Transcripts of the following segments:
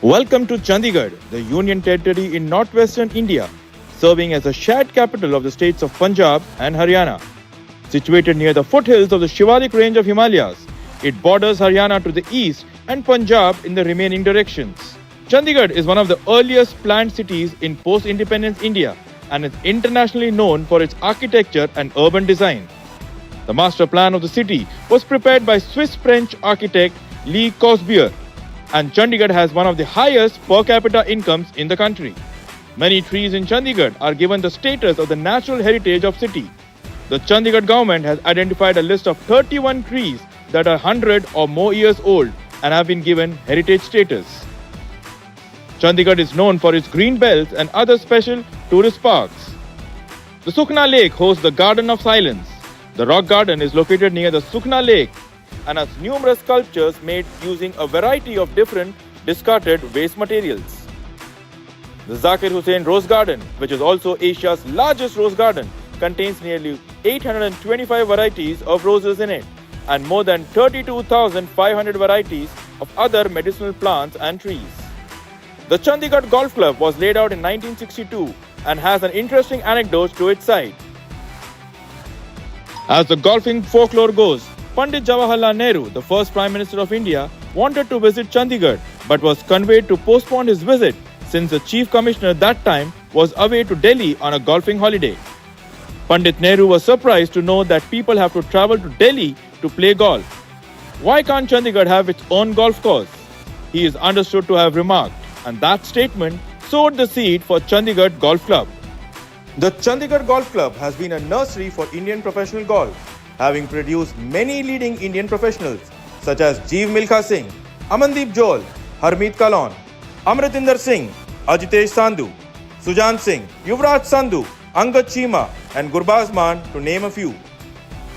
Welcome to Chandigarh, the Union Territory in northwestern India, serving as a shared capital of the states of Punjab and Haryana. Situated near the foothills of the Shivalik range of Himalayas, it borders Haryana to the east and Punjab in the remaining directions. Chandigarh is one of the earliest planned cities in post-independence India and is internationally known for its architecture and urban design. The master plan of the city was prepared by Swiss-French architect Le Corbusier, and Chandigarh has one of the highest per capita incomes in the country. Many trees in Chandigarh are given the status of the natural heritage of city. The Chandigarh government has identified a list of 31 trees that are 100 or more years old and have been given heritage status. Chandigarh is known for its green belts and other special tourist parks. The Sukhna Lake hosts the Garden of Silence. The rock garden is located near the Sukhna Lake and has numerous sculptures made using a variety of different discarded waste materials. The Zakir Hussain Rose Garden, which is also Asia's largest rose garden, contains nearly 825 varieties of roses in it and more than 32,500 varieties of other medicinal plants and trees. The Chandigarh Golf Club was laid out in 1962 and has an interesting anecdote to its side. As the golfing folklore goes, Pandit Jawaharlal Nehru, the first Prime Minister of India, wanted to visit Chandigarh but was conveyed to postpone his visit since the Chief Commissioner that time was away to Delhi on a golfing holiday. Pandit Nehru was surprised to know that people have to travel to Delhi to play golf. Why can't Chandigarh have its own golf course? He is understood to have remarked, and that statement sowed the seed for Chandigarh Golf Club. The Chandigarh Golf Club has been a nursery for Indian professional golf, having produced many leading Indian professionals such as Jeev Milkha Singh, Amandeep Johal, Harmeet Kalon, Amritinder Singh, Ajitesh Sandhu, Sujan Singh, Yuvraj Sandhu, Angad Cheema and Gurbaz Mann to name a few.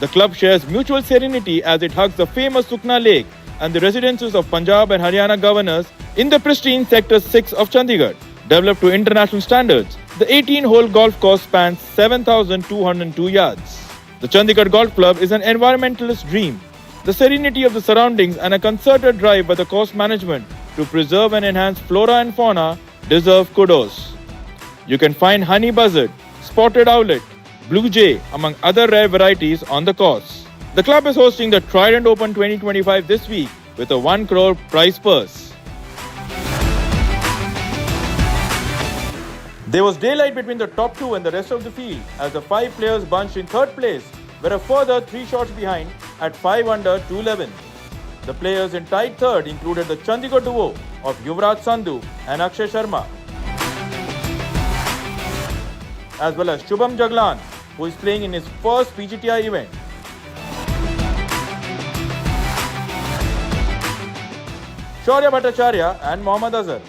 The club shares mutual serenity as it hugs the famous Sukhna Lake and the residences of Punjab and Haryana governors in the pristine Sector 6 of Chandigarh. Developed to international standards, the 18-hole golf course spans 7,202 yards. The Chandigarh Golf Club is an environmentalist dream. The serenity of the surroundings and a concerted drive by the course management to preserve and enhance flora and fauna deserve kudos. You can find honey buzzard, spotted owlet, blue jay, among other rare varieties on the course. The club is hosting the Trident Open 2025 this week with a 1 crore prize purse. There was daylight between the top two and the rest of the field as the 5 players bunched in third place were a further 3 shots behind at 5 under 211. The players in tied third included the Chandigarh duo of Yuvraj Sandhu and Akshay Sharma, as well as Shubham Jaglan, who is playing in his first PGTI event. Shaurya Bhattacharya and Mohammad Azhar.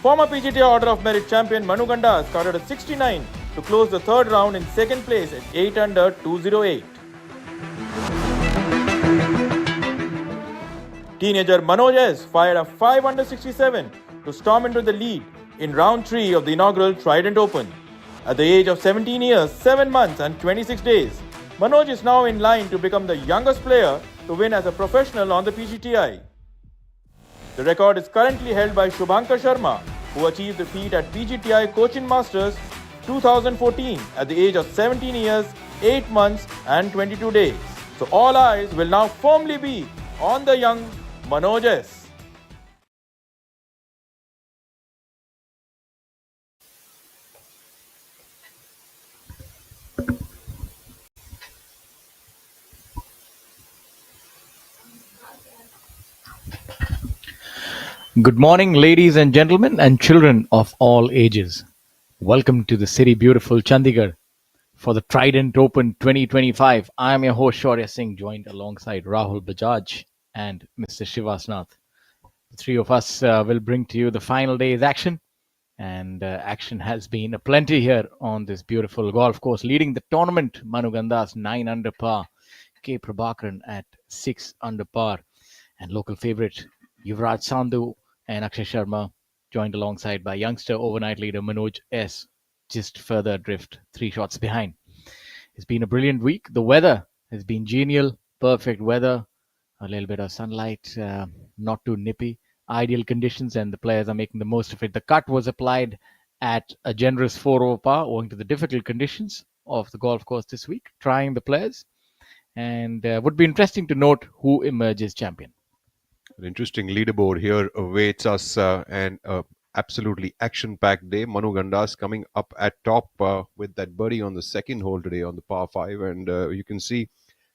Former PGTI Order of Merit champion Manu Ganda scored a 69 to close the third round in second place at 8 under 208. Teenager Manoj S fired a 5 under 67 to storm into the lead in round 3 of the inaugural Trident Open. At the age of 17 years, 7 months and 26 days, Manoj is now in line to become the youngest player to win as a professional on the PGTI. The record is currently held by Shubhankar Sharma, who achieved the feat at PGTI Cochin Masters 2014 at the age of 17 years, 8 months and 22 days. So all eyes will now firmly be on the young Manoj S. Good morning, ladies and gentlemen, and children of all ages. Welcome to the city beautiful Chandigarh for the Trident Open 2025. I am your host Shaurya Singh, joined alongside Rahul Bajaj and Mr. Shivasnath. The three of us will bring to you the final day's action, and action has been aplenty here on this beautiful golf course. Leading the tournament, Manu Gandas 9 under par, K. Prabhakaran at 6 under par, and local favourite Yuvraj Sandhu and Akshay Sharma, joined alongside by youngster overnight leader Manoj S, just further adrift, 3 shots behind. It's been a brilliant week. The weather has been genial, perfect weather, a little bit of sunlight, not too nippy. Ideal conditions, and the players are making the most of it. The cut was applied at a generous 4 over par owing to the difficult conditions of the golf course this week, trying the players. And would be interesting to note who emerges champion. An interesting leaderboard here awaits us, and absolutely action-packed day. Manu Gandas coming up at top with that birdie on the second hole today on the par 5, and you can see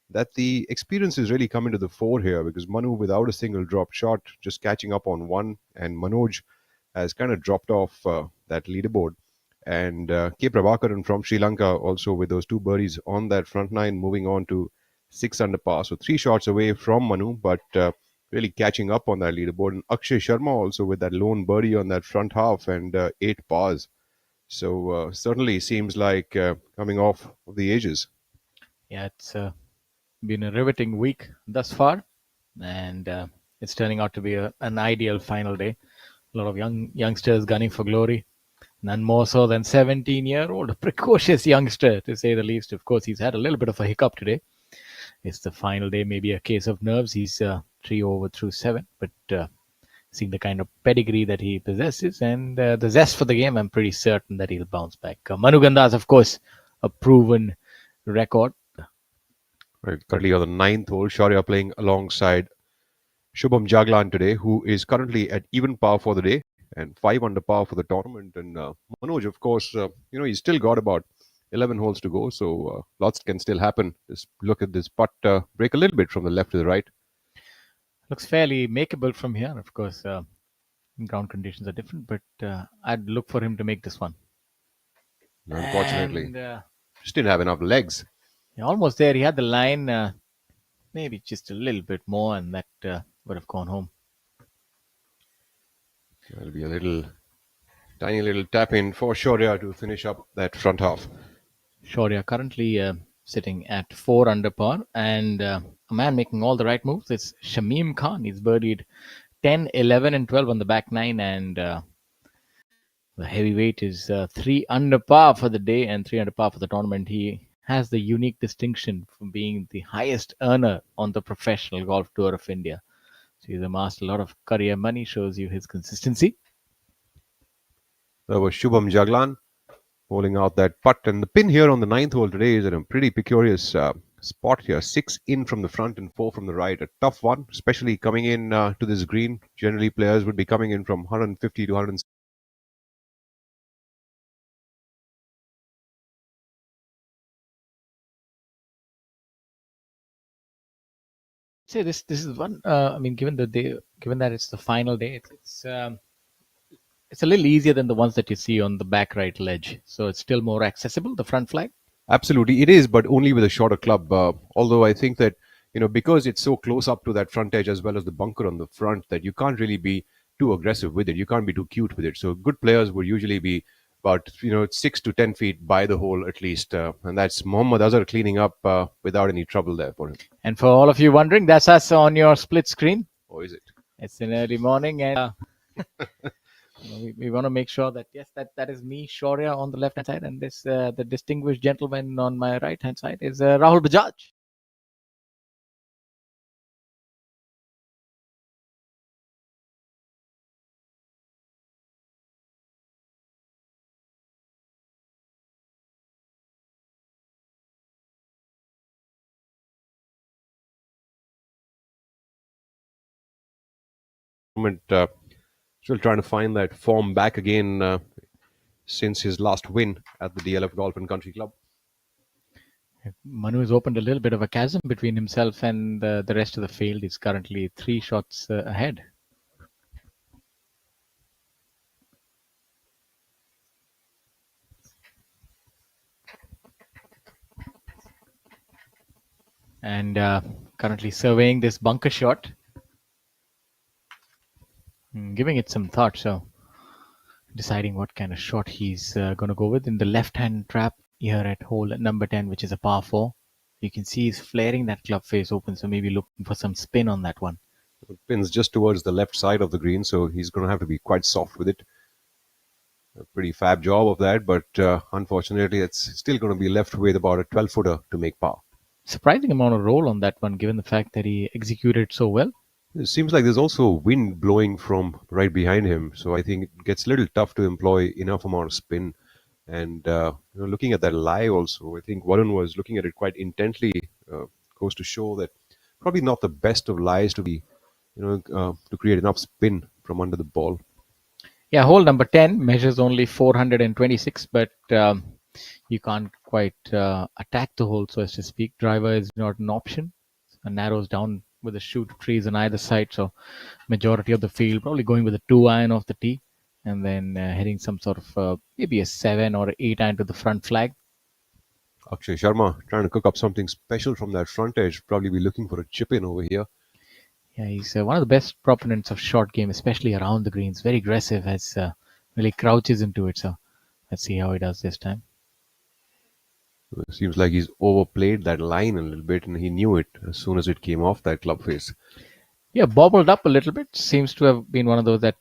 that the experience is really coming to the fore here, because Manu without a single drop shot, just catching up on one, and Manoj has kind of dropped off that leaderboard. And K. Prabhakaran from Sri Lanka also with those two birdies on that front nine, moving on to 6 under par. So 3 shots away from Manu, but really catching up on that leaderboard. And Akshay Sharma also with that lone birdie on that front half and 8 pars. So certainly seems like coming off of the ages. Yeah, it's been a riveting week thus far, and it's turning out to be an ideal final day. A lot of youngsters gunning for glory, none more so than 17-year-old, a precocious youngster to say the least. Of course, he's had a little bit of a hiccup today. It's the final day, maybe a case of nerves. He's 3 over through 7, but seeing the kind of pedigree that he possesses and the zest for the game, I'm pretty certain that he'll bounce back. Manu Gandas, of course, a proven record. Right, currently on the 9th hole, Shaurya playing alongside Shubham Jaglan today, who is currently at even par for the day and 5 under par for the tournament. And Manoj, of course, he's still got about 11 holes to go, so lots can still happen. Just look at this putt, break a little bit from the left to the right. Looks fairly makeable from here. Of course, ground conditions are different, but I'd look for him to make this one. Unfortunately, And, just didn't have enough legs. yeah, almost there. He had the line, maybe just a little bit more, and that would have gone home. There'll be a tiny little tap in for Shaurya to finish up that front half. Shaurya currently sitting at 4 under par, and a man making all the right moves is Shamim Khan. He's birdied 10, 11, and 12 on the back nine, and the heavyweight is 3 under par for the day and 3 under par for the tournament. He has the unique distinction from being the highest earner on the professional golf tour of India. So he's amassed a lot of career money, shows you his consistency. There was Shubham Jaglan holding out that putt, and the pin here on the 9th hole today is in a pretty precarious spot here. 6 in from the front and 4 from the right. A tough one, especially coming in to this green. Generally, players would be coming in from 150 to 100. Say this is one. I mean, given that it's the final day, it's a little easier than the ones that you see on the back right ledge. So it's still more accessible. The front flag. Absolutely, it is, but only with a shorter club. Although I think that because it's so close up to that front edge as well as the bunker on the front, that you can't really be too aggressive with it. You can't be too cute with it. So good players would usually be about 6 to 10 feet by the hole at least, and that's Mohammad Azhar cleaning up without any trouble there for him. And for all of you wondering, that's us on your split screen. Or is it? It's an early morning, and we want to make sure that yes, that is me, Shaurya, on the left hand side, and this the distinguished gentleman on my right hand side is Rahul Bajaj. Still trying to find that form back again since his last win at the DLF Golf and Country Club. Manu has opened a little bit of a chasm between himself and the rest of the field. He's currently 3 shots ahead. And currently surveying this bunker shot, giving it some thought. So deciding what kind of shot he's going to go with in the left-hand trap here at hole number 10, which is a par 4. You can see he's flaring that club face open, so maybe looking for some spin on that one. It pins just towards the left side of the green, so he's going to have to be quite soft with it. A pretty fab job of that, but unfortunately it's still going to be left with about a 12-footer to make par. Surprising amount of roll on that one, given the fact that he executed so well. It seems like there's also wind blowing from right behind him, so I think it gets a little tough to employ enough amount of spin. And looking at that lie also, I think Varun was looking at it quite intently. Goes to show that probably not the best of lies to be, to create enough spin from under the ball. Yeah, hole number 10 measures only 426, but you can't quite attack the hole, so as to speak. Driver is not an option. It narrows down with the shoot trees on either side, so majority of the field probably going with a 2 iron off the tee and then hitting some sort of maybe a 7 or 8 iron to the front flag. Akshay Sharma trying to cook up something special from that front edge. Probably be looking for a chip in over here. Yeah, he's one of the best proponents of short game, especially around the greens. Very aggressive, as really crouches into it. So let's see how he does this time. It seems like he's overplayed that line a little bit, and he knew it as soon as it came off that club face. Yeah, bobbled up a little bit. Seems to have been one of those that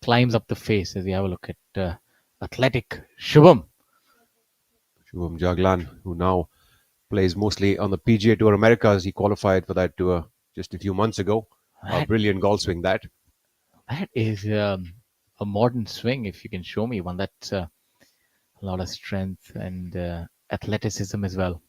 climbs up the face. As we have a look at athletic Shubham. Shubham Jaglan, who now plays mostly on the PGA Tour Americas. He qualified for that tour just a few months ago. A That, brilliant golf swing, that. that is a modern swing. If you can show me one, that's a lot of strength and athleticism as well.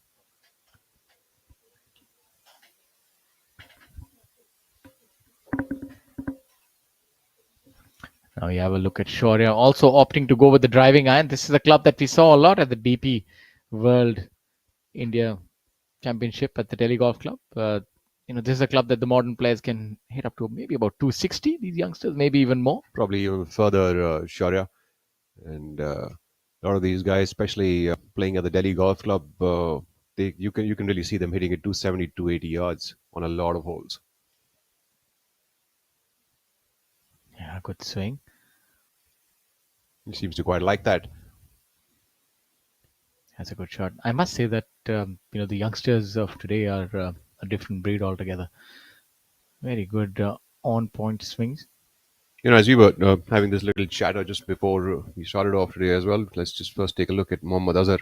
Now you have a look at Shaurya also opting to go with the driving iron. This is a club that we saw a lot at the DP World India Championship at the Delhi Golf Club. This is a club that the modern players can hit up to maybe about 260. These youngsters, maybe even more. Probably even further, Shaurya. And a lot of these guys, especially playing at the Delhi Golf Club, you can really see them hitting it 270, 280 yards on a lot of holes. Yeah, good swing. He seems to quite like that. That's a good shot. I must say that the youngsters of today are a different breed altogether. Very good on-point swings. As we were having this little chatter just before we started off today as well, let's just first take a look at Mohammad Azhar.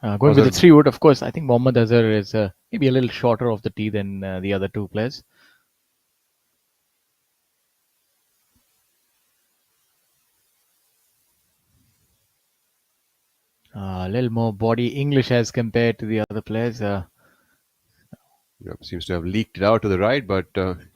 Going with Azhar, the 3-wood, of course, I think Mohammad Azhar is maybe a little shorter off the tee than the other two players. A little more body English as compared to the other players. seems to have leaked it out to the right, but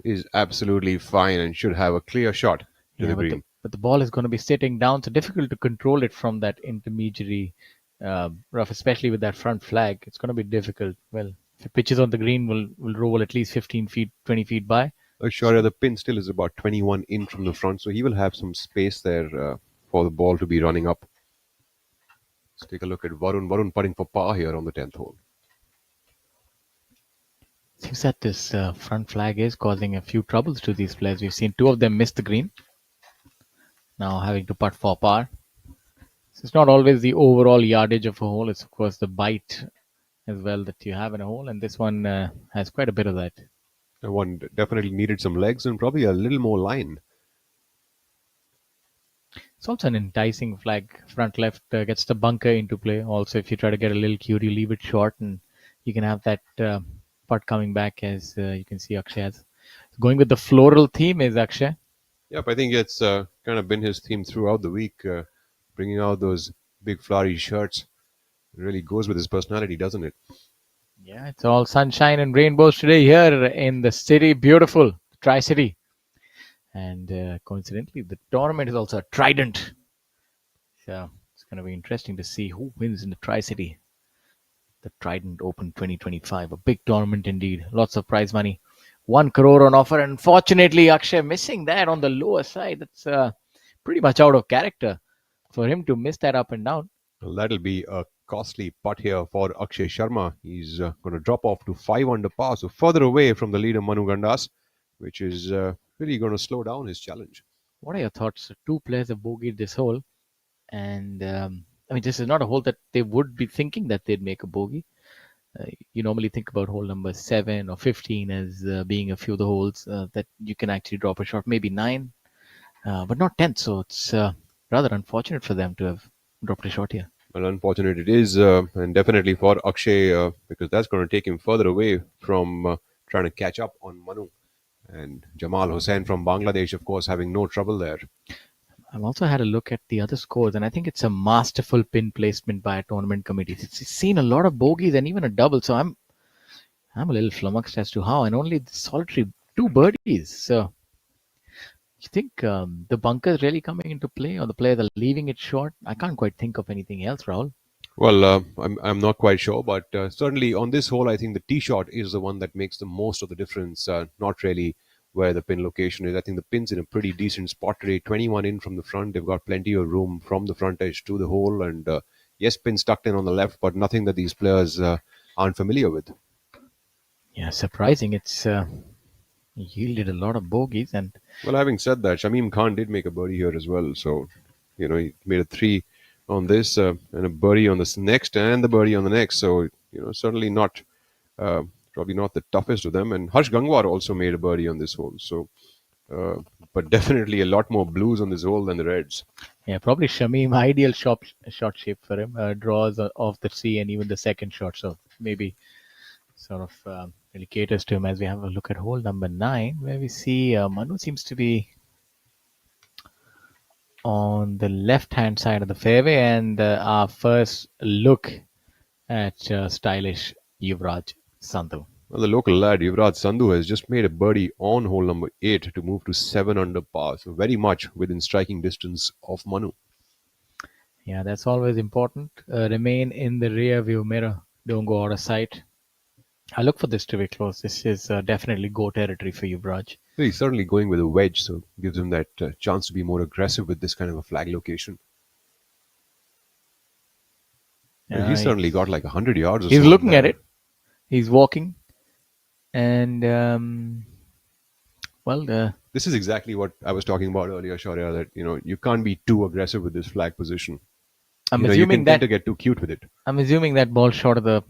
is absolutely fine and should have a clear shot to the Yeah, green. but the ball is going to be sitting down, so difficult to control it from that intermediary rough, especially with that front flag. It's going to be difficult. Well, if it pitches on the green, will roll at least 15 feet, 20 feet by. Shaurya, the pin still is about 21 in from the front, so he will have some space there for the ball to be running up. Let's take a look at Varun. Varun putting for par here on the 10th hole. Seems that this front flag is causing a few troubles to these players. We've seen two of them miss the green. Now having to putt for par. So it's not always the overall yardage of a hole. It's of course the bite as well that you have in a hole, and this one has quite a bit of that. The one definitely needed some legs and probably a little more line. It's also an enticing flag. Front left gets the bunker into play. Also, if you try to get a little cute, you leave it short, and you can have that putt coming back, as you can see Akshay has. Going with the floral theme is Akshay. Yep, I think it's kind of been his theme throughout the week, bringing out those big flowery shirts. It really goes with his personality, doesn't it? Yeah, it's all sunshine and rainbows today here in the city. Beautiful, Tri-City. And coincidentally, the tournament is also a Trident. So it's going to be interesting to see who wins in the Tri-City. The Trident Open 2025. A big tournament indeed. Lots of prize money. 1 crore on offer. Unfortunately, Akshay missing that on the lower side. That's pretty much out of character for him to miss that up and down. Well, that'll be a costly putt here for Akshay Sharma. He's going to drop off to 5 under par, so further away from the leader Manu Gandas, which is really going to slow down his challenge. What are your thoughts? Two players have bogeyed this hole, and this is not a hole that they would be thinking that they'd make a bogey. You normally think about hole number 7 or 15 as being a few of the holes that you can actually drop a shot, maybe 9, but not 10. So it's rather unfortunate for them to have dropped a shot here. Well, unfortunate it is, and definitely for Akshay, because that's going to take him further away from trying to catch up on Manu. And Jamal Hussain from Bangladesh, of course, having no trouble there. I've also had a look at the other scores, and I think it's a masterful pin placement by a tournament committee. It's seen a lot of bogeys and even a double, so I'm a little flummoxed as to how, and only solitary two birdies. So you think the bunkers really coming into play, or the players are leaving it short? I can't quite think of anything else, Rahul. Well, I'm not quite sure, but certainly on this hole, I think the tee shot is the one that makes the most of the difference. Not really where the pin location is. I think the pin's in a pretty decent spot today. 21 in from the front. They've got plenty of room from the front edge to the hole, and yes, pin's tucked in on the left, but nothing that these players aren't familiar with. Yeah, surprising. It's yielded a lot of bogeys, and Well, having said that, Shamim Khan did make a birdie here as well. So, he made a three on this and a birdie on this next and the birdie on the next. So, certainly not, uh, probably not the toughest of them. And Harsh Gangwar also made a birdie on this hole. So, but definitely a lot more blues on this hole than the reds. yeah, probably Shamim ideal shot shape for him. Draws off the tee and even the second shot, so maybe sort of really caters to him. As we have a look at hole number 9, where we see Manu seems to be on the left-hand side of the fairway, and our first look at stylish Yuvraj Sandhu. Well, the local lad, Yuvraj Sandhu, has just made a birdie on hole number 8 to move to 7 under par. So, very much within striking distance of Manu. Yeah, that's always important. Remain in the rear view mirror. Don't go out of sight. I look for this to be close. This is definitely go territory for Yuvraj. He's certainly going with a wedge, so gives him that chance to be more aggressive with this kind of a flag location. And he's certainly got like 100 yards or so. He's looking at it. He's walking. And, this is exactly what I was talking about earlier, Shaurya, that, you can't be too aggressive with this flag position. I'm you assuming can that tend to get too cute with it. I'm assuming that ball short of the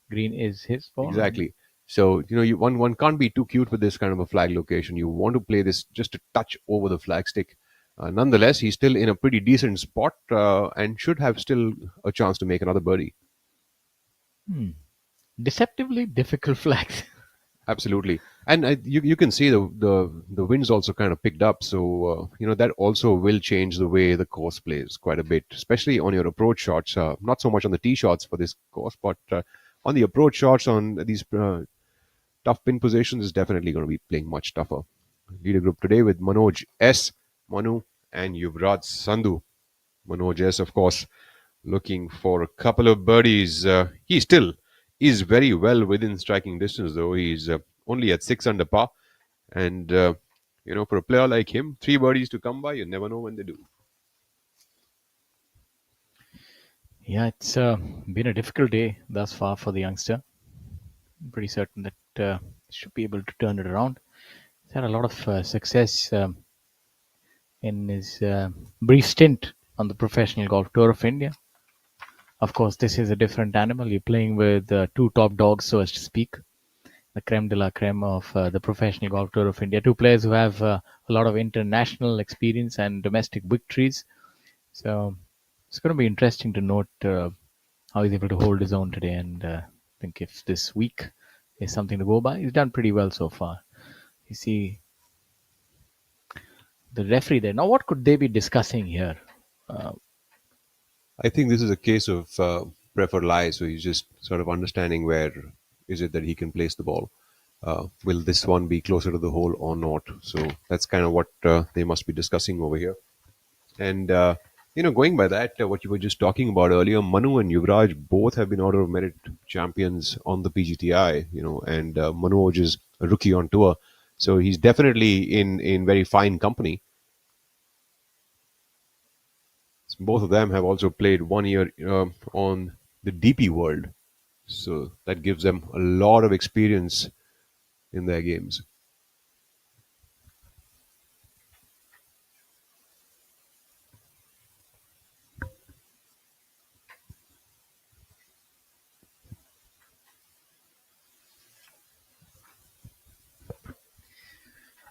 green is his ball. Exactly. So, one can't be too cute with this kind of a flag location. You want to play this just a touch over the flag stick. Nonetheless, he's still in a pretty decent spot and should have still a chance to make another birdie. Deceptively difficult flags. Absolutely, and you can see the wind's also kind of picked up, so that also will change the way the course plays quite a bit, especially on your approach shots. Not so much on the tee shots for this course, but on the approach shots on these tough pin positions is definitely going to be playing much tougher. Leader group today with Manoj S, Manu, and Yuvraj Sandhu. Manoj S, of course, looking for a couple of birdies. He still is very well within striking distance, though. He's only at 6 under par. And, for a player like him, 3 birdies to come by, you never know when they do. Yeah, it's been a difficult day thus far for the youngster. I'm pretty certain that should be able to turn it around. He's had a lot of success in his brief stint on the Professional Golf Tour of India. Of course, this is a different animal. You're playing with 2 top dogs, so as to speak. The creme de la creme of the Professional Golf Tour of India. 2 players who have a lot of international experience and domestic victories. So it's going to be interesting to note how he's able to hold his own today. And I think if this week is something to go by, he's done pretty well so far. You see the referee there. Now, what could they be discussing here? I think this is a case of preferred lie, so he's just sort of understanding where is it that he can place the ball. Will this one be closer to the hole or not? So that's kind of what they must be discussing over here. And, going by that, what you were just talking about earlier, Manu and Yuvraj both have been order of merit champions on the PGTI, and Manoj is a rookie on tour. So he's definitely in very fine company. Both of them have also played 1 year on the DP World. So that gives them a lot of experience in their games.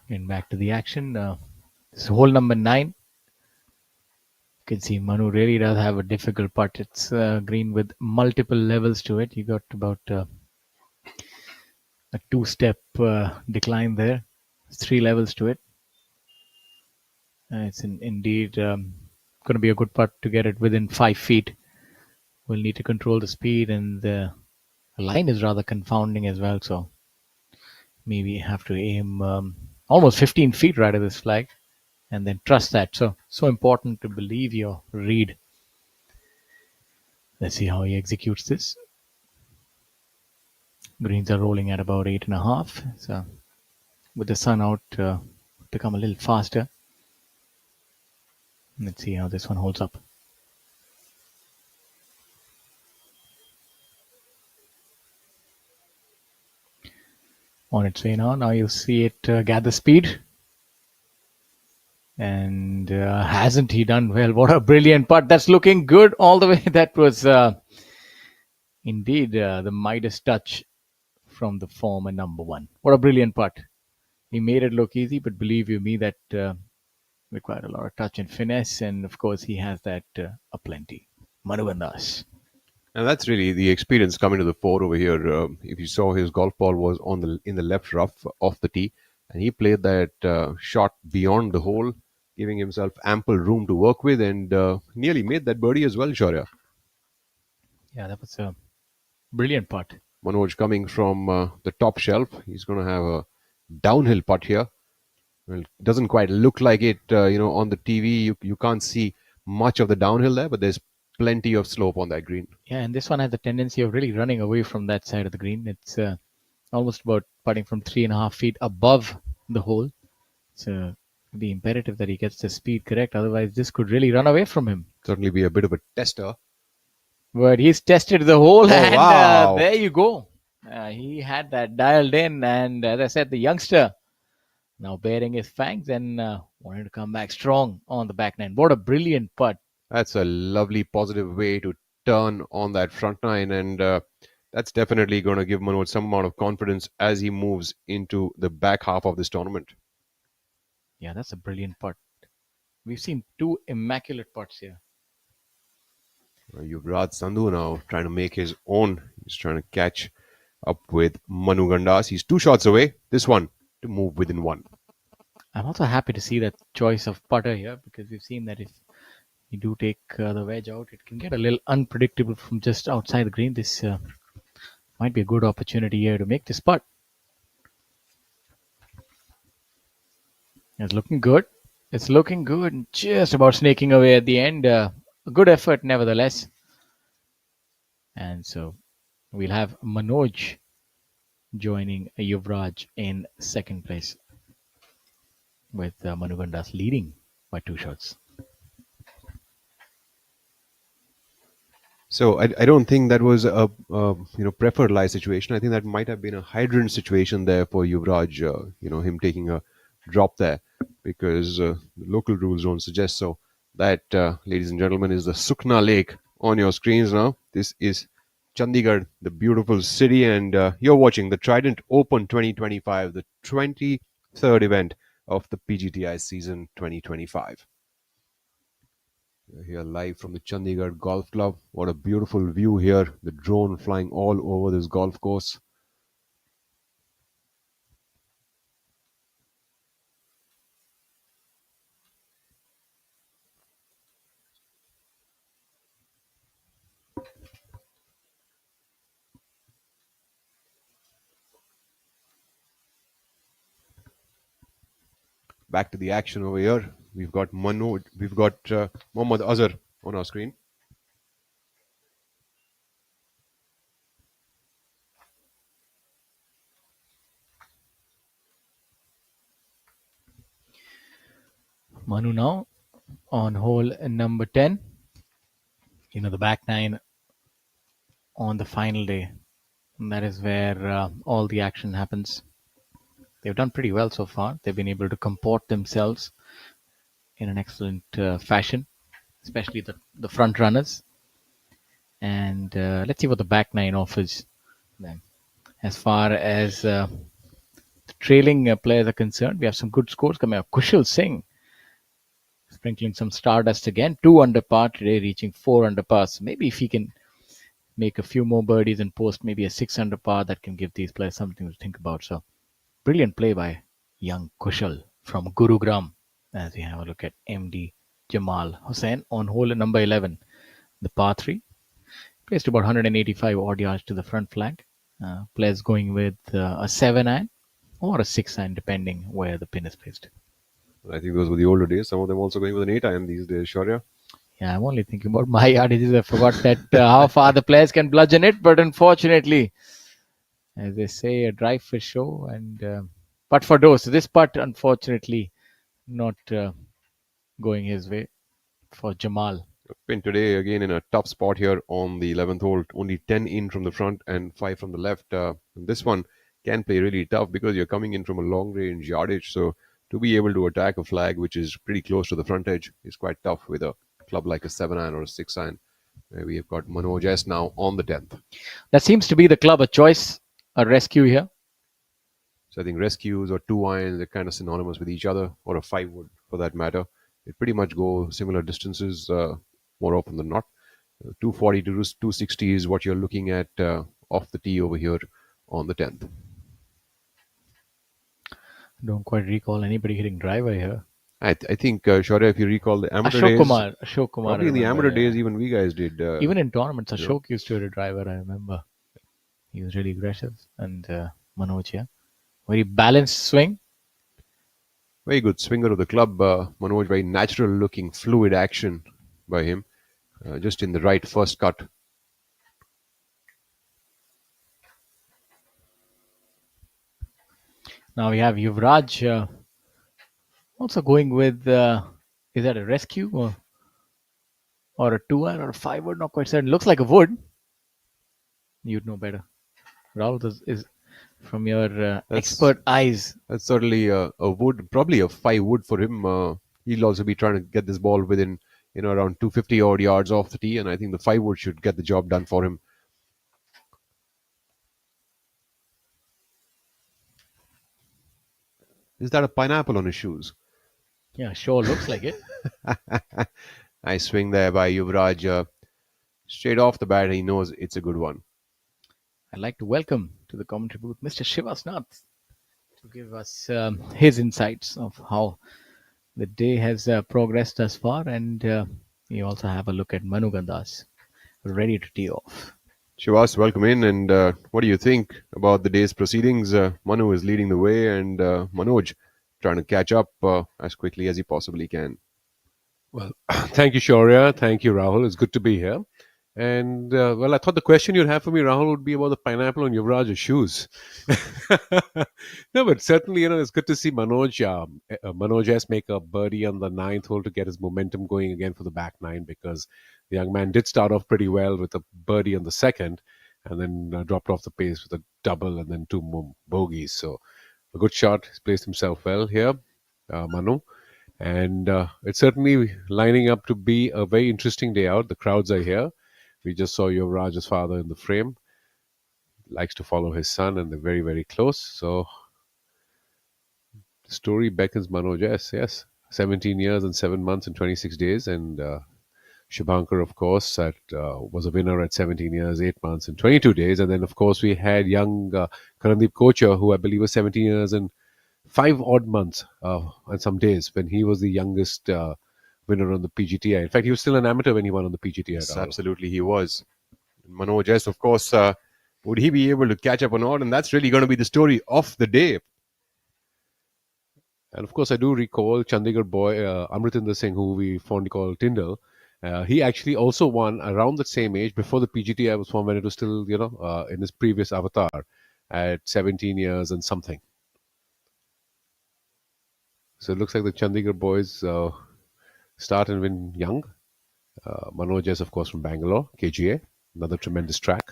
And back to the action. This is hole number 9. You can see Manu really does have a difficult putt. It's green with multiple levels to it. You got about A two-step decline there. 3 levels to it. It's indeed going to be a good putt to get it within 5 feet. We'll need to control the speed, and the line is rather confounding as well, so maybe have to aim almost 15 feet right of this flag and then trust that. So important to believe your read. Let's see how he executes this. Greens are rolling at about 8.5. So with the sun out, become a little faster. Let's see how this one holds up. On its way now. Now you see it gather speed. And hasn't he done well? What a brilliant putt. That's looking good all the way. That was indeed the Midas touch from the former number one. What a brilliant putt. He made it look easy, but believe you me, that required a lot of touch and finesse. And of course, he has that aplenty. Manu Vandas. And that's really the experience coming to the fore over here. If you saw, his golf ball was in the left rough off the tee, and he played that shot beyond the hole, giving himself ample room to work with, and nearly made that birdie as well, Shaurya. Yeah, that was a brilliant putt. Manoj coming from the top shelf. He's going to have a downhill putt here. Well, it doesn't quite look like it, on the TV. You can't see much of the downhill there, but there's plenty of slope on that green. Yeah, and this one has a tendency of really running away from that side of the green. It's almost about putting from 3.5 feet above the hole. So it'll be imperative that he gets the speed correct. Otherwise, this could really run away from him. Certainly be a bit of a tester. But he's tested the hole, and wow. There you go. He had that dialed in, and as I said, the youngster now baring his fangs and wanting to come back strong on the back nine. What a brilliant putt. That's a lovely positive way to turn on that front nine, and that's definitely going to give Manoj some amount of confidence as he moves into the back half of this tournament. Yeah, that's a brilliant putt. We've seen two immaculate putts here. Yuvraj Sandhu now trying to make his own. He's trying to catch up with Manu Gandas. He's 2 shots away. This one to move within 1. I'm also happy to see that choice of putter here, because we've seen that if you do take the wedge out, it can get a little unpredictable from just outside the green. This might be a good opportunity here to make this putt. It's looking good. It's looking good, and just about snaking away at the end. A good effort, nevertheless. And so we'll have Manoj joining Yuvraj in second place, with Manu Gandas leading by 2 shots. So I don't think that was a preferred lie situation. I think that might have been a hydrant situation there for Yuvraj. Him taking a drop there, because the local rules don't suggest so. That, ladies and gentlemen, is the Sukna Lake on your screens now. This is Chandigarh, the beautiful city, and you're watching the Trident Open 2025, the 23rd event of the PGTI season 2025. We're here live from the Chandigarh Golf Club. What a beautiful view here. The drone flying all over this golf course. Back to the action over here. We've got Mohammad Azhar on our screen. Manu now on hole number 10. The back nine on the final day. And that is where all the action happens. They've done pretty well so far. They've been able to comport themselves in an excellent fashion, especially the front runners. And let's see what the back nine offers them. As far as the trailing players are concerned, we have some good scores coming up. Kushal Singh sprinkling some stardust again. 2 under par today, reaching 4 under par. So maybe if he can make a few more birdies and post maybe a 6 under par that can give these players something to think about. So, brilliant play by young Kushal from Gurugram as we have a look at MD Jamal Hussain on hole number 11, the par 3. Placed about 185 odd yards to the front flag. Players going with a 7 iron or a 6 iron, depending where the pin is placed. I think those were the older days. Some of them also going with an 8 iron these days, Shaurya. Yeah, I'm only thinking about my yardages. I forgot that how far the players can bludgeon it, but unfortunately, as they say, a drive for show and putt for dough. So this putt, unfortunately, not going his way for Jamal. Pin today again in a tough spot here on the 11th hole. Only 10 in from the front and 5 from the left. This one can play really tough because you're coming in from a long range yardage. So to be able to attack a flag which is pretty close to the front edge is quite tough with a club like a 7 iron or a 6 iron. We have got Manoj S now on the 10th. That seems to be the club of choice, a rescue here. So I think rescues or 2 irons are kind of synonymous with each other, or a 5 wood for that matter. It pretty much go similar distances more often than not. 240 to 260 is what you're looking at off the tee over here on the 10th. Don't quite recall anybody hitting driver here. I think, Shaurya, if you recall the amateur days, Ashok Kumar. probably in the amateur days, even we guys did. Even in tournaments, Ashok used to hit a driver, I remember. He was really aggressive. And Manoj here. Very balanced swing. Very good swinger of the club. Manoj, very natural looking, fluid action by him. Just in the right first cut. Now we have Yuvraj also going with, is that a rescue or a 2 iron or a 5 wood? Not quite certain. Looks like a wood. You'd know better. Rahul is from your expert eyes. That's certainly a wood, probably a 5 wood for him. He'll also be trying to get this ball within, around 250 odd yards off the tee, and I think the 5 wood should get the job done for him. Is that a pineapple on his shoes? Yeah, sure looks like it. Nice swing there by Yuvraj. Straight off the bat, he knows it's a good one. I'd like to welcome to the commentary booth Mr. Shivasnath to give us his insights of how the day has progressed thus far, and we also have a look at Manu Gandas ready to tee off. Shivas, welcome in. And what do you think about the day's proceedings? Manu is leading the way, and Manoj trying to catch up as quickly as he possibly can. Well, thank you, Shaurya. Thank you, Rahul. It's good to be here. And, I thought the question you'd have for me, Rahul, would be about the pineapple on Yuvraj's shoes. No, but certainly, it's good to see Manoj S make a birdie on the 9th hole to get his momentum going again for the back 9, because the young man did start off pretty well with a birdie on the 2nd and then dropped off the pace with a double and then 2 more bogeys. So a good shot. He's placed himself well here, Manu. And it's certainly lining up to be a very interesting day out. The crowds are here. We just saw Yuvraj's father in the frame. Likes to follow his son, and they're very, very close. So the story beckons Manoj S. Yes, 17 years and 7 months and 26 days. And Shubhankar, of course, was a winner at 17 years, 8 months and 22 days. And then, of course, we had young Karandeep Kocher, who I believe was 17 years and 5 odd months and some days, when he was the youngest winner on the PGTI. In fact, he was still an amateur when he won on the PGTI. Yes, absolutely, he was. Manoj S, of course, would he be able to catch up or not? And that's really going to be the story of the day. And of course, I do recall Chandigarh boy Amritinder Singh, who we fondly call Tyndall. He actually also won around the same age, before the PGTI was formed, when it was still, in his previous avatar, at 17 years and something. So it looks like the Chandigarh boys start and win young. Manoj S, of course, from Bangalore, KGA, another tremendous track.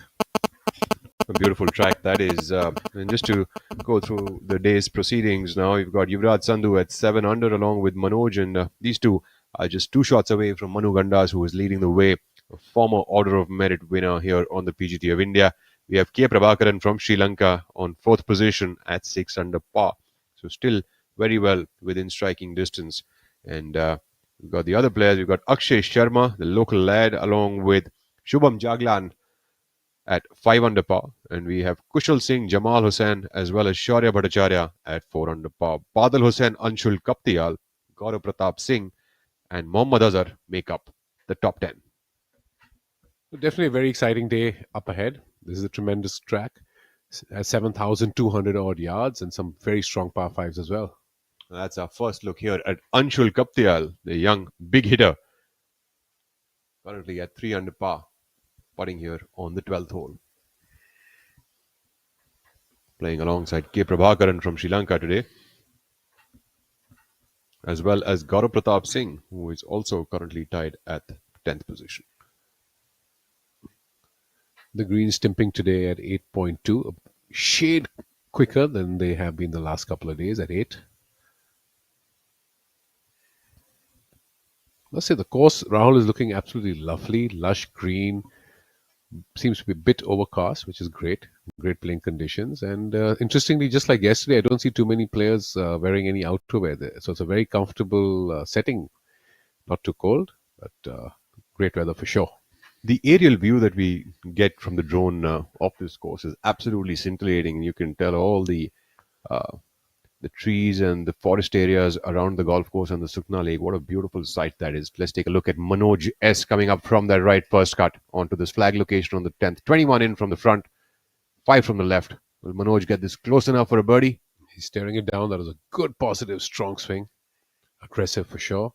A beautiful track that is. And just to go through the day's proceedings now, you've got Yuvraj Sandhu at 7 under along with Manoj, and these two are just 2 shots away from Manu Gandas, who is leading the way, a former Order of Merit winner here on the PGT of India. We have K. Prabhakaran from Sri Lanka on 4th position at 6 under par. So still very well within striking distance. And we've got the other players. We've got Akshay Sharma, the local lad, along with Shubham Jaglan, at 5 under par. And we have Kushal Singh, Jamal Hussain, as well as Shaurya Bhattacharya at 4 under par. Badal Hussain, Anshul Kaptial, Gaurav Pratap Singh, and Mohammad Azhar make up the top 10. Definitely a very exciting day up ahead. This is a tremendous track. 7,200 odd yards and some very strong par fives as well. That's our first look here at Anshul Kaptial, the young big hitter. Currently at 3 under par, putting here on the 12th hole. Playing alongside K. Prabhakaran from Sri Lanka today, as well as Gaurav Pratap Singh, who is also currently tied at 10th position. The greens tipping today at 8.2, a shade quicker than they have been the last couple of days at 8. Let's say the course, Rahul, is looking absolutely lovely, lush green. Seems to be a bit overcast, which is great. Great playing conditions. And interestingly, just like yesterday, I don't see too many players wearing any outerwear there. So it's a very comfortable setting. Not too cold, but great weather for sure. The aerial view that we get from the drone of this course is absolutely scintillating. And you can tell all the trees and the forest areas around the golf course and the Sukna Lake. What a beautiful sight that is. Let's take a look at Manoj S. coming up from that right first cut onto this flag location on the 10th. 21 in from the front, 5 from the left. Will Manoj get this close enough for a birdie? He's staring it down. That was a good, positive, strong swing. Aggressive for sure.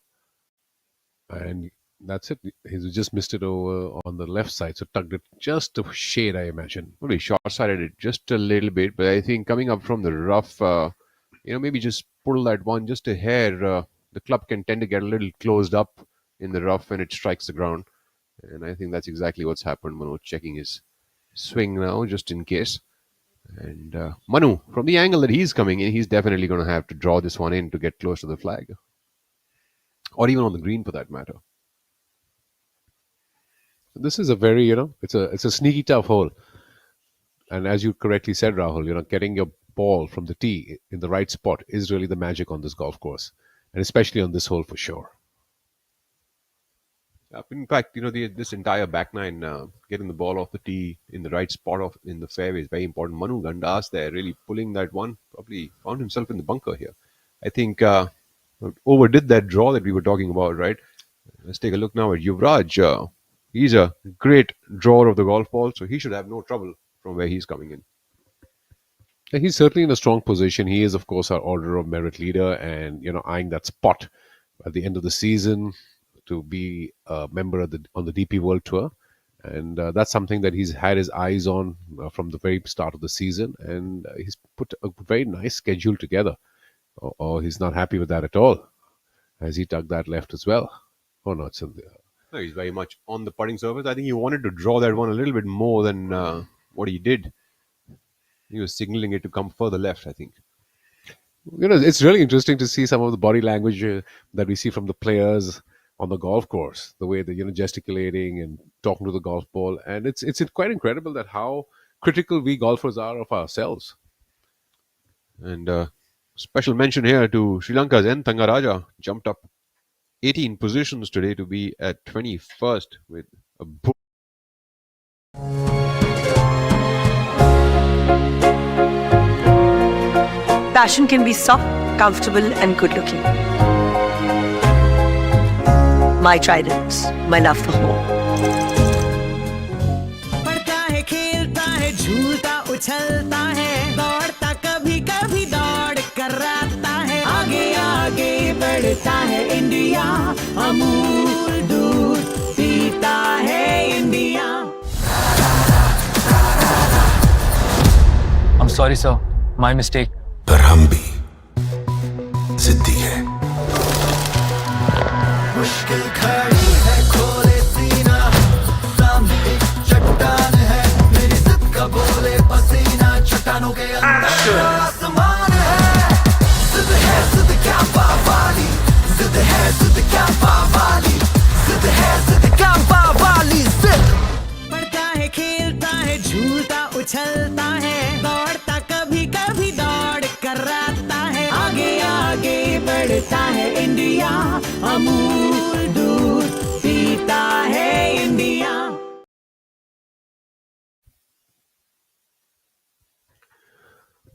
And that's it. He's just missed it over on the left side. So tugged it just a shade, I imagine. Well, he short-sided it just a little bit. But I think coming up from the rough, maybe just pull that one just a hair. The club can tend to get a little closed up in the rough when it strikes the ground. And I think that's exactly what's happened. Manoj checking his swing now, just in case. And Manu, from the angle that he's coming in, he's definitely going to have to draw this one in to get close to the flag. Or even on the green for that matter. This is a very, it's a sneaky tough hole. And as you correctly said, Rahul, getting your ball from the tee in the right spot is really the magic on this golf course. And especially on this hole for sure. In fact, this entire back nine, getting the ball off the tee in the right spot in the fairway is very important. Manu Gandas there really pulling that one, probably found himself in the bunker here. I think overdid that draw that we were talking about, right? Let's take a look now at Yuvraj. He's a great drawer of the golf ball, so he should have no trouble from where he's coming in. And he's certainly in a strong position. He is, of course, our order of merit leader and, eyeing that spot at the end of the season to be a member on the DP World Tour. And that's something that he's had his eyes on from the very start of the season. And he's put a very nice schedule together. Or he's not happy with that at all, as he tugged that left as well. Oh, no, it's in there. No, he's very much on the putting surface. I think he wanted to draw that one a little bit more than what he did. He was signaling it to come further left, I think. It's really interesting to see some of the body language that we see from the players on the golf course, the way they're gesticulating and talking to the golf ball. And it's quite incredible that how critical we golfers are of ourselves. And special mention here to Sri Lanka's N. Thangaraja, jumped up 18 positions today to be at 21st with a book. Passion can be soft, comfortable, and good looking. My Trident, my love for home. पढ़ता है, खेलता है, झूलता उछलता है, दौड़ता कभी कभी दौड़ कराता है, आगे आगे बढ़ता है इंडिया, अमूल दूध पीता है India. I'm sorry, sir. My mistake. पर हम भी जिद्दी है. मुश्किल खड़ी है, खोले सीना, सामने चट्टान है, मेरी जिद का बोले पसीना, चट्टानों के अंदर आसमान है. जिद है, जिद क्या बावाली, जिद है, जिद क्या बावाली, जिद है, जिद क्या बावाली, जिद. पढ़ता है, खेलता है, झूलता उछलता है, दौड़ता कभी कभी दौड़ कराता है, आगे आगे बढ़ता है इंडिया, अमूल दूध पीता है India.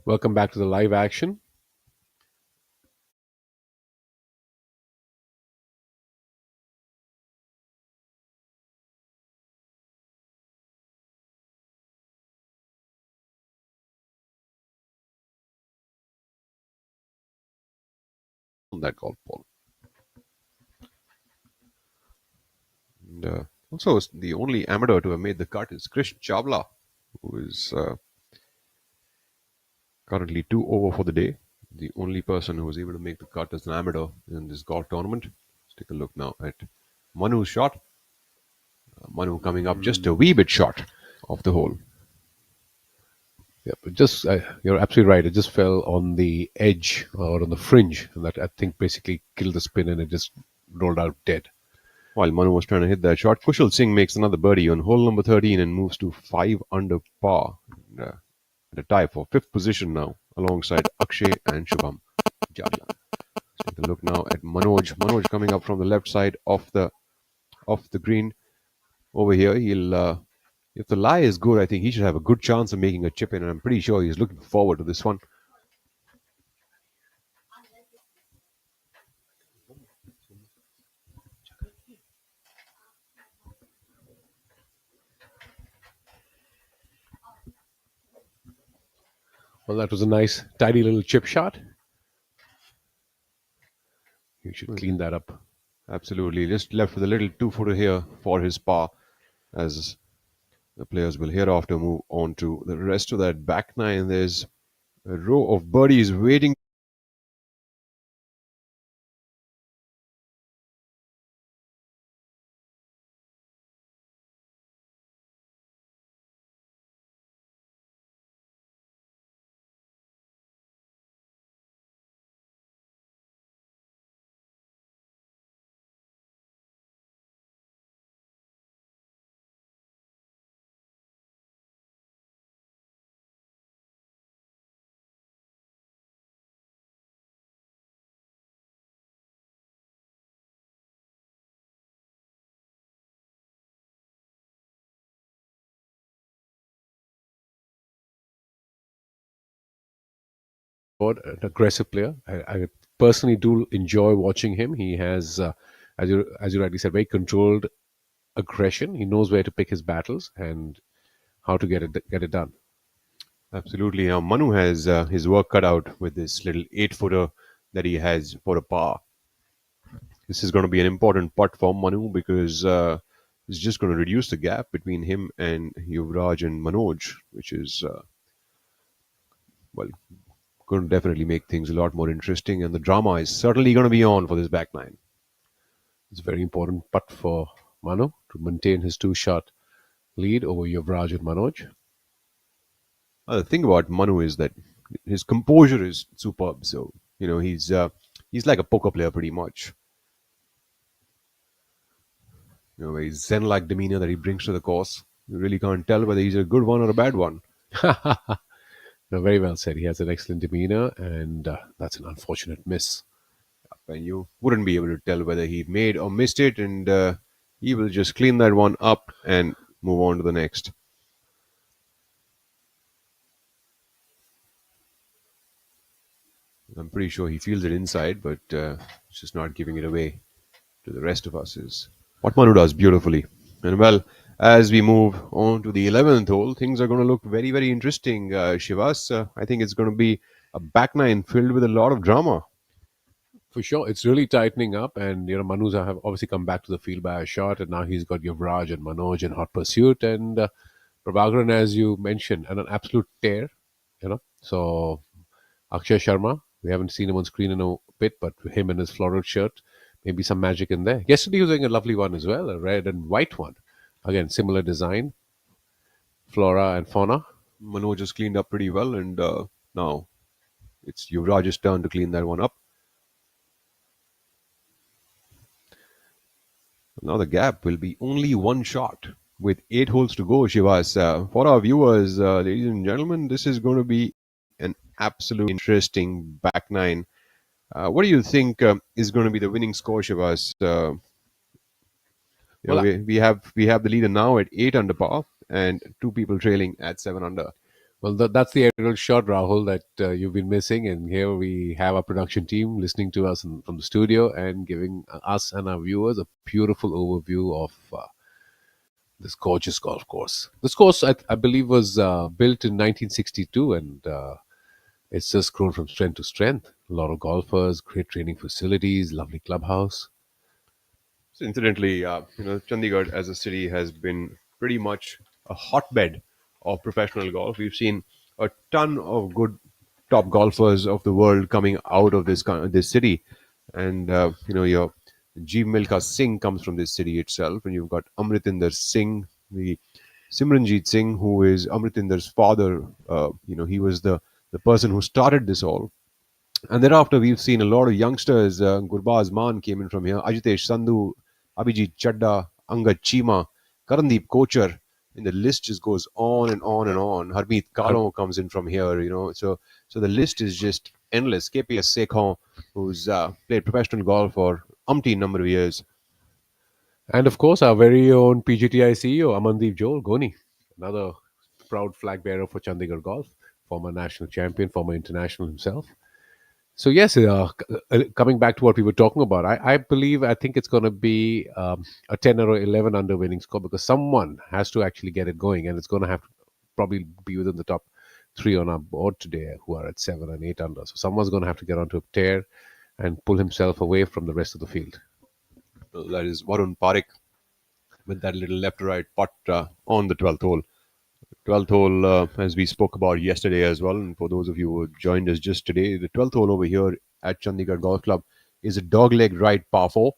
Welcome back to the live action. On that golf ball. And also, the only amateur to have made the cut is Krish Chavla, who is currently 2 over for the day. The only person who was able to make the cut as an amateur in this golf tournament. Let's take a look now at Manu's shot. Manu coming up just a wee bit short of the hole. Yeah, but just you're absolutely right. It just fell on the edge or on the fringe, and that I think basically killed the spin, and it just rolled out dead. While Manu was trying to hit that shot, Kushal Singh makes another birdie on hole number 13 and moves to 5 under par. And, at a tie for 5th position now, alongside Akshay and Shubham Jadlan. Let's take a look now at Manoj. Manoj coming up from the left side of the green. Over here, he'll if the lie is good, I think he should have a good chance of making a chip in, and I'm pretty sure he's looking forward to this one. Well, that was a nice, tidy little chip shot. You should clean that up. Absolutely. Just left with a little 2-footer here for his par, as the players will hereafter move on to the rest of that back nine. There's a row of birdies waiting. An aggressive player. I personally do enjoy watching him. He has, as you rightly said, very controlled aggression. He knows where to pick his battles and how to get it done. Absolutely. Now, Manu has his work cut out with this little 8-footer that he has for a par. This is going to be an important putt for Manu because it's just going to reduce the gap between him and Yuvraj and Manoj, which is, well, going to definitely make things a lot more interesting. And the drama is certainly going to be on for this back nine. It's a very important putt for Manu to maintain his two-shot lead over Yuvraj and Manoj. The thing about Manu is that his composure is superb. So, he's like a poker player pretty much. A zen-like demeanor that he brings to the course. You really can't tell whether he's a good one or a bad one. No, very well said. He has an excellent demeanor, and that's an unfortunate miss. And you wouldn't be able to tell whether he made or missed it, and he will just clean that one up and move on to the next. I'm pretty sure he feels it inside, but he's just not giving it away to the rest of us. Is what Manu does beautifully. And well, as we move on to the 11th hole, things are going to look very, very interesting. Shivas, I think it's going to be a back nine filled with a lot of drama. For sure, it's really tightening up, and Manu's have obviously come back to the field by a shot, and now he's got Yuvraj and Manoj in hot pursuit, and Prabhakaran, as you mentioned, and an absolute tear. So Akshay Sharma, we haven't seen him on screen in a bit, but him in his floral shirt, maybe some magic in there. Yesterday he was doing a lovely one as well, a red and white one. Again, similar design, flora and fauna. Manoj just cleaned up pretty well, and now it's Yuvraj's turn to clean that one up. Now the gap will be only one shot with 8 holes to go, Shivas. For our viewers, ladies and gentlemen, this is going to be an absolute interesting back nine. What do you think is going to be the winning score, Shivas? We have the leader now at 8 under par and 2 people trailing at 7 under. Well, that's the aerial shot, Rahul, that you've been missing. And here we have our production team listening to us from the studio and giving us and our viewers a beautiful overview of this gorgeous golf course. This course, I believe, was built in 1962, and it's just grown from strength to strength. A lot of golfers, great training facilities, lovely clubhouse. So incidentally, Chandigarh as a city has been pretty much a hotbed of professional golf. We've seen a ton of good top golfers of the world coming out of this city, and your Jeev Milkha Singh comes from this city itself, and you've got Amritinder Singh, the Simranjeet Singh, who is Amritinder's father. He was the person who started this all, and thereafter, we've seen a lot of youngsters. Gurbaz Maan came in from here. Ajitesh Sandhu, Abhijit Chadda, Angad Chima, Karandeep Kochar. And the list just goes on and on and on. Harmeet Kalon comes in from here, So the list is just endless. KPS Sekhon, who's played professional golf for umpteen number of years. And of course, our very own PGTI CEO, Amandeep Joel Goni, another proud flag bearer for Chandigarh Golf, former national champion, former international himself. So yes, coming back to what we were talking about, I think it's going to be a 10 or 11 under winning score, because someone has to actually get it going, and it's going to have to probably be within the top 3 on our board today, who are at 7 and 8 under. So someone's going to have to get onto a tear and pull himself away from the rest of the field. Well, that is Varun Parekh with that little left to right putt on the 12th hole. 12th hole, as we spoke about yesterday as well, and for those of you who joined us just today, the 12th hole over here at Chandigarh Golf Club is a dogleg right par 4.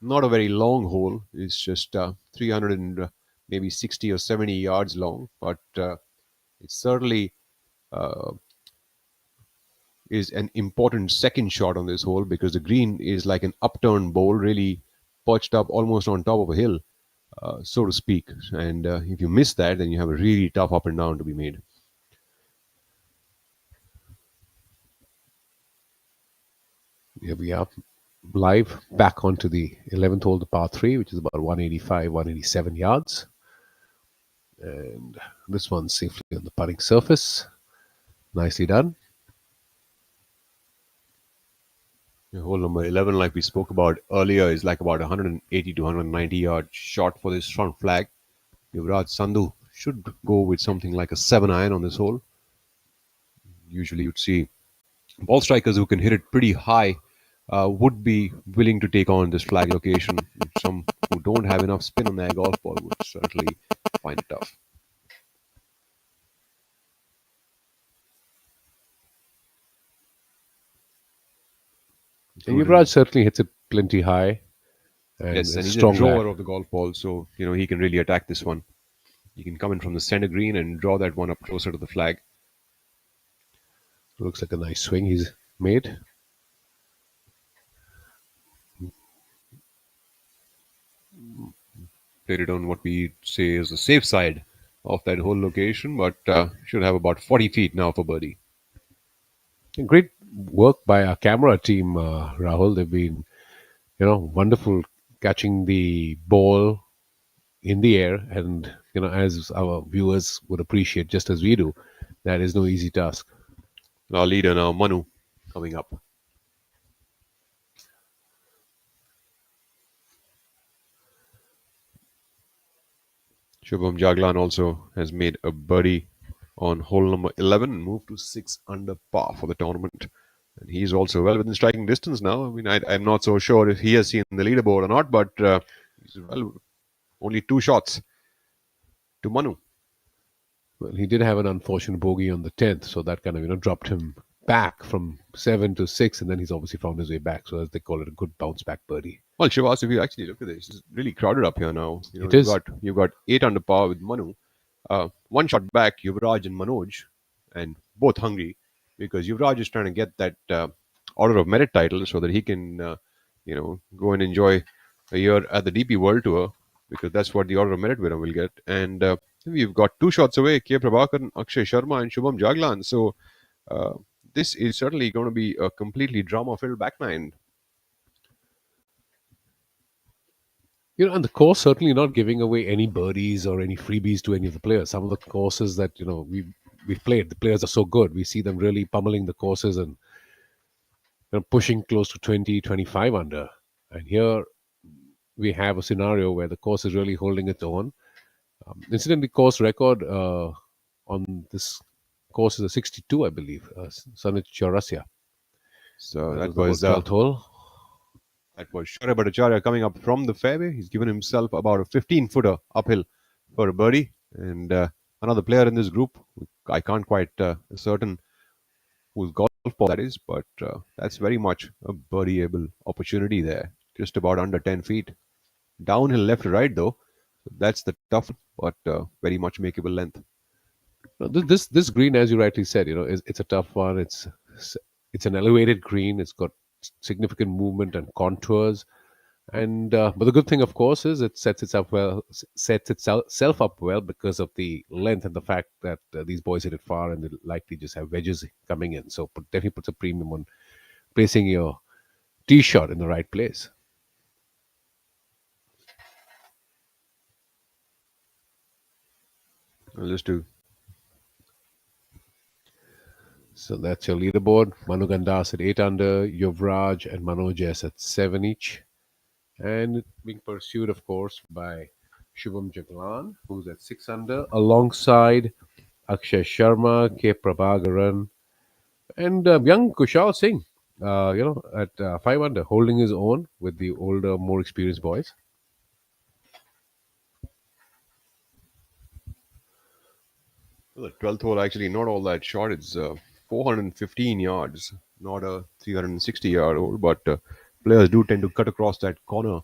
Not a very long hole. It's just 300 and maybe 60 or 70 yards long, but it certainly is an important second shot on this hole, because the green is like an upturned bowl, really perched up almost on top of a hill, so to speak. And if you miss that, then you have a really tough up and down to be made. Here we are, live back onto the 11th hole, the par 3, which is about 185, 187 yards. And this one's safely on the putting surface. Nicely done. Hole number 11, like we spoke about earlier, is like about 180 to 190 yard shot for this front flag. Yuvraj Sandhu should go with something like a 7-iron on this hole. Usually you'd see ball strikers who can hit it pretty high would be willing to take on this flag location. Some who don't have enough spin on their golf ball would certainly find it tough. And Yuvraj certainly hits it plenty high. And Yes, and he's a strong drawer lad. of the golf ball, so he can really attack this one. He can come in from the center green and draw that one up closer to the flag. Looks like a nice swing he's made. Played it on what we say is the safe side of that whole location, but should have about 40 feet now for birdie. And great work by our camera team, Rahul. They've been, wonderful catching the ball in the air, and as our viewers would appreciate, just as we do, that is no easy task. Our leader now, Manu, coming up. Shubham Jaglan also has made a birdie on hole number 11 and moved to 6 under par for the tournament. And he's also well within striking distance now. I mean, I'm not so sure if he has seen the leaderboard or not, but he's only 2 shots to Manu. Well, he did have an unfortunate bogey on the 10th, so that kind of dropped him back from 7 to 6, and then he's obviously found his way back. So as they call it, a good bounce back birdie. Well, Shivas, if you actually look at this, it's really crowded up here now. It is. You've got 8 under par with Manu. 1 shot back, Yuvraj and Manoj, and both hungry, because Yuvraj is trying to get that Order of Merit title so that he can, go and enjoy a year at the DP World Tour, because that's what the Order of Merit winner will get. And we've got 2 shots away, K. Prabhakaran, Akshay Sharma, and Shubham Jaglan. So this is certainly going to be a completely drama-filled back nine. And the course certainly not giving away any birdies or any freebies to any of the players. Some of the courses that we've we've played, the players are so good. We see them really pummeling the courses and pushing close to 20, 25 under. And here we have a scenario where the course is really holding its own. Incidentally, course record on this course is a 62, I believe. Sanit Chaurasia. So That was the 12th hole. that was Shaurya Bhattacharya coming up from the fairway. He's given himself about a 15-footer uphill for a birdie. And another player in this group, I can't quite ascertain whose golf ball that is, but that's very much a birdieable opportunity there. Just about under 10 feet. Downhill left to right, though. That's the tough, but very much makeable length. No, this green, as you rightly said, it's a tough one. It's an elevated green. It's got significant movement and contours, and but the good thing, of course, is it sets itself up well because of the length and the fact that these boys hit it far and they likely just have wedges coming in. So definitely puts a premium on placing your tee shot in the right place. Just to So that's your leaderboard. Manu Gandas at 8 under, Yuvraj and Manoj S at 7 each. And being pursued, of course, by Shubham Jaglan, who's at 6 under, alongside Akshay Sharma, K. Prabhagaran, and young Kushal Singh, at 5 under, holding his own with the older, more experienced boys. the 12th hole, actually, not all that short. It's 415 yards, not a 360-yard hole, but players do tend to cut across that corner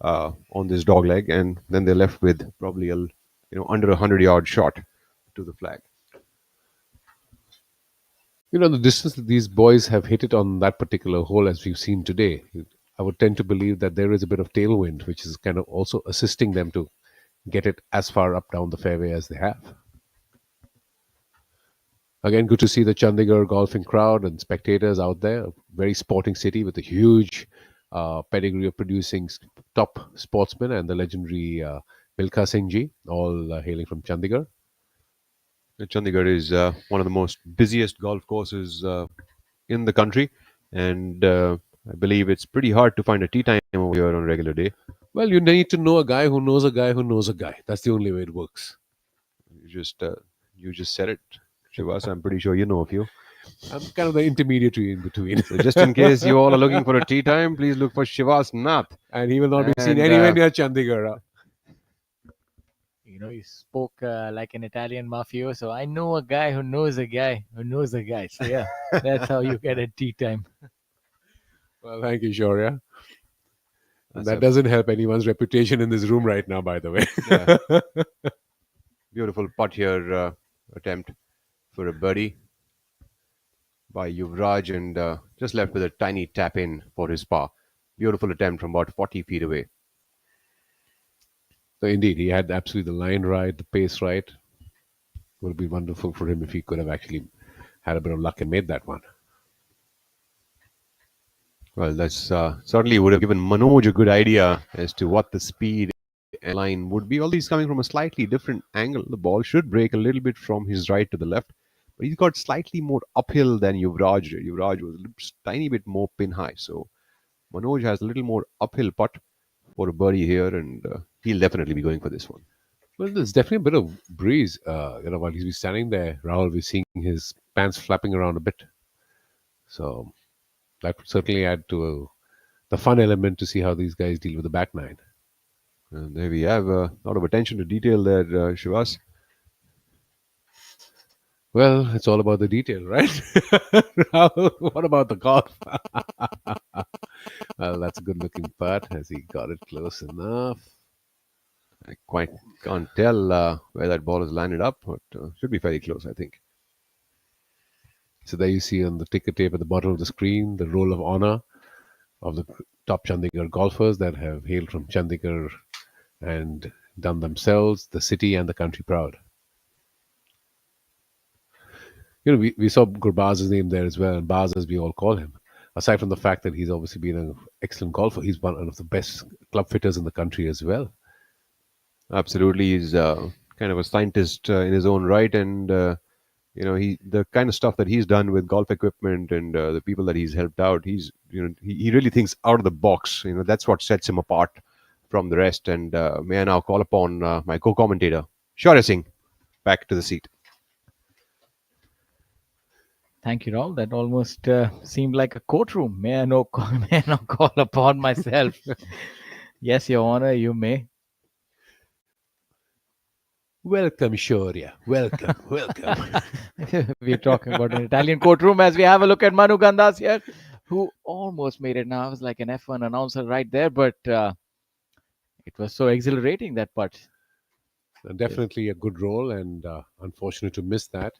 on this dog leg, and then they're left with probably under a 100-yard shot to the flag. The distance that these boys have hit it on that particular hole, as we've seen today, I would tend to believe that there is a bit of tailwind, which is kind of also assisting them to get it as far up down the fairway as they have. Again, good to see the Chandigarh golfing crowd and spectators out there. A very sporting city with a huge pedigree of producing top sportsmen, and the legendary Milkha Singh ji, all hailing from Chandigarh. Chandigarh is one of the most busiest golf courses in the country, and I believe it's pretty hard to find a tee time over here on a regular day. Well, you need to know a guy who knows a guy who knows a guy. That's the only way it works. You just said it, Shivas. I'm pretty sure you know a few. I'm kind of the intermediary in between. So just in case you all are looking for a tee time, please look for Shivas Nath. And he will not be seen And, anywhere near Chandigarh. He spoke like an Italian mafioso. I know a guy who knows a guy who knows a guy. So yeah, that's how you get a tea time. Well, thank you, Shaurya. That's That a doesn't help anyone's reputation in this room right now, by the way. Yeah. Beautiful putt here, attempt for a birdie by Yuvraj, and just left with a tiny tap in for his par. Beautiful attempt from about 40 feet away. So indeed, he had absolutely the line right, the pace right. Would have been wonderful for him if he could have actually had a bit of luck and made that one. Well, that's certainly would have given Manoj a good idea as to what the speed and line would be. Although he's coming from a slightly different angle, the ball should break a little bit from his right to the left, but he's got slightly more uphill than Yuvraj did. Yuvraj was a tiny bit more pin high, so Manoj has a little more uphill putt for a birdie here, and he'll definitely be going for this one. Well, there's definitely a bit of breeze. While he's standing there, Rahul, we're seeing his pants flapping around a bit. So that would certainly add to the fun element to see how these guys deal with the back nine. And there we have a lot of attention to detail there, Shivas. Well, it's all about the detail, right? Rahul, what about the golf? Well, that's a good looking putt as he got it close enough. I quite can't tell where that ball has landed up, but should be fairly close, I think. So there you see on the ticker tape at the bottom of the screen the roll of honor of the top Chandigarh golfers that have hailed from Chandigarh and done themselves, the city and the country proud. We saw Gurbaz's name there as well, and Baz as we all call him. Aside from the fact that he's obviously been an excellent golfer, he's one of the best club fitters in the country as well. Absolutely, he's kind of a scientist in his own right, and he the kind of stuff that he's done with golf equipment and the people that he's helped out. He really thinks out of the box. That's what sets him apart from the rest. And may I now call upon my co-commentator, Shaurya Singh, back to the seat. Thank you, Raul. That almost seemed like a courtroom. May I now call upon myself? Yes, Your Honor, you may. Welcome, Shaurya. Welcome, welcome. We're talking about an Italian courtroom as we have a look at Manu Gandas here, who almost made it. Now I was like an F1 announcer right there, but it was so exhilarating, that part. Definitely a good role, and unfortunate to miss that.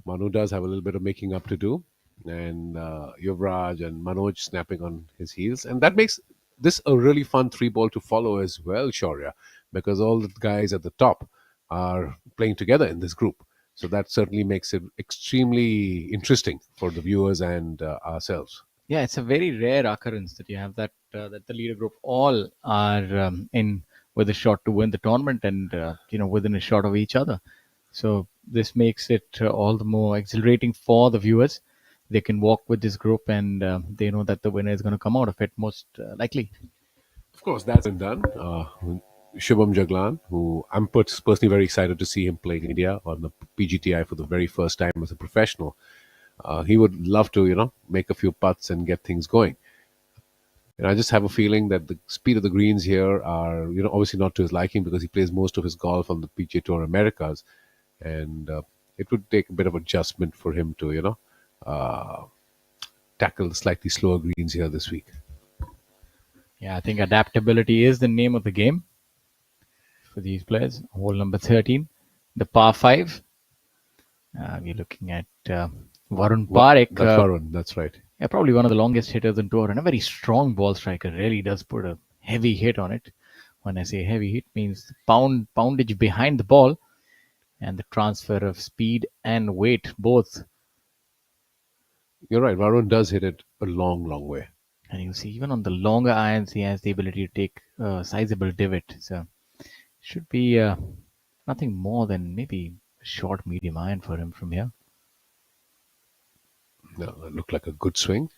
Manu does have a little bit of making up to do, and Yuvraj and Manoj snapping on his heels, and that makes this a really fun three ball to follow as well, Shaurya, because all the guys at the top are playing together in this group. So that certainly makes it extremely interesting for the viewers and ourselves. Yeah, it's a very rare occurrence that you have that the leader group all are in with a shot to win the tournament, and within a shot of each other. So this makes it all the more exhilarating for the viewers. They can walk with this group, and they know that the winner is going to come out of it most likely. Of course, that's been done. Shubham Jaglan, who I'm personally very excited to see him play in India on the PGTI for the very first time as a professional. He would love to, make a few putts and get things going. And I just have a feeling that the speed of the greens here are, obviously not to his liking, because he plays most of his golf on the PGA Tour Americas, and it would take a bit of adjustment for him to, tackle the slightly slower greens here this week. Yeah, I think adaptability is the name of the game for these players. Hole number 13, the par 5. We're looking at Varun Parekh. That's Varun, that's right. Yeah, probably one of the longest hitters on tour, and a very strong ball striker. Really does put a heavy hit on it. When I say heavy hit, means poundage behind the ball, and the transfer of speed and weight both. You're right. Varun does hit it a long, long way. And you see, even on the longer irons, he has the ability to take a sizable divot. So should be nothing more than maybe a short, medium iron for him from here. No, that looked like a good swing.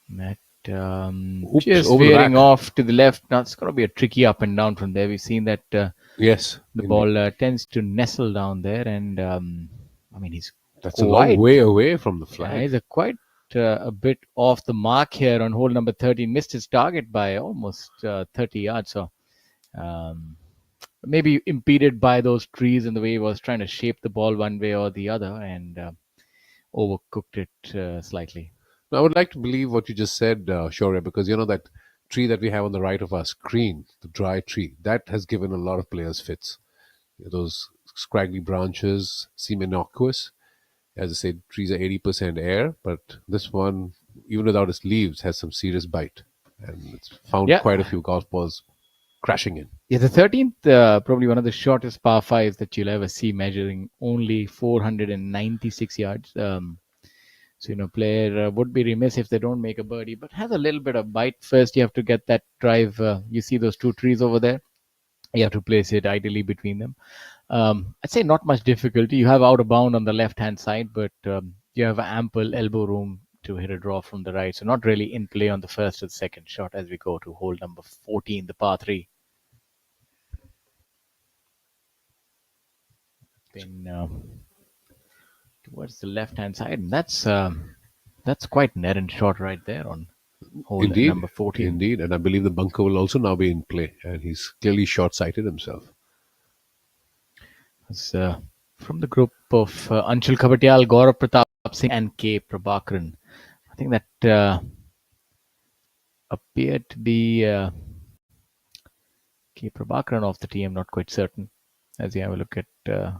That Oops, just over the veering back. off to the left. Now it's going to be a tricky up and down from there. We've seen that Yes. the ball tends to nestle down there, and he's That's a long way away from the flag. Yeah, he's quite a bit off the mark here on hole number 13. Missed his target by almost 30 yards. So maybe impeded by those trees and the way he was trying to shape the ball one way or the other, and overcooked it slightly. Now, I would like to believe what you just said, Shaurya, because that tree that we have on the right of our screen, the dry tree, that has given a lot of players fits. Those scraggly branches seem innocuous. As I said, trees are 80% air, but this one, even without its leaves, has some serious bite. And it's found quite a few golf balls crashing in. Yeah, the 13th, probably one of the shortest par 5s that you'll ever see, measuring only 496 yards. So, player would be remiss if they don't make a birdie, but has a little bit of bite. First, you have to get that drive. You see those two trees over there? You have to place it ideally between them. I'd say not much difficulty. You have out of bound on the left-hand side, but you have ample elbow room to hit a draw from the right. So not really in play on the first or the second shot as we go to hole number 14, the par 3. Then towards the left-hand side, and that's quite an errant shot right there on hole number 14. Indeed, and I believe the bunker will also now be in play, and he's clearly short-sighted himself. It's from the group of Anshul Khabatial, Gaurav Pratap Singh, and K. Prabhakaran. I think that appeared to be K. Prabhakaran off the tee. I'm not quite certain. As you have a look at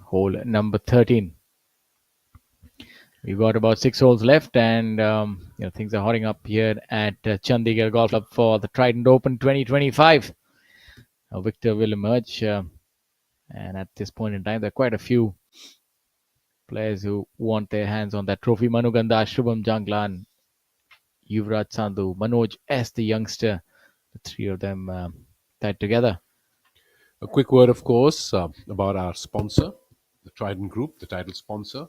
hole number 13. We've got about 6 holes left, and things are hotting up here at Chandigarh Golf Club for the Trident Open 2025. A victor will emerge, and at this point in time, there are quite a few players who want their hands on that trophy. Manu Gandas, Shubham Jaglan, Yuvraj Sandhu, Manoj S, the youngster, the three of them tied together. A quick word, of course, about our sponsor, the Trident Group, the title sponsor.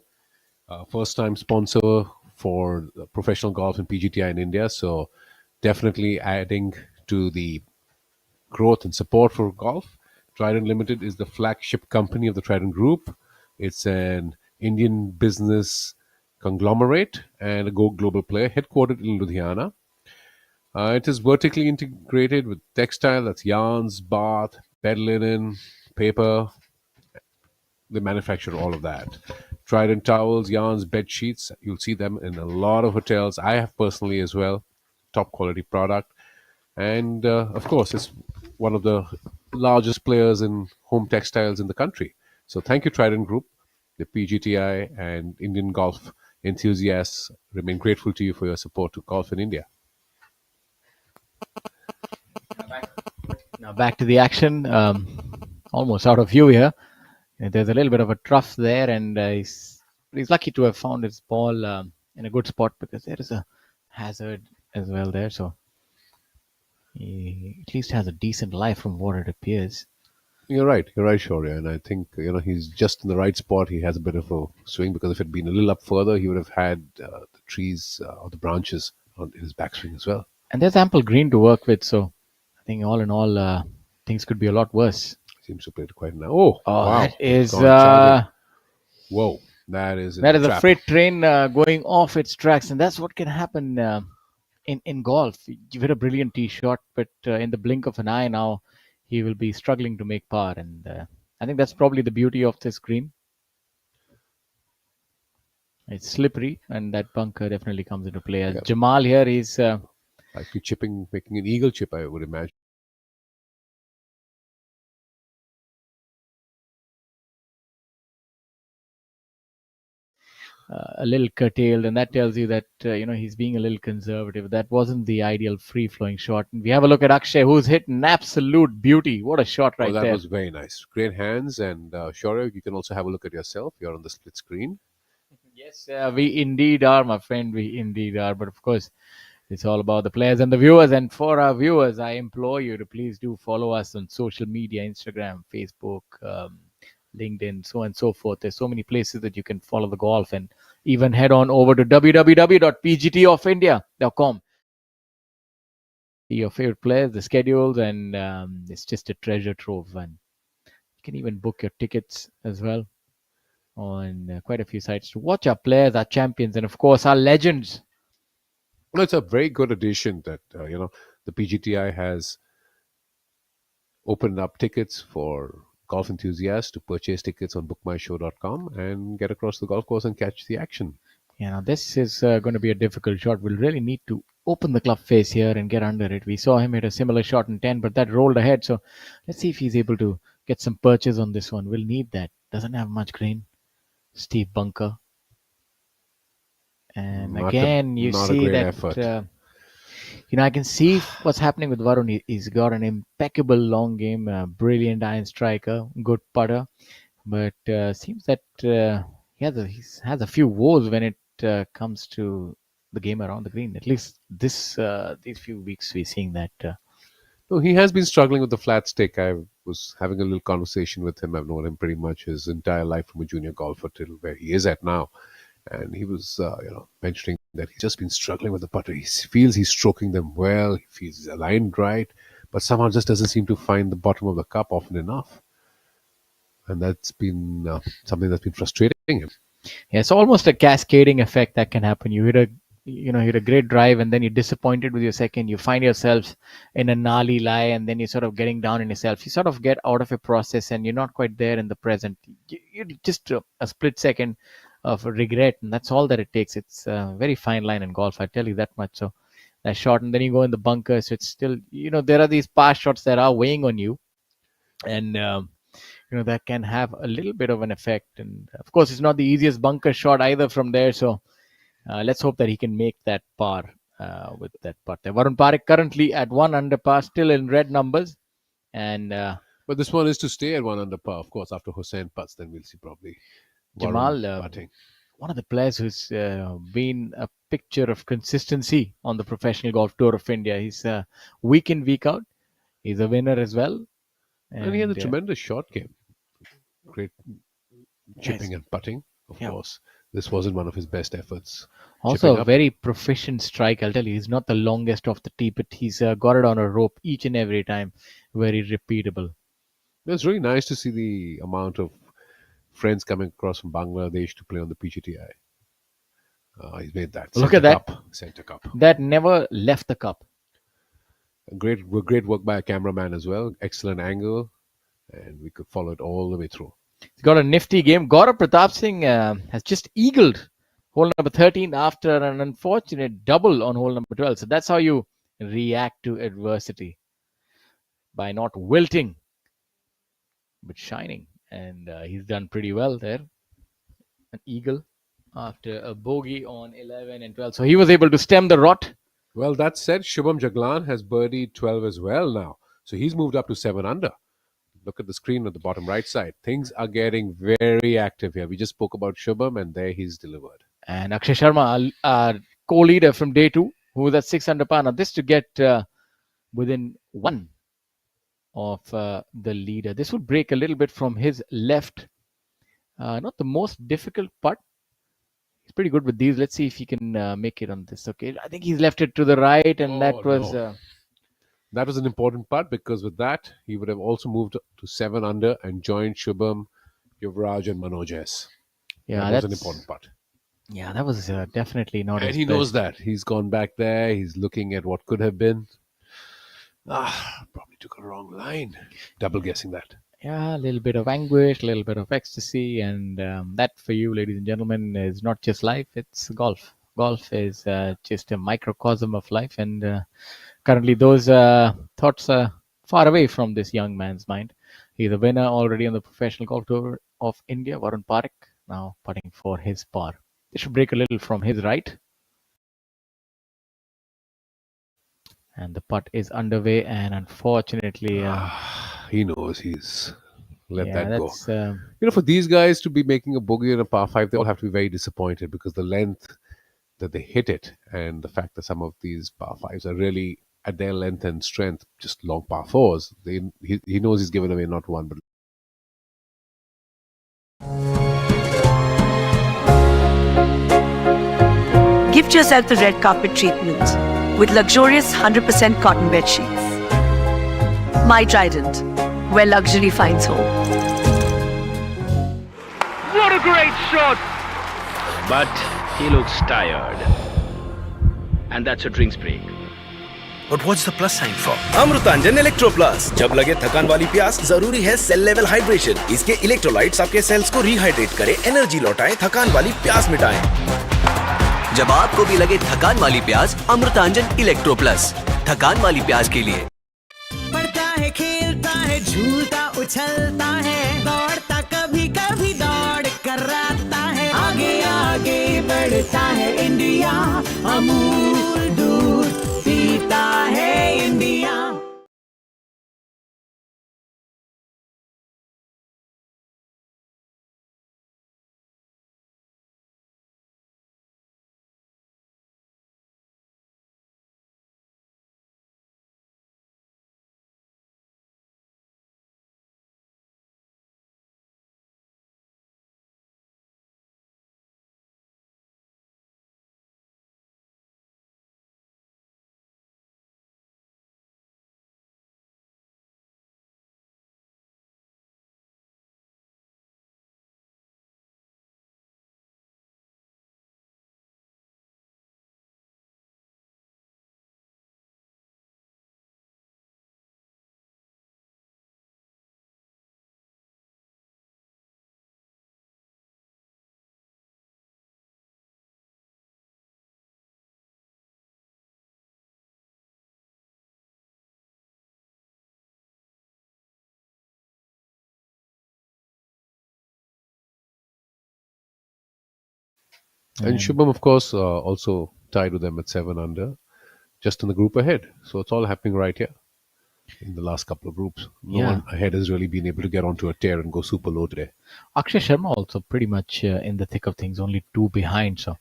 First time sponsor for professional golf and PGTI in India. So definitely adding to the growth and support for golf. Trident Limited is the flagship company of the Trident Group. It's an Indian business conglomerate and a go global player headquartered in Ludhiana. It is vertically integrated with textile, that's yarns, bath, bed linen, paper. They manufacture all of that. Trident towels, yarns, bed sheets. You'll see them in a lot of hotels. I have personally as well. Top quality product. And of course, it's one of the largest players in home textiles in the country. So thank you, Trident Group, the PGTI, and Indian golf enthusiasts remain grateful to you for your support to golf in India. Now back to the action. Almost out of view here. There's a little bit of a trough there, and he's lucky to have found his ball in a good spot because there is a hazard as well there. So he at least has a decent life from what it appears. You're right, Shaurya, and I think he's just in the right spot. He has a bit of a swing because if it had been a little up further, he would have had the trees or the branches on his backswing as well. And there's ample green to work with, so I think all in all, things could be a lot worse. Seems to play it quite now. Oh, wow! That is Gone charging. Whoa, that is a trap. freight train going off its tracks, and that's what can happen in golf. You hit a brilliant tee shot, but in the blink of an eye now, he will be struggling to make par, and I think that's probably the beauty of this green. It's slippery, and that bunker definitely comes into play. As Jamal here is likely chipping, making an eagle chip, I would imagine. a little curtailed, and that tells you that he's being a little conservative. That wasn't the ideal free-flowing shot. And we have a look at Akshay, who's hit an absolute beauty. What a shot right that there. Was very nice. Great hands, and Shaurya, you can also have a look at yourself. You're on the split screen. Yes, we indeed are, my friend. We indeed are. But of course, it's all about the players and the viewers. And for our viewers, I implore you to please do follow us on social media, Instagram, Facebook, LinkedIn, so on and so forth. There's so many places that you can follow the golf, and even head on over to www.pgtofindia.com. Your favorite players, the schedules, and it's just a treasure trove. And you can even book your tickets as well on quite a few sites to watch our players, our champions, and of course our legends. Well, it's a very good addition that the PGTI has opened up tickets for golf enthusiasts to purchase tickets on bookmyshow.com and get across the golf course and catch the action. Yeah, now this is going to be a difficult shot. We'll really need to open the club face here and get under it. We saw him hit a similar shot in 10, but that rolled ahead. So let's see if he's able to get some purchase on this one. We'll need that. Doesn't have much green. Steep bunker. And again, you see that I can see what's happening with Varun. He's got an impeccable long game, brilliant iron striker, good putter, but seems that he has a few woes when it comes to the game around the green. At least these few weeks we're seeing that. No, he has been struggling with the flat stick. I was having a little conversation with him. I've known him pretty much his entire life from a junior golfer till where he is at now. And he was, mentioning that he's just been struggling with the putter. He feels he's stroking them well. He feels he's aligned right, but somehow just doesn't seem to find the bottom of the cup often enough. And that's been something that's been frustrating him. Yeah, it's almost a cascading effect that can happen. You hit a great drive, and then you're disappointed with your second. You find yourself in a gnarly lie, and then you're sort of getting down on yourself. You sort of get out of your process, and you're not quite there in the present. You're just a split second of regret, and that's all that it takes. It's a very fine line in golf, I tell you that much. So that shot, and then you go in the bunker, so it's still, there are these past shots that are weighing on you, and that can have a little bit of an effect. And of course, it's not the easiest bunker shot either from there, so let's hope that he can make that par with that putt there. Varun Parekh currently at 1 under par, still in red numbers, and but this one is to stay at 1 under par. Of course, after Hussain putts, then we'll see probably Jamal, one of the players who's been a picture of consistency on the professional golf tour of India. He's week in, week out. He's a winner as well. And he had a And tremendous shot game. Great chipping and putting, of course. This wasn't one of his best efforts. also Chipping a up. very proficient strike. I'll tell you, he's not the longest off the tee, but he's got it on a rope each and every time. Very repeatable. It's really nice to see the amount of friends coming across from Bangladesh to play on the PGTI. He's made that. Look at that. Center cup. That never left the cup. Great work by a cameraman as well. Excellent angle. And we could follow it all the way through. He's got a nifty game. Gaurav Pratap Singh has just eagled hole number 13 after an unfortunate double on hole number 12. So that's how you react to adversity, by not wilting but shining. And he's done pretty well there. An eagle after a bogey on 11 and 12. So he was able to stem the rot. Well, that said, Shubham Jaglan has birdied 12 as well now. So he's moved up to 7 under. Look at the screen at the bottom right side. Things are getting very active here. We just spoke about Shubham, and there he's delivered. And Akshay Sharma, our co-leader from day 2, who was at 6 under par. Now this to get within 1 of the leader. This would break a little bit from his left. Not the most difficult putt. He's pretty good with these. Let's see if he can make it on this. Okay, I think he's left it to the right, and that was... No. That was an important putt, because with that, he would have also moved to 7 under and joined Shubham, Yuvraj and Manoj S. Yeah, that was an important putt. Yeah, that was definitely not And his he best. knows that. He's gone back there. He's looking at what could have been. Probably took a wrong line. Double guessing that. Yeah, a little bit of anguish, a little bit of ecstasy, and that for you, ladies and gentlemen, is not just life, it's golf. Golf is just a microcosm of life, and currently those thoughts are far away from this young man's mind. He's a winner already on the Professional Golf Tour of India, Varun Parekh, now putting for his par. This should break a little from his right. And the putt is underway, and unfortunately... he knows he's let yeah, that go. that's, For these guys to be making a bogey in a par 5, they all have to be very disappointed, because the length that they hit it, and the fact that some of these par 5s are really at their length and strength, just long par 4s. He knows he's given away not one, but... Gift yourself the red carpet treatment with luxurious 100% cotton bed sheets. My Trident, where luxury finds home. What a great shot! But he looks tired. And that's a drinks break. But what's the plus sign for? Amrutanjan electro plus. जब लगे थकान वाली प्यास, जरूरी है cell level hydration. इसके electrolytes आपके sales को रिहाइड्रेट करें, एनर्जी लौटाएं, थकान वाली प्यास मिटाएं। जब आपको भी लगे थकान वाली प्यास, अमृतांजन इलेक्ट्रो प्लस, थकान वाली प्यास के लिए। पढ़ता है, खेलता है, झूलता उछलता है, दौड़ता कभी कभी दौड़ कराता है, आगे आगे बढ़ता है इंडिया, अमूल दूध पीता है India. And Shubham, of course, also tied with them at 7 under, just in the group ahead. So it's all happening right here in the last couple of groups. No one ahead has really been able to get onto a tear and go super low today. Akshay Sharma also pretty much in the thick of things, only 2 behind. So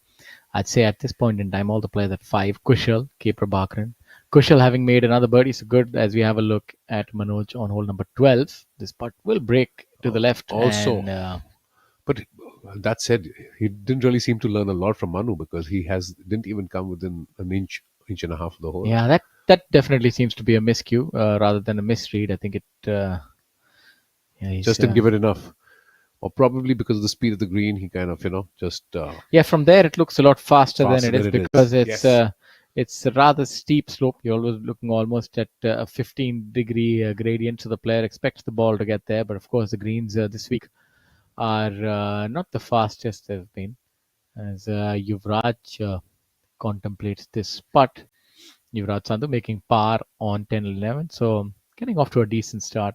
I'd say at this point in time, all the players at 5, Kushal, K. Prabhakaran, Kushal having made another birdie, so good. As we have a look at Manoj on hole number 12, this putt will break to the left. Also, and, but that said, he didn't really seem to learn a lot from Manu because he didn't even come within an inch and a half of the hole. yeah, that definitely seems to be a miscue rather than a misread. I think it. Just didn't give it enough. Or probably because of the speed of the green, he kind of, just... Yeah, from there it looks a lot faster than it is than it because is. it's a rather steep slope. You're always looking almost at a 15-degree gradient, so the player expects the ball to get there. But of course, the greens this week are not the fastest they've been. As Yuvraj contemplates this putt, Yuvraj Sandhu making par on 10-11, so getting off to a decent start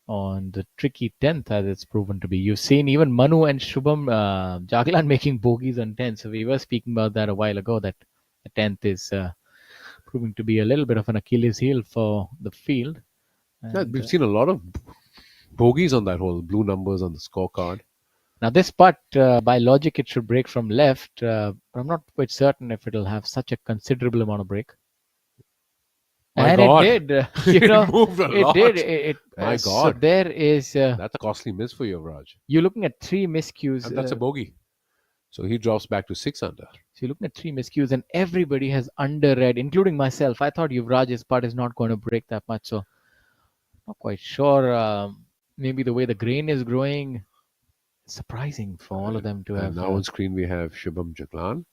on the tricky 10th, as it's proven to be. You've seen even Manu and Shubham Jaglan making bogeys on 10. So we were speaking about that a while ago, that the 10th is proving to be a little bit of an Achilles heel for the field. Yeah, we've seen a lot of bogeys on that hole, blue numbers on the scorecard. Now this putt, by logic, it should break from left, but I'm not quite certain if it'll have such a considerable amount of break. My and God. it did. It moved a it lot. did. My So God. there is. That's a costly miss for Yuvraj. You're looking at 3 miscues. And that's a bogey. So he drops back to 6 under. So you're looking at 3 miscues, and everybody has underread, including myself. I thought Yuvraj's putt is not going to break that much, so not quite sure. Maybe the way the grain is growing, surprising for all of them to have. And now on screen we have Shubham Jaglan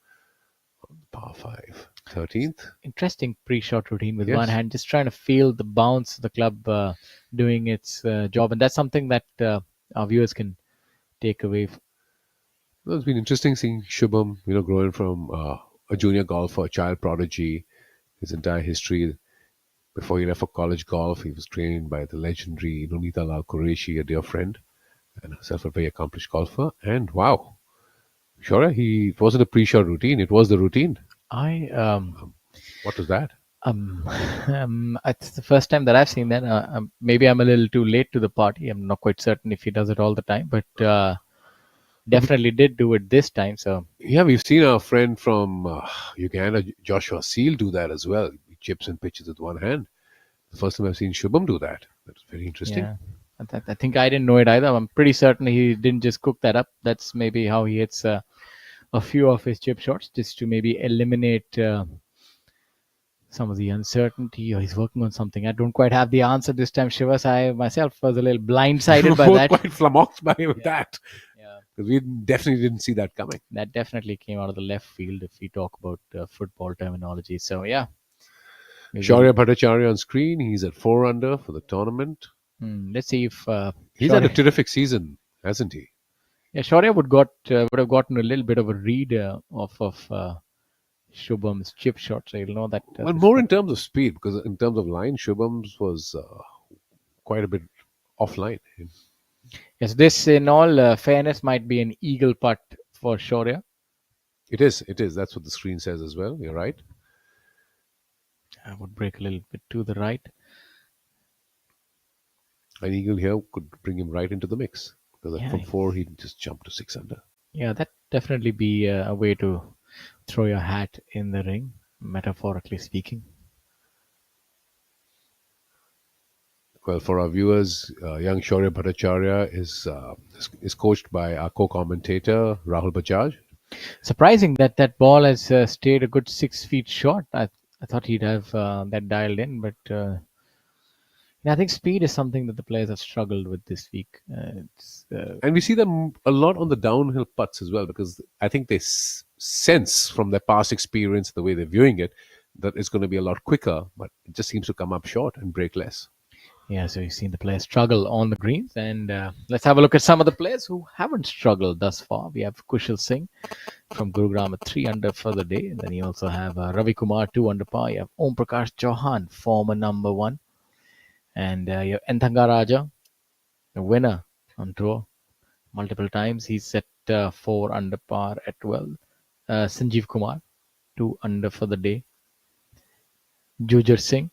on par 5, 13th. Interesting pre-shot routine with Yes. one hand, just trying to feel the bounce of the club doing its job, and that's something that our viewers can take away. Well, it's been interesting seeing Shubham, growing from a junior golfer, a child prodigy, his entire history. Before he left for college golf, he was trained by the legendary Nonita Lal Qureshi, a dear friend, and herself a very accomplished golfer. And wow, sure, it wasn't a pre-shot routine; it was the routine. What was that? It's the first time that I've seen that. Maybe I'm a little too late to the party. I'm not quite certain if he does it all the time, but definitely did do it this time. So Yeah, we've seen our friend from Uganda, Joshua Seal, do that as well. He chips and pitches with one hand. The first time I've seen Shubham do that. That's very interesting. yeah, I think I didn't know it either. I'm pretty certain he didn't just cook that up. That's maybe how he hits a few of his chip shots, just to maybe eliminate some of the uncertainty, or he's working on something. I don't quite have the answer this time, Shivas. I myself was a little blindsided by Both that. quite flummoxed by that. Yeah. Because we definitely didn't see that coming. That definitely came out of the left field if we talk about football terminology. So, yeah. Maybe- Shaurya Bhattacharya on screen. He's at 4 under for the tournament. Let's see if He's had a terrific season, hasn't he? Yeah, Shaurya would have gotten a little bit of a read off of Shubham's chip shot, so you'll know that. Well, more in terms of speed, because in terms of line, Shubham's was quite a bit offline. Yes, this, in all fairness, might be an eagle putt for Shaurya. It is. That's what the screen says as well. You're right. I would break a little bit to the right. An eagle here could bring him right into the mix. Because Yeah. from 4, he'd just jump to 6 under. Yeah, that definitely be a way to throw your hat in the ring, metaphorically speaking. Well, for our viewers, young Shaurya Bhattacharya is coached by our co-commentator Rahul Bajaj. Surprising that ball has stayed a good 6 feet short. I thought he'd have that dialed in, but I think speed is something that the players have struggled with this week. And we see them a lot on the downhill putts as well, because I think they sense from their past experience, the way they're viewing it, that it's going to be a lot quicker, but it just seems to come up short and break less. Yeah, so you've seen the players struggle on the greens, and let's have a look at some of the players who haven't struggled thus far. We have Kushal Singh from Gurugram at 3 under for the day, and then you also have Ravi Kumar 2 under par. You have Om Prakash Chauhan, former number 1, and you have Enthanga Raja, the winner on tour multiple times. He's at 4 under par at 12. Sanjeev Kumar 2 under for the day. Jujhar Singh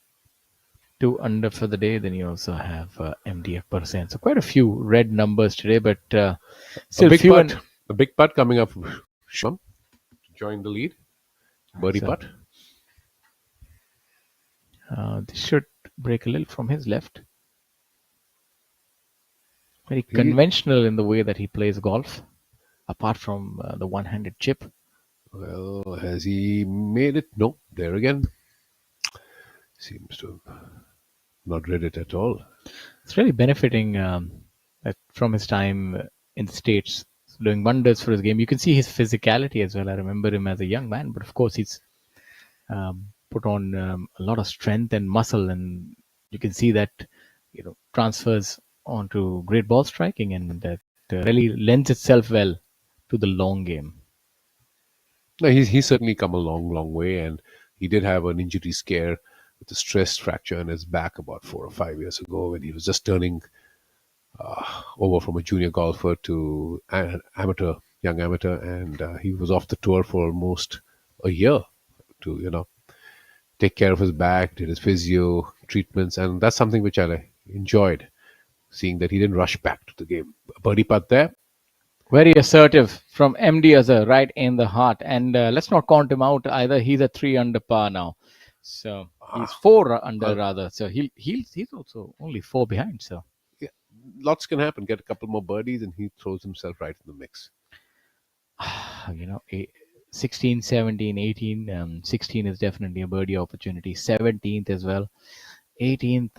2 under for the day. Then you also have MDF %. So quite a few red numbers today, but still a big few. putt. A big putt coming up from Shubham to join the lead. Birdie So- putt. This should break a little from his left. Very conventional in the way that he plays golf, apart from the one-handed chip. Well, has he made it? No. There again. Seems to have not read it at all. It's really benefiting from his time in the States. It's doing wonders for his game. You can see his physicality as well. I remember him as a young man, but of course he's put on a lot of strength and muscle, and you can see that transfers onto great ball striking, and that really lends itself well to the long game. No, he's certainly come a long way, and he did have an injury scare with a stress fracture in his back about 4 or 5 years ago when he was just turning over from a junior golfer to an young amateur, and he was off the tour for almost a year to take care of his back, did his physio treatments, and that's something which I enjoyed, seeing that he didn't rush back to the game. A birdie putt there. Very assertive from MD Azhar, right in the heart. And let's not count him out either. He's a 3 under par now. So he's 4 under rather. So he's also only 4 behind. So yeah, lots can happen. Get a couple more birdies and he throws himself right in the mix. 16, 17, 18. 16 is definitely a birdie opportunity. 17th as well. 18th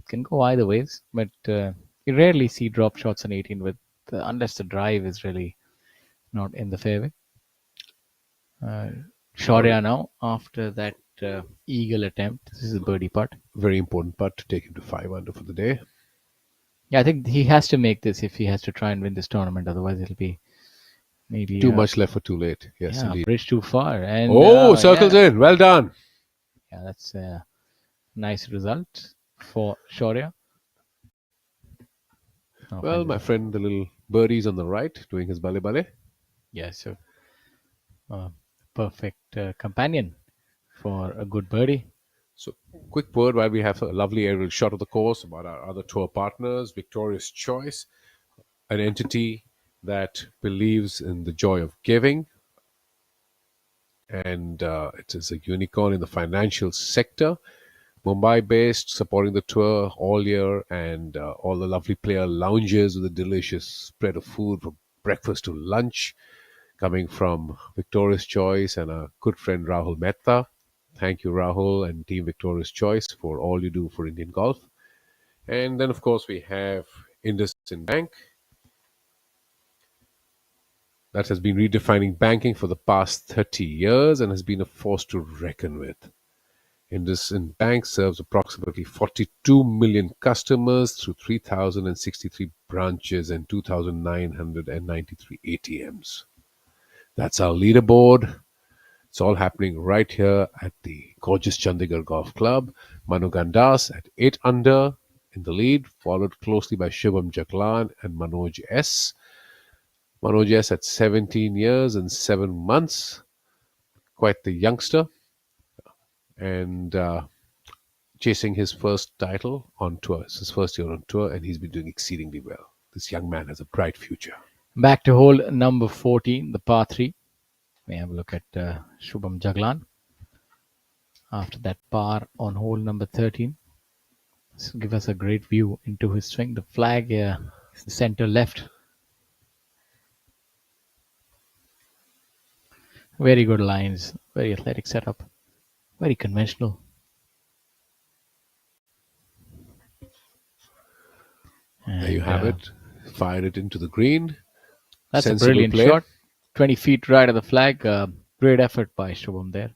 can go either ways. But you rarely see drop shots on 18 with unless the drive is really not in the fairway. Shaurya now, after that eagle attempt, this is a birdie putt. Very important putt to take him to 5 under for the day. Yeah, I think he has to make this if he has to try and win this tournament. Otherwise, it'll be maybe too much left for too late. Yes, yeah, indeed. bridge too far. And circles in. Well done. Yeah, that's a nice result for Shaurya. Well, my friend, the little birdie's on the right, doing his bale. Yeah, so perfect companion for a good birdie. So, quick word while we have a lovely aerial shot of the course about our other tour partners. Victorious Choice, an entity that believes in the joy of giving, and it is a unicorn in the financial sector. Mumbai-based, supporting the tour all year, and all the lovely player lounges with a delicious spread of food from breakfast to lunch, coming from Victorious Choice and our good friend Rahul Mehta. Thank you, Rahul and Team Victorious Choice, for all you do for Indian golf. And then, of course, we have IndusInd Bank. That has been redefining banking for the past 30 years and has been a force to reckon with. IndusInd Bank serves approximately 42 million customers through 3,063 branches and 2,993 ATMs. That's our leaderboard. It's all happening right here at the gorgeous Chandigarh Golf Club. Manu Gandas at 8 under in the lead, followed closely by Shubham Jaglan and Manoj S. Manoj S at 17 years and 7 months. Quite the youngster. And chasing his first title on tour. It's his first year on tour, and he's been doing exceedingly well. This young man has a bright future. Back to hole number 14, the par 3. We have a look at Shubham Jaglan. After that par on hole number 13. This will give us a great view into his swing. The flag is the center left. Very good lines, very athletic setup, very conventional. And there you have it. Fired it into the green. That's Sensible a brilliant play. shot. 20 feet right of the flag. Great effort by Shubham there.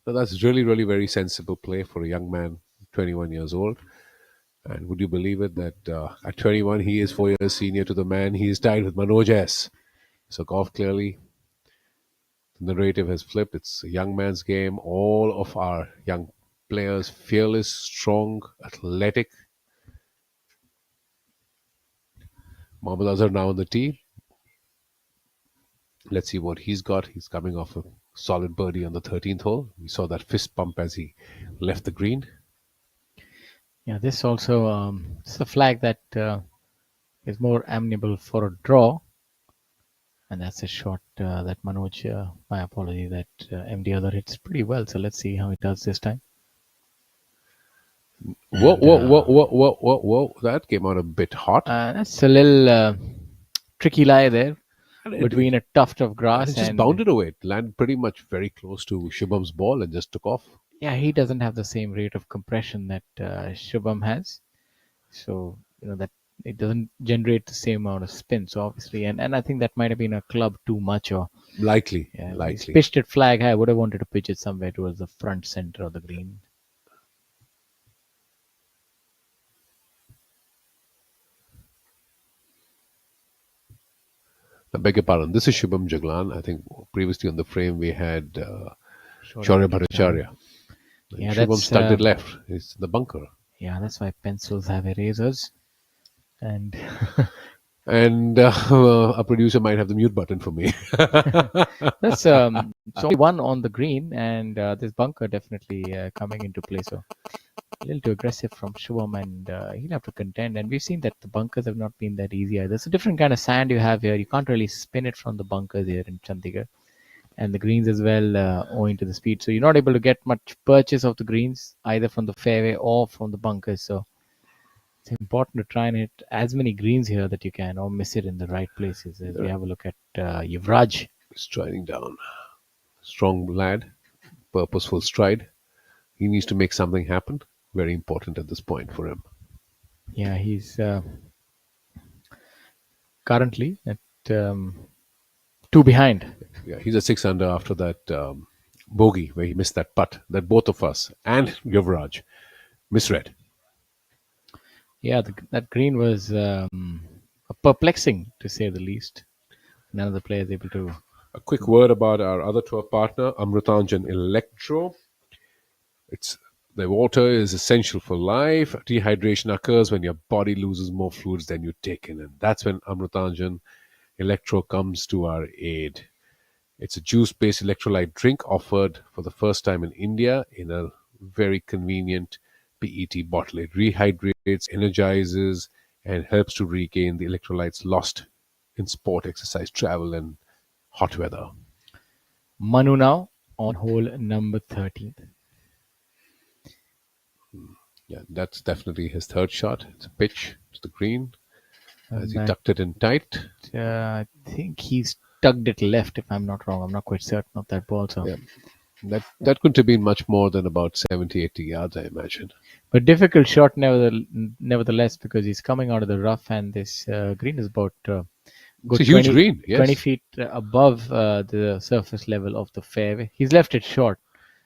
So that's really, really very sensible play for a young man, 21 years old. And would you believe it that at 21, he is 4 years senior to the man he is tied with Manoj S. So golf clearly, the narrative has flipped. It's a young man's game. All of our young players, fearless, strong, athletic. Mohammad Azhar now on the tee. Let's see what he's got. He's coming off a solid birdie on the 13th hole. We saw that fist pump as he left the green. Yeah, this also it's a flag that is more amenable for a draw. And that's a shot that Manoj, my apology, that MD other hits pretty well. So let's see how it does this time. Whoa, whoa, whoa, whoa, whoa, whoa, whoa. That came out a bit hot. That's a little tricky lie there between a tuft of And grass it just and bounded away. It landed pretty much very close to Shubham's ball and just took off. yeah, he doesn't have the same rate of compression that Shubham has, so that it doesn't generate the same amount of spin. So obviously, and I think that might have been a club too much, or Likely, yeah, he's likely. pitched it flag high. I would have wanted to pitch it somewhere towards the front center of the green. I beg your pardon. This is Shubham Jaglan. I think previously on the frame we had Shaurya Shaurya Bhattacharya. Bhattacharya. Yeah, Shubham that's stuck it left. It's the bunker. yeah, that's why pencils have erasers, and And a producer might have the mute button for me. that's so only one on the green, and this bunker definitely coming into play. So a little too aggressive from Shubham, and he'll have to contend. And we've seen that the bunkers have not been that easy either. It's a different kind of sand you have here. You can't really spin it from the bunkers here in Chandigarh, and the greens as well, owing to the speed. So you're not able to get much purchase of the greens either from the fairway or from the bunkers. So it's important to try and hit as many greens here that you can, or miss it in the right places. As we have a look at Yuvraj. Striding down. Strong lad. Purposeful stride. He needs to make something happen. Very important at this point for him. Yeah, he's currently at 2 behind. Yeah, he's a 6 under after that bogey where he missed that putt that both of us and Yuvraj misread. Yeah, that green was perplexing to say the least. None of the players able to. A quick word about our other tour partner, Amrutanjan Electro. The water is essential for life. Dehydration occurs when your body loses more fluids than you take in, and that's when Amrutanjan Electro comes to our aid. It's a juice-based electrolyte drink offered for the first time in India in a very convenient PET bottle. It rehydrates, energizes, and helps to regain the electrolytes lost in sport, exercise, travel, and hot weather. Manu now on hole number 13. Yeah, that's definitely his third shot. It's a pitch to the green as he And tucked it in tight. I think he's tugged it left, if I'm not wrong. I'm not quite certain of that ball. So, Yeah. That couldn't have been much more than about 70, 80 yards, I imagine. but difficult shot nevertheless, because he's coming out of the rough, and this green is about good It's a huge 20, green, yes. 20 feet above the surface level of the fairway. He's left it short.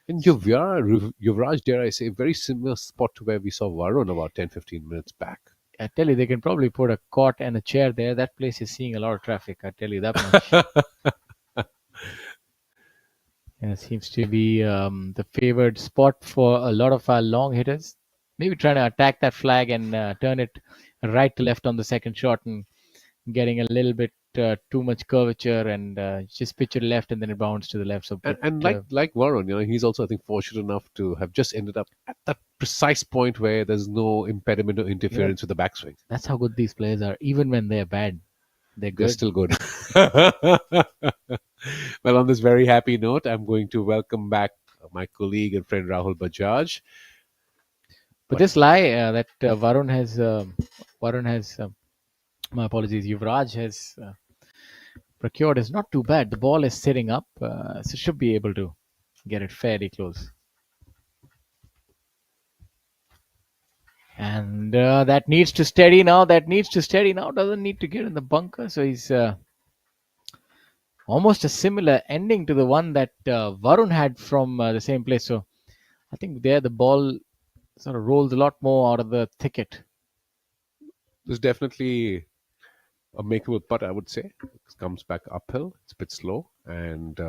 And Yuvraj, dare I say, very similar spot to where we saw Varun about 10, 15 minutes back. I tell you, they can probably put a cot and a chair there. That place is seeing a lot of traffic. I tell you that much. It seems to be the favored spot for a lot of our long hitters. Maybe trying to attack that flag and turn it right to left on the second shot, and getting a little bit too much curvature, and just pitch it left, and then it bounces to the left. So, And like Varun, he's also, I think, fortunate enough to have just ended up at that precise point where there's no impediment or interference with the backswing. that's how good these players are. Even when they're bad, they're They're good. still good. Well, on this very happy note, I'm going to welcome back my colleague and friend Rahul Bajaj. But this lie that Varun has, my apologies, Yuvraj has procured is not too bad. The ball is sitting up, so should be able to get it fairly close. And that needs to steady now. Doesn't need to get in the bunker. So he's almost a similar ending to the one that Varun had from the same place. So I think there the ball sort of rolls a lot more out of the thicket. There's definitely a makeable putt, I would say. It comes back uphill. It's a bit slow. And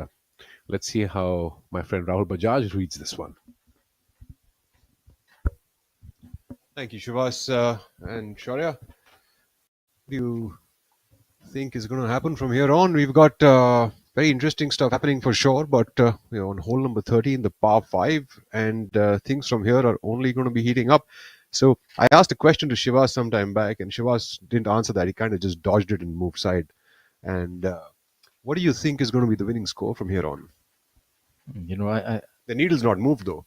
let's see how my friend Rahul Bajaj reads this one. Thank you, Shivas and Shaurya. What do you think is going to happen from here on? We've got very interesting stuff happening for sure, but on hole number 13, the par 5, and things from here are only going to be heating up. So I asked a question to Shivas some time back, and Shivas didn't answer that. He kind of just dodged it and moved side. And What do you think is going to be the winning score from here on? The needle's not moved though.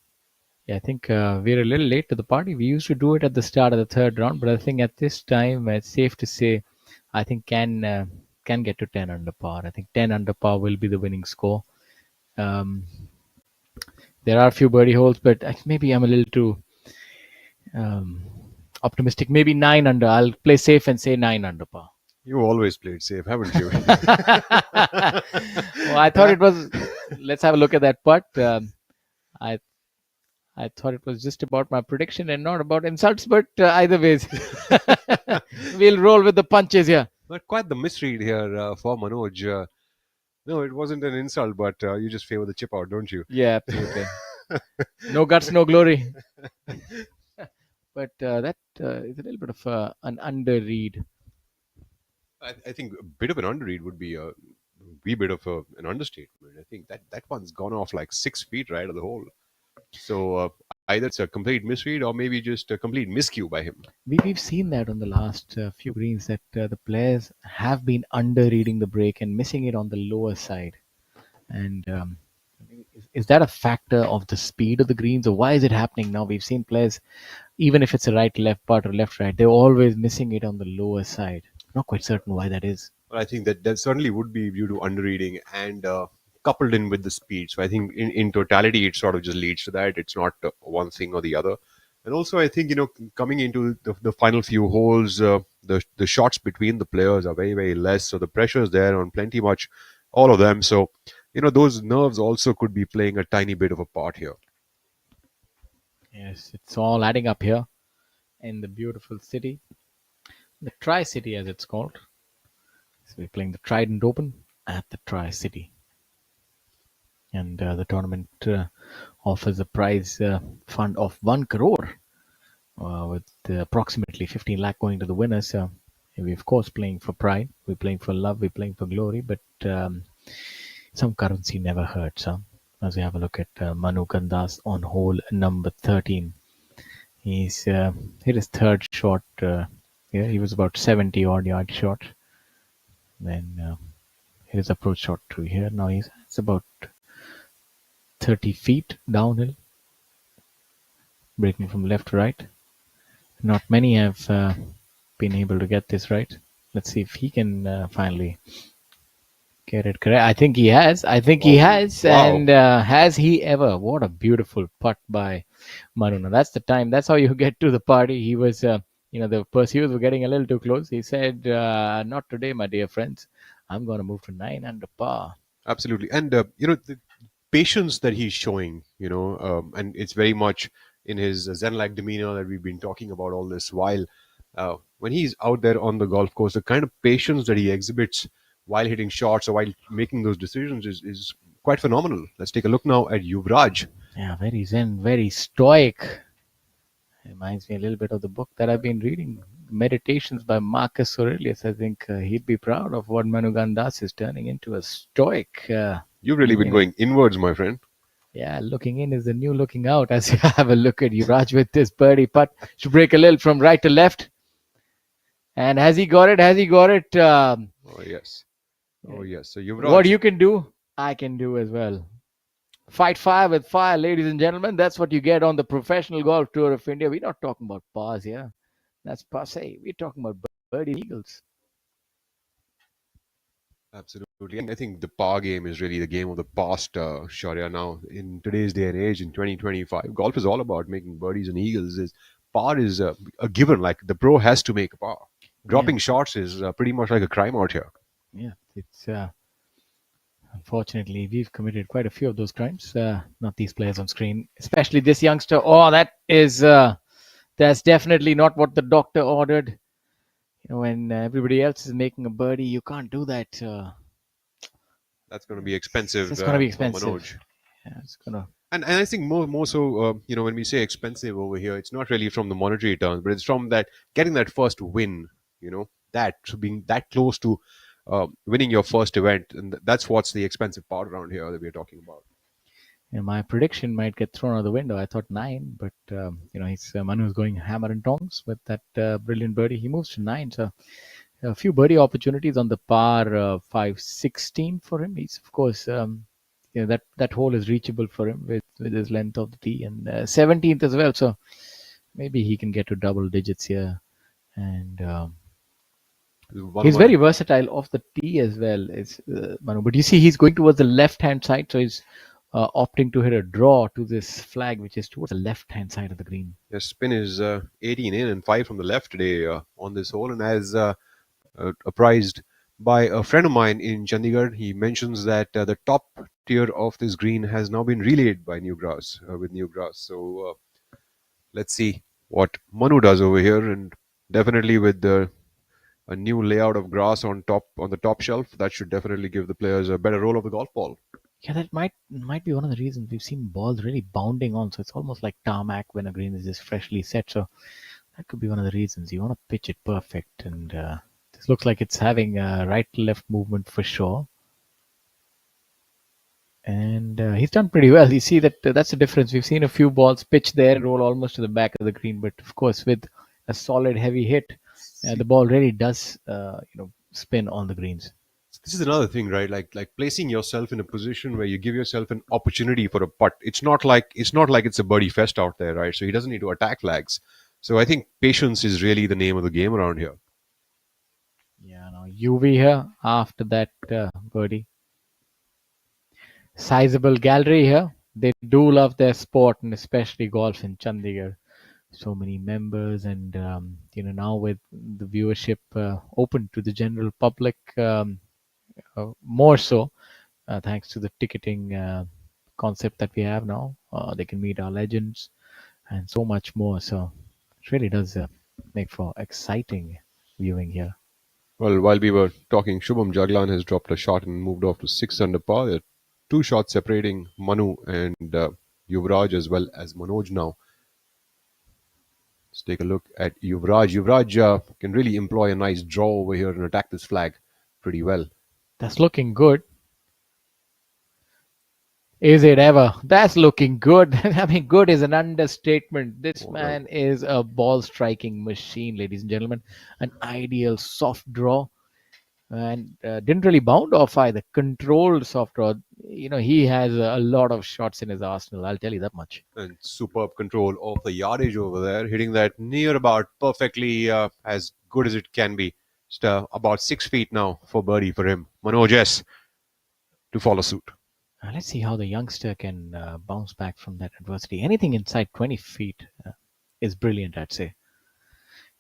Yeah, I think we're a little late to the party. We used to do it at the start of the third round, but I think at this time it's safe to say I think can get to 10 under par. I think 10 under par will be the winning score. Um, there are a few birdie holes, but maybe I'm a little too optimistic. Maybe 9 under. I'll play safe and say 9 under par. You always played safe, haven't you? Well, I thought it was. Let's have a look at that putt. I I thought it was just about my prediction and not about insults, but either ways, we'll roll with the punches here. But quite the misread here for Manoj. No, it wasn't an insult, but you just favor the chip out, don't you? Yeah, absolutely. No guts, no glory. But that is a little bit of an underread. I think a bit of an underread would be a wee bit of an understatement. I think that one's gone off like 6 feet right of the hole. So either it's a complete misread or maybe just a complete miscue by him. We've seen that on the last few greens that the players have been under-reading the break and missing it on the lower side. And is that a factor of the speed of the greens, or why is it happening now? We've seen players, even if it's a right-left putt or left-right, they're always missing it on the lower side. Not quite certain why that is. Well, I think that certainly would be due to underreading and coupled in with the speed. So I think in totality, it sort of just leads to that. It's not one thing or the other. And also, I think, coming into the final few holes, the shots between the players are very, very less. So the pressure is there on plenty much, all of them. So, those nerves also could be playing a tiny bit of a part here. Yes, it's all adding up here in the beautiful city. The Tri-City, as it's called. So we're playing the Trident Open at the Tri-City. And the tournament offers a prize fund of 1 crore with approximately 15 lakh going to the winners. We're, of course, playing for pride. We're playing for love. We're playing for glory. But some currency never hurts. As we have a look at Manu Gandas on hole number 13. He's hit his third shot. He was about 70 odd yard short. Then his approach shot through here. Now it's about 30 feet downhill, breaking from left to right. Not many have been able to get this right. Let's see if he can finally get it correct. I think he has. He has. Wow. And has he ever? What a beautiful putt by Manu. Now that's the time. That's how you get to the party. He was, the pursuers were getting a little too close. He said, not today, my dear friends. I'm going to move to 9 under par. Absolutely. And, the patience that he's showing, and it's very much in his Zen-like demeanor that we've been talking about all this while. When he's out there on the golf course, the kind of patience that he exhibits while hitting shots or while making those decisions is quite phenomenal. Let's take a look now at Yuvraj. Yeah, very zen, very stoic. Reminds me a little bit of the book that I've been reading, Meditations by Marcus Aurelius. I think he'd be proud of what Manu Gandas is turning into, a stoic. You've really been going inwards, my friend. Yeah, looking in is the new looking out. As you have a look at Yuvraj with this birdie putt. Should break a little from right to left. And has he got it? Has he got it? Oh, yes. Oh, yes. So Yuvraj. What you can do, I can do as well. Fight fire with fire, ladies and gentlemen. That's what you get on the Professional Golf Tour of India. We're not talking about pars here. That's passe. We're talking about birdie eagles. Absolutely. And I think the par game is really the game of the past, Shaurya. Now, in today's day and age, in 2025, golf is all about making birdies and eagles. Par is a given. Like, the pro has to make a par. Dropping shots is pretty much like a crime out here. Yeah, it's unfortunately we've committed quite a few of those crimes. Not these players on screen, especially this youngster. Oh, that's definitely not what the doctor ordered. When everybody else is making a birdie, you can't do that. That's going to be expensive. It's going to be expensive. Manoj. Yeah, it's gonna. And I think more so, when we say expensive over here, it's not really from the monetary terms, but it's from that getting that first win. That being that close to winning your first event, and that's what's the expensive part around here that we're talking about. Yeah, my prediction might get thrown out the window. I thought 9, but he's Manu's going hammer and tongs with that brilliant birdie. He moves to 9, so a few birdie opportunities on the par 516 for him. He's of course that hole is reachable for him with his length of the tee, and 17th as well. So maybe he can get to double digits here, and he's very versatile off the tee as well. It's Manu, but you see he's going towards the left hand side, so he's opting to hit a draw to this flag, which is towards the left hand side of the green. The spin is 18 in and 5 from the left today on this hole, and as apprised by a friend of mine in Chandigarh, he mentions that the top tier of this green has now been relayed by new grass with new grass. So let's see what Manu does over here, and definitely with a new layout of grass on the top shelf, that should definitely give the players a better roll of the golf ball. Yeah, that might be one of the reasons we've seen balls really bounding on. So it's almost like tarmac when a green is just freshly set. So that could be one of the reasons. You want to pitch it perfect, and this looks like it's having right to left movement for sure. And he's done pretty well. You see that's the difference. We've seen a few balls pitch there, roll almost to the back of the green, but of course with a solid heavy hit, the ball really does spin on the greens. This is another thing, right? Like placing yourself in a position where you give yourself an opportunity for a putt. It's not like it's a birdie fest out there, right? So he doesn't need to attack flags. So I think patience is really the name of the game around here. Yeah, now UV here after that birdie. Sizable gallery here. They do love their sport, and especially golf in Chandigarh. So many members, and now with the viewership open to the general public, more so thanks to the ticketing concept that we have now. They can meet our legends and so much more. So it really does make for exciting viewing here. Well, while we were talking, Shubham Jaglan has dropped a shot and moved off to 6 under par. There are 2 shots separating Manu and Yuvraj as well as Manoj now. Let's take a look at Yuvraj. Yuvraj can really employ a nice draw over here and attack this flag pretty well. That's looking good. Is it ever? That's looking good. I mean, good is an understatement. This man is a ball striking machine, ladies and gentlemen. An ideal soft draw, and didn't really bound off either. Controlled soft draw. He has a lot of shots in his arsenal, I'll tell you that much. And superb control of the yardage over there, hitting that near about perfectly as good as it can be. Just about 6 feet now for birdie for him. Manoj S to follow suit. Let's see how the youngster can bounce back from that adversity. Anything inside 20 feet is brilliant, I'd say.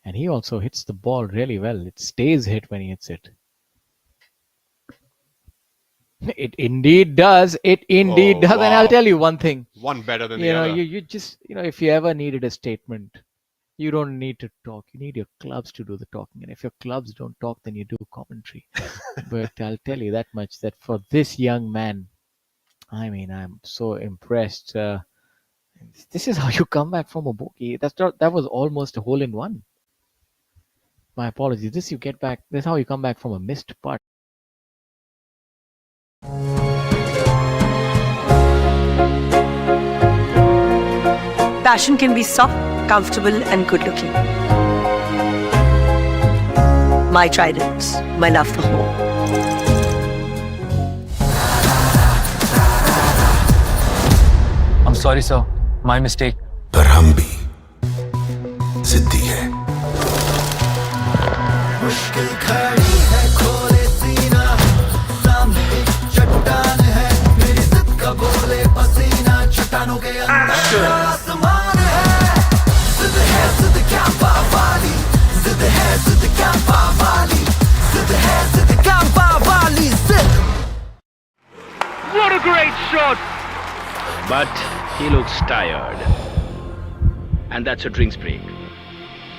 And he also hits the ball really well. It stays hit when he hits it. It indeed does. It indeed does. Wow. And I'll tell you one thing. One better than the other. You just, if you ever needed a statement, you don't need to talk. You need your clubs to do the talking. And if your clubs don't talk, then you do commentary. But I'll tell you that much, that for this young man, I mean, I'm so impressed. This is how you come back from a bogey. That was almost a hole in one. My apologies. This is how you come back from a missed putt. Passion can be soft, comfortable, and good looking. My Trident, my love for home. I'm sorry, sir. My mistake. पर हम भी जिद्दी है मुश्किल खड़ी है खोले सीना सामने एक चट्टान है मेरी जिद का बोले पसीना चट्टानों के अंदर आसमान है जिद कैंपा वाली जिद कैंपा वाली जिद कैंपा वाली जिद. What a great shot! But he looks tired. And that's a drinks break.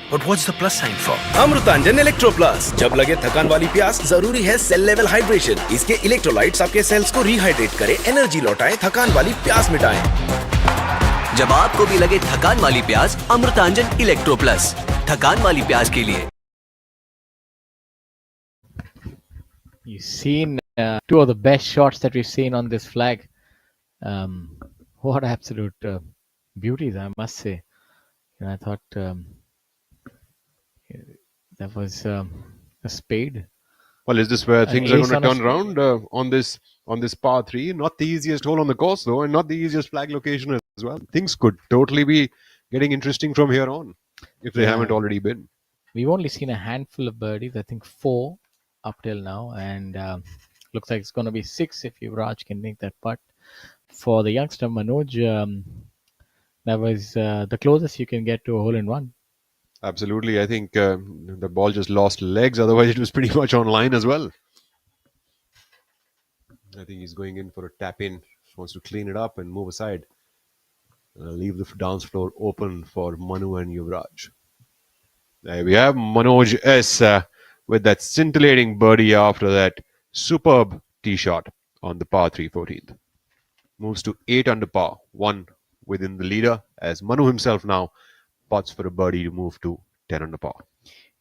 But what's the plus sign for? Amrutanjan electro plus. जब लगे थकान वाली प्यास, जरूरी है सेल लेवल हाइड्रेशन. इसके इलेक्ट्रोलाइट्स आपके सेल्स को रिहाइड्रेट करें, एनर्जी लौटाएं, थकान वाली प्यास मिटाएं. जब आपको भी लगे थकान वाली प्यास, अमृतांजन इलेक्ट्रो प्लस. थकान वाली प्यास के लिए. You've seen two of the best shots that we've seen on this flag. What absolute beauties, I must say. I thought that was a spade. Well, is this where An things are ace going to on a turn around on this par three? Not the easiest hole on the course though, and not the easiest flag location as well. Things could totally be getting interesting from here on, if they haven't Yeah, already been. we've only seen a handful of birdies. I think 4 up till now, and looks like it's going to be 6 if Yuvraj can make that putt. For the youngster Manoj, that was the closest you can get to a hole in one. Absolutely, I think the ball just lost legs. Otherwise, it was pretty much on line as well. I think he's going in for a tap in. Wants to clean it up and move aside. Leave the dance floor open for Manu and Yuvraj. There we have Manoj S with that scintillating birdie after that superb tee shot on the par 3 14th. Moves to 8 under par, 1 within the leader, as Manu himself now putts for a birdie to move to 10 under par.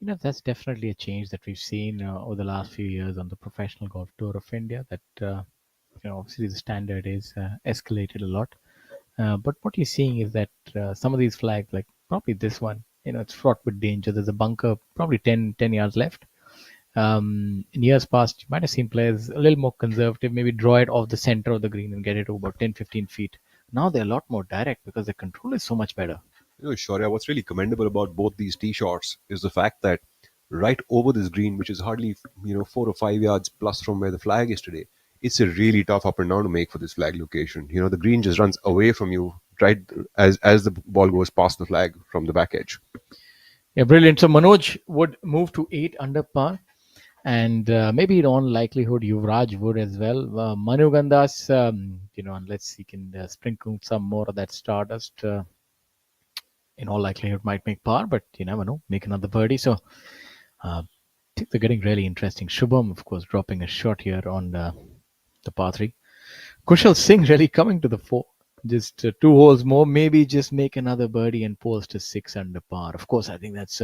You know, that's definitely a change that we've seen over the last few years on the professional golf tour of India. That obviously the standard is escalated a lot. But what you're seeing is that some of these flags, like probably this one, it's fraught with danger. There's a bunker, probably 10 yards left. In years past, you might have seen players a little more conservative, maybe draw it off the center of the green and get it to about 10-15 feet. Now they're a lot more direct because the control is so much better. Shaurya, what's really commendable about both these tee shots is the fact that right over this green, which is hardly 4 or 5 yards plus from where the flag is today, it's a really tough up and down to make for this flag location. The green just runs away from you right as the ball goes past the flag from the back edge. Yeah, brilliant. So Manoj would move to 8 under par, and maybe in all likelihood Yuvraj would as well. Manu Gandas, unless he can sprinkle some more of that stardust, in all likelihood might make par, but you never know, make another birdie. So I think they're getting really interesting. Shubham, of course, dropping a shot here on the par 3. Kushal Singh really coming to the fore. Just 2 holes more, maybe just make another birdie and post to 6 under par. Of course, I think that's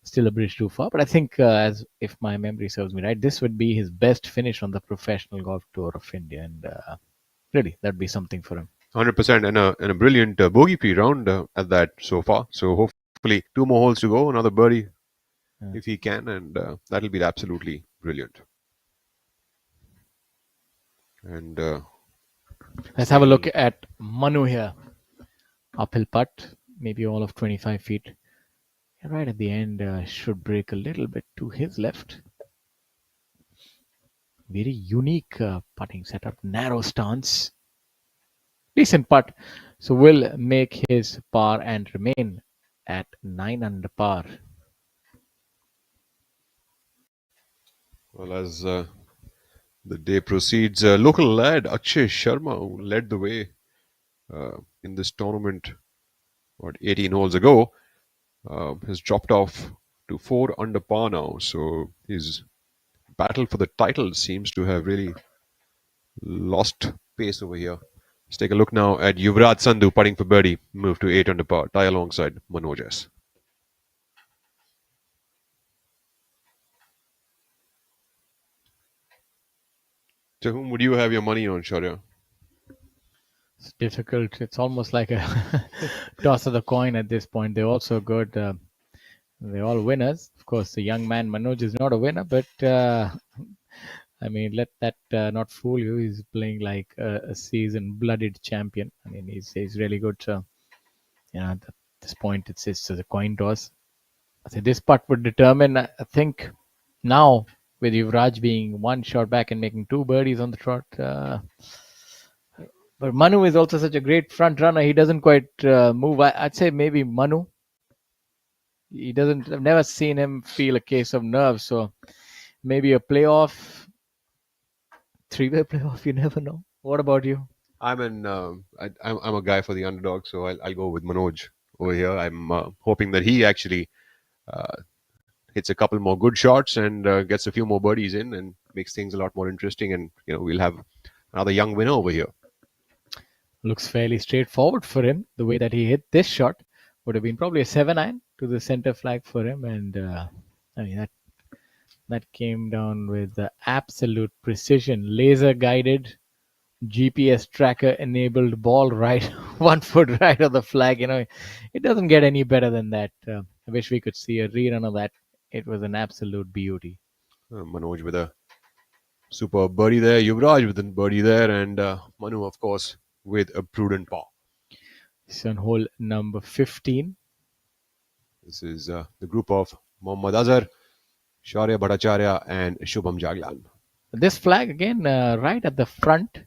still a bridge too far, but I think as if my memory serves me right, this would be his best finish on the professional golf tour of India, and really that'd be something for him. 100% and a brilliant bogey-free round at that so far. So hopefully 2 more holes to go, another birdie if he can, and that'll be absolutely brilliant. And let's have a look at Manu here. Uphill putt, maybe all of 25 feet. Right at the end, should break a little bit to his left. Very unique putting setup, narrow stance. Decent putt. So will make his par and remain at 9 under par. well, as the day proceeds, local lad Akshay Sharma, who led the way in this tournament 18 holes ago, has dropped off to 4 under par now. So his battle for the title seems to have really lost pace over here. Let's take a look now at Yuvraj Sandhu putting for birdie, move to 8 under par, tie alongside Manoj S. To whom would you have your money on, Shaurya? It's difficult. It's almost like a toss of the coin at this point. They're also good. They're all winners. Of course, the young man Manoj is not a winner, but I mean, let that not fool you. He's playing like a seasoned, blooded champion. I mean, he's really good. So, at this point, it's a coin toss. I think this putt would determine. I think now with Yuvraj being 1 shot back and making 2 birdies on the trot. But Manu is also such a great front runner. He doesn't quite move. I'd say maybe Manu. He doesn't. I've never seen him feel a case of nerves. So maybe a playoff, 3-way playoff. You never know. What about you? I'm a guy for the underdog, so I'll go with Manoj over here. I'm hoping that he actually hits a couple more good shots and gets a few more birdies in and makes things a lot more interesting. And we'll have another young winner over here. Looks fairly straightforward for him. The way that he hit this shot would have been probably a 7-iron to the center flag for him, and I mean that came down with absolute precision, laser guided, GPS tracker enabled ball right 1 foot right of the flag. It doesn't get any better than that. I wish we could see a rerun of that it was an absolute beauty. Manoj with a superb birdie there. Yuvraj with a birdie there. And Manu, of course, with a prudent par. It's on hole number 15. This is the group of Mohammad Azhar, Shaurya Bhattacharya, and Shubham Jaglan. This flag again, right at the front,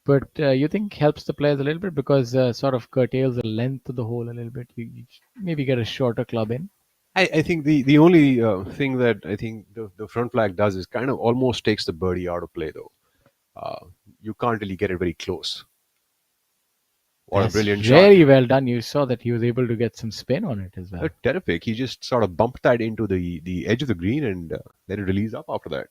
but you think helps the players a little bit because sort of curtails the length of the hole a little bit. You maybe get a shorter club in. I think the only thing that I think the front flag does is kind of almost takes the birdie out of play, though. You can't really get it very close. What That's a brilliant very shot. well done. You saw that he was able to get some spin on it as well. Terrific. He just sort of bumped that into the edge of the green and let it release up after that.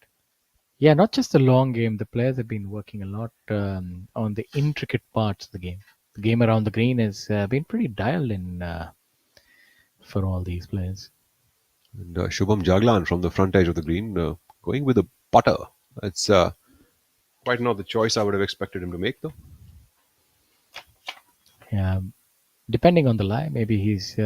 Yeah, not just the long game. The players have been working a lot on the intricate parts of the game. The game around the green has been pretty dialed in for all these players. And Shubham Jaglan from the front edge of the green, going with a putter. That's quite not the choice I would have expected him to make, though. Yeah, depending on the lie, maybe he's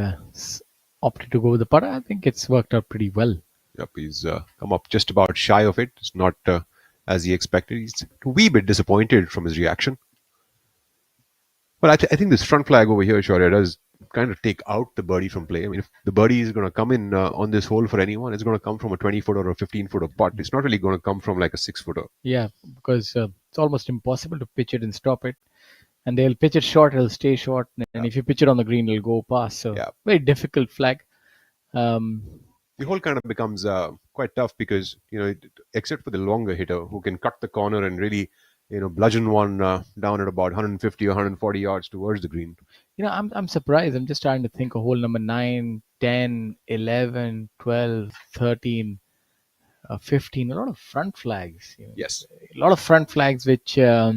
opted to go with the putter. I think it's worked out pretty well. Yep, he's come up just about shy of it. It's not as he expected. He's a wee bit disappointed from his reaction. But I think this front flag over here, Shaurya, does kind of take out the birdie from play. I mean, if the birdie is going to come in on this hole for anyone, it's going to come from a 20-footer or a 15-footer putt. It's not really going to come from like a 6-footer. Yeah, because it's almost impossible to pitch it and stop it. And they'll pitch it short, it'll stay short. And if you pitch it on the green, it'll go past. So very difficult flag. The hole kind of becomes quite tough because, except for the longer hitter who can cut the corner and really, bludgeon one down at about 150 or 140 yards towards the green. I'm surprised. I'm just trying to think of hole number 9, 10, 11, 12, 13, 15. A lot of front flags. Yes. A lot of front flags which are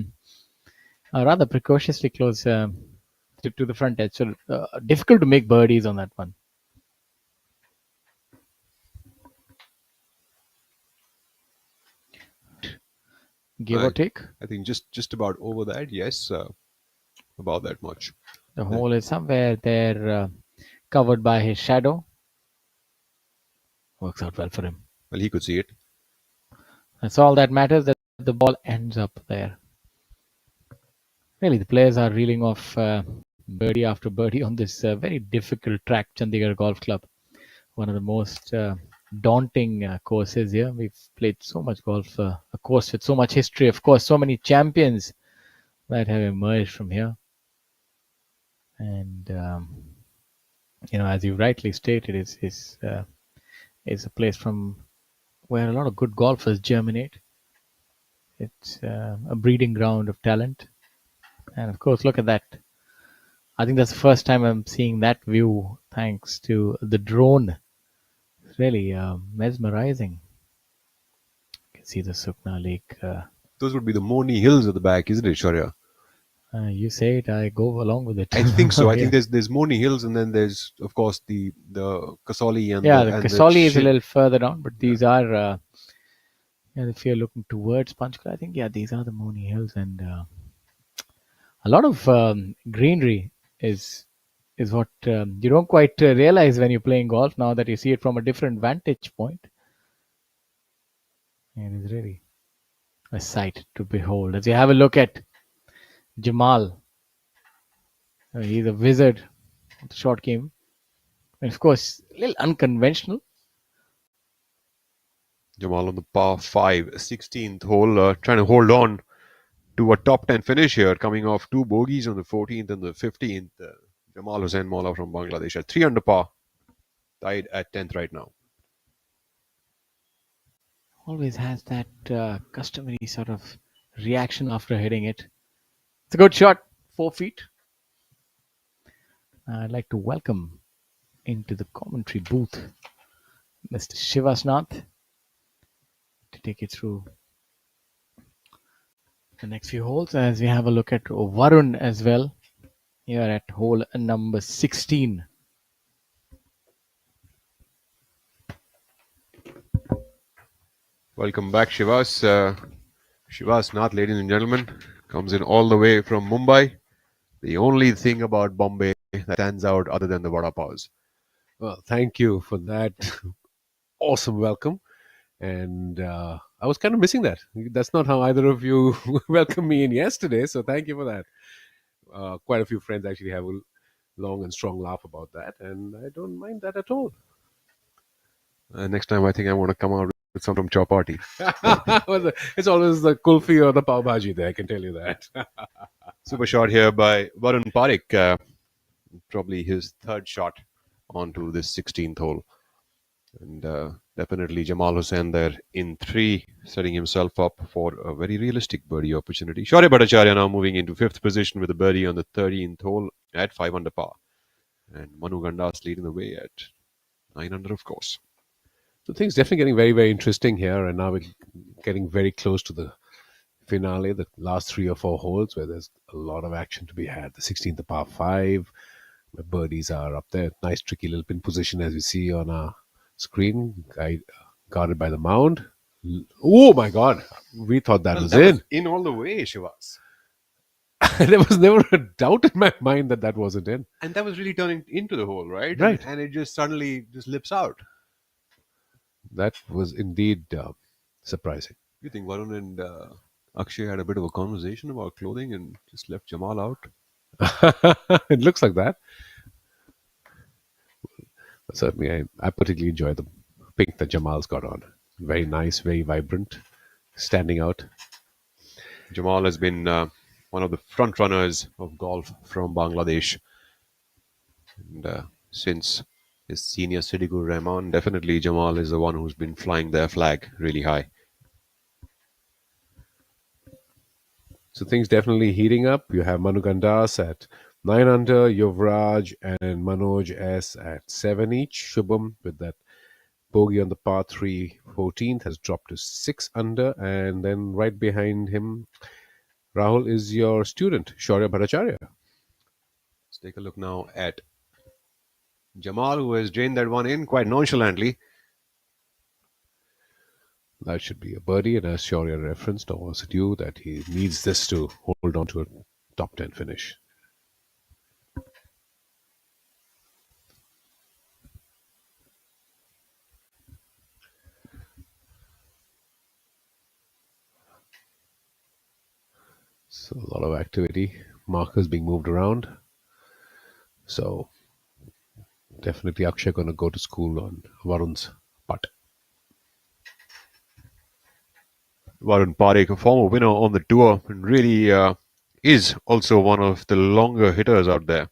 rather precociously close to the front edge. So difficult to make birdies on that one. Give or take? I think just about over that, yes. About that much. The hole is somewhere there covered by his shadow. Works out well for him. Well, he could see it. That's all that matters, that the ball ends up there. Really, the players are reeling off birdie after birdie on this very difficult track, Chandigarh Golf Club. One of the most daunting courses here. We've played so much golf, a course with so much history, of course, so many champions that have emerged from here. And, as you rightly stated, it's a place from where a lot of good golfers germinate. It's a breeding ground of talent. And of course, look at that. I think that's the first time I'm seeing that view thanks to the drone. It's really mesmerizing. You can see the Sukna Lake. Those would be the Moni Hills at the back, isn't it, Shaurya? You say it, I go along with it. I think so. I Yeah. think there's Moni Hills, and then there's, of course, the Kasoli and the and Kasoli is a Shi- little further down, but these are, if you're looking towards Panchkula, I think, these are the Moni Hills, and a lot of greenery is what you don't quite realize when you're playing golf now that you see it from a different vantage point. It is really a sight to behold. As you have a look at Jamal, he's a wizard of the short game. And of course, a little unconventional. Jamal on the par 5, 16th hole, trying to hold on to a top 10 finish here, coming off 2 bogeys on the 14th and the 15th. Jamal Hussain Maula from Bangladesh at 3 under par, tied at 10th right now. Always has that customary sort of reaction after hitting it. It's a good shot, 4 feet. I'd like to welcome into the commentary booth Mr. Shivasnath to take you through the next few holes as we have a look at Varun as well here at hole number 16. Welcome back, Shivas. Shivas Nath, ladies and gentlemen, comes in all the way from Mumbai. The only thing about Bombay that stands out other than the vada paos. Well, thank you for that awesome welcome. And I was kind of missing that. That's not how either of you welcomed me in yesterday. So thank you for that. Quite a few friends actually have a long and strong laugh about that. And I don't mind that at all. Next time, I think I want to come out with some from Chowpatty. Well, it's always the kulfi or the pav bhaji there, I can tell you that. Super shot here by Varun Parekh. Probably his third shot onto this 16th hole. And definitely Jamal Hussain there in 3, setting himself up for a very realistic birdie opportunity. Shaurya Bhattacharya now moving into 5th position with a birdie on the 13th hole at 5 under par. And Manu Gandas leading the way at 9 under, of course. So things definitely getting very, very interesting here. And now we're getting very close to the finale, the last 3 or 4 holes where there's a lot of action to be had. The 16th, the par 5. The birdies are up there. Nice, tricky little pin position as we see on our screen. Guarded by the mound. Oh my God. We thought that was in. In all the way, Shivas. There was never a doubt in my mind that that wasn't in. And that was really turning into the hole, right? Right. And it just suddenly just lips out. That was indeed surprising. You think Varun and Akshay had a bit of a conversation about clothing and just left Jamal out? It looks like that. But certainly, I particularly enjoy the pink that Jamal's got on. Very nice, very vibrant, standing out. Jamal has been one of the front runners of golf from Bangladesh. And since his senior Siddiqur Rahman, definitely Jamal is the one who's been flying their flag really high. So things definitely heating up. You have Manu Gandas at 9 under, Yuvraj and Manoj S at 7 each. Shubham with that bogey on the par 3 14th has dropped to 6 under. And then right behind him, Rahul, is your student, Shaurya Bhattacharya. Let's take a look now at Jamal, who has drained that one in quite nonchalantly. That should be a birdie, and as Shaurya referenced, or was it you, that he needs this to hold on to a top 10 finish. So a lot of activity, markers being moved around. So definitely Akshay going to go to school on Varun's putt. Varun Parekh, a former winner on the tour, and really is also one of the longer hitters out there.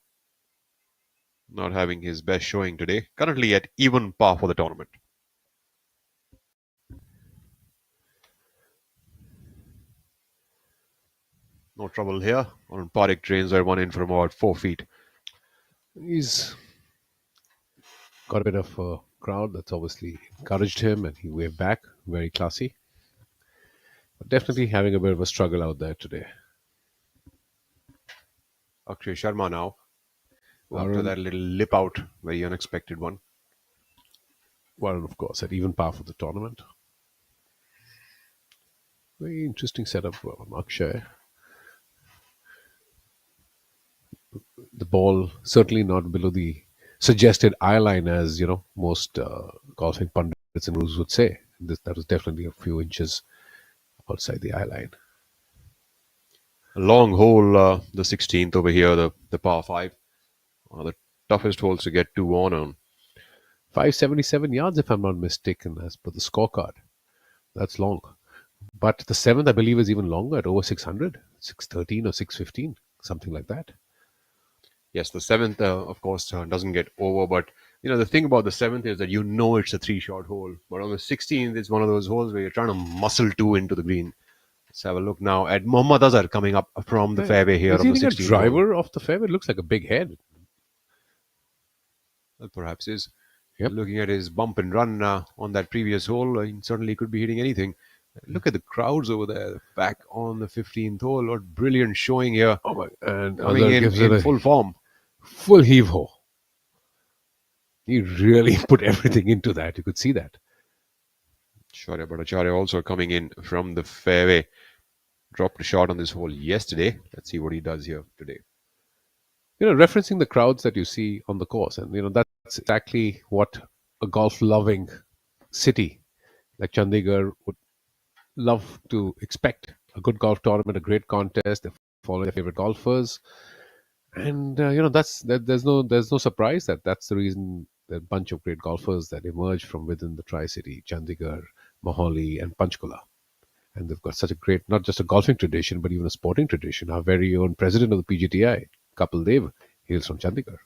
Not having his best showing today. Currently at even par for the tournament. No trouble here. Varun Parekh drains that one in from about 4 feet. He's got a bit of a crowd that's obviously encouraged him, and he waved back. Very classy. But definitely having a bit of a struggle out there today. Akshay Sharma now. After that little lip out, very unexpected one. Well, of course, at even par for the tournament. Very interesting setup from Akshay. The ball certainly not below the suggested eye line, as you know, most golfing pundits and gurus would say. That was definitely a few inches outside the eye line. A long hole, the 16th over here, the par 5. One of the toughest holes to get 2 on. 577 yards, if I'm not mistaken, as per the scorecard. That's long. But the 7th, I believe, is even longer at over 600, 613 or 615, something like that. Yes, the 7th, of course, doesn't get over. But, you know, the thing about the 7th is that you know it's a 3-shot hole. But on the 16th, it's one of those holes where you're trying to muscle 2 into the green. Let's have a look now at Mohammad Azhar coming up from the fairway here on the 16th. Is he a driver off the fairway? It looks like a big head. Well, perhaps is. Yep. Looking at his bump and run on that previous hole, he certainly could be hitting anything. Look at the crowds over there, back on the 15th hole. What brilliant showing here. Oh my! And coming in full form. Full heave-ho. He really put everything into that. You could see that. Shaurya Bhattacharya also coming in from the fairway. Dropped a shot on this hole yesterday. Let's see what he does here today. You know, referencing the crowds that you see on the course, and you know that's exactly what a golf-loving city like Chandigarh would love to expect a good golf tournament, a great contest. They follow their favorite golfers, and there's no surprise that that's the reason there are a bunch of great golfers that emerge from within the Tri-City, Chandigarh, Mohali, and Panchkula. And they've got such a great, not just a golfing tradition, but even a sporting tradition. Our very own president of the PGTI, Kapil Dev, hails from Chandigarh.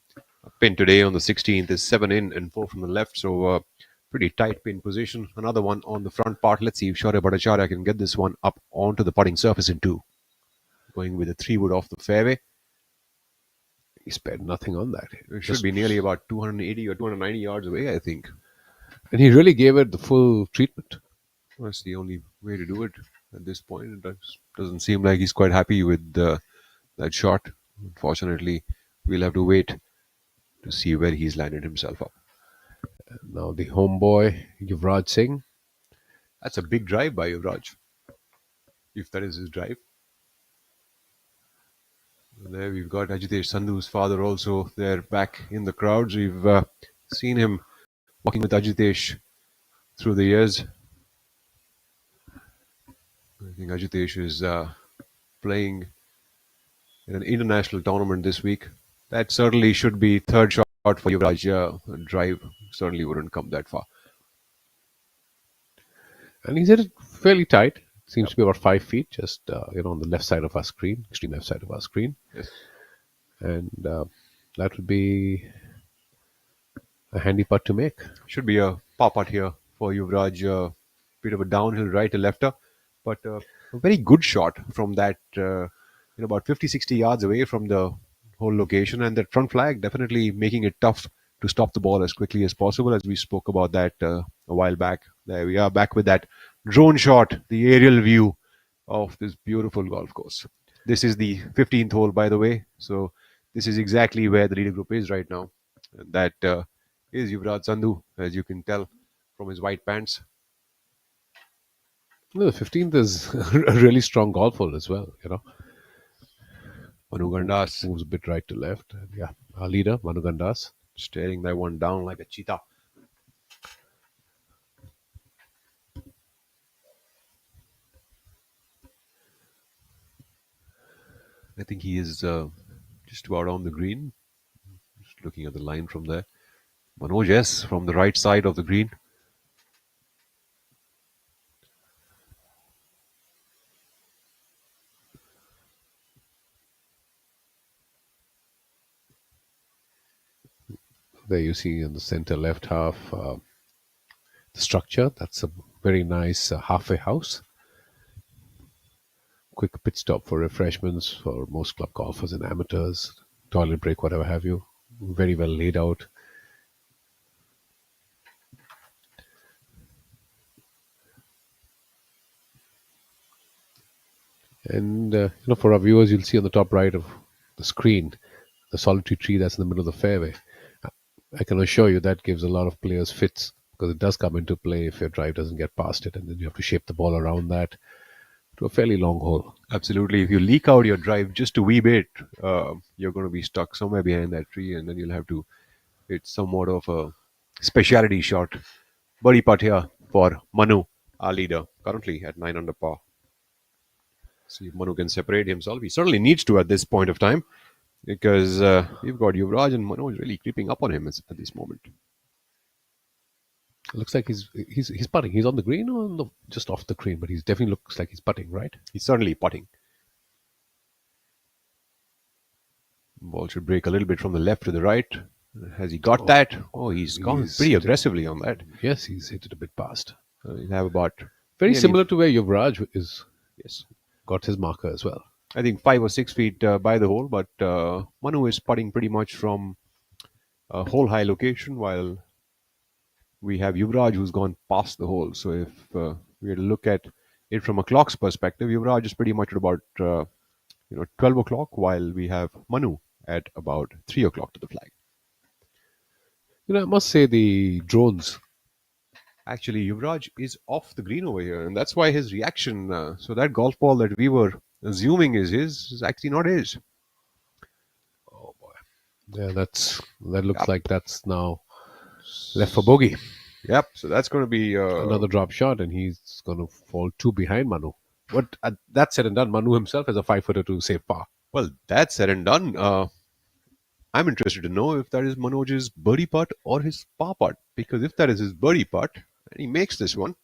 Pin today on the 16th is 7 in and 4 from the left, so pretty tight pin position. Another one on the front part. Let's see if Shaurya Bhattacharya can get this one up onto the putting surface in 2. Going with a 3-wood off the fairway. He spared nothing on that. It should be nearly about 280 or 290 yards away, I think. And he really gave it the full treatment. That's the only way to do it at this point. It doesn't seem like he's quite happy with that shot. Unfortunately, we'll have to wait to see where he's landed himself up. Now the homeboy, Yuvraj Singh. That's a big drive by Yuvraj, if that is his drive. And there we've got Ajitesh Sandhu's father also there back in the crowds. We've seen him walking with Ajitesh through the years. I think Ajitesh is playing in an international tournament this week. That certainly should be third shot for Yuvraj. Drive certainly wouldn't come that far. And he's hit it fairly tight. Seems to be about 5 feet, just on the left side of our screen, extreme left side of our screen. Yes. And that would be a handy putt to make. Should be a par putt here for Yuvraj. Bit of a downhill right to lefter, but a very good shot from that, about 50-60 yards away from the whole location. And that front flag definitely making it tough to stop the ball as quickly as possible, as we spoke about that a while back. There we are back with that drone shot, the aerial view of this beautiful golf course. This is the 15th hole, by the way. So this is exactly where the leader group is right now. And that is Yuvraj Sandhu, as you can tell from his white pants. No, the 15th is a really strong golf hole as well, Manu Gandas moves a bit right to left. And yeah, our leader, Manu Gandas. staring that one down like a cheetah. I think he is just about on the green. Just looking at the line from there. Manoj, yes, from the right side of the green. There you see in the center left half the structure. That's a very nice halfway house. Quick pit stop for refreshments for most club golfers and amateurs. Toilet break, whatever have you. Very well laid out. And for our viewers, you'll see on the top right of the screen the solitary tree that's in the middle of the fairway. I can assure you that gives a lot of players fits, because it does come into play if your drive doesn't get past it, and then you have to shape the ball around that to a fairly long hole. Absolutely. If you leak out your drive just a wee bit, you're going to be stuck somewhere behind that tree, and then you'll have to hit somewhat of a speciality shot. Birdie putt here for Manu, our leader, currently at 9 under par. See if Manu can separate himself. He certainly needs to at this point of time, because we've got Yuvraj and Manu is really creeping up on him at this moment. It looks like he's putting. He's on the green or just off the green, but he definitely looks like he's putting, right? He's certainly putting. Ball should break a little bit from the left to the right. Has he got that? Oh, he's gone pretty aggressively on that. Yes, he's hit it a bit past. He'll have about very similar to where Yuvraj is. Yes, got his marker as well. I think 5 or 6 feet by the hole, but Manu is putting pretty much from a hole high location, while we have Yuvraj who's gone past the hole. So if we were to look at it from a clock's perspective, Yuvraj is pretty much at about 12 o'clock, while we have Manu at about 3 o'clock to the flag. I must say the drones. Actually, Yuvraj is off the green over here, and that's why his reaction. So that golf ball that we were assuming is his is actually not his. Oh boy! Yeah, that looks like that's now left for bogey. Yep. So that's going to be Another drop shot, and he's going to fall two behind Manu. But that said and done, Manu himself has a 5-footer to save par. well. That said and done. I'm interested to know if that is Manoj's birdie putt or his par putt. Because if that is his birdie putt and he makes this one,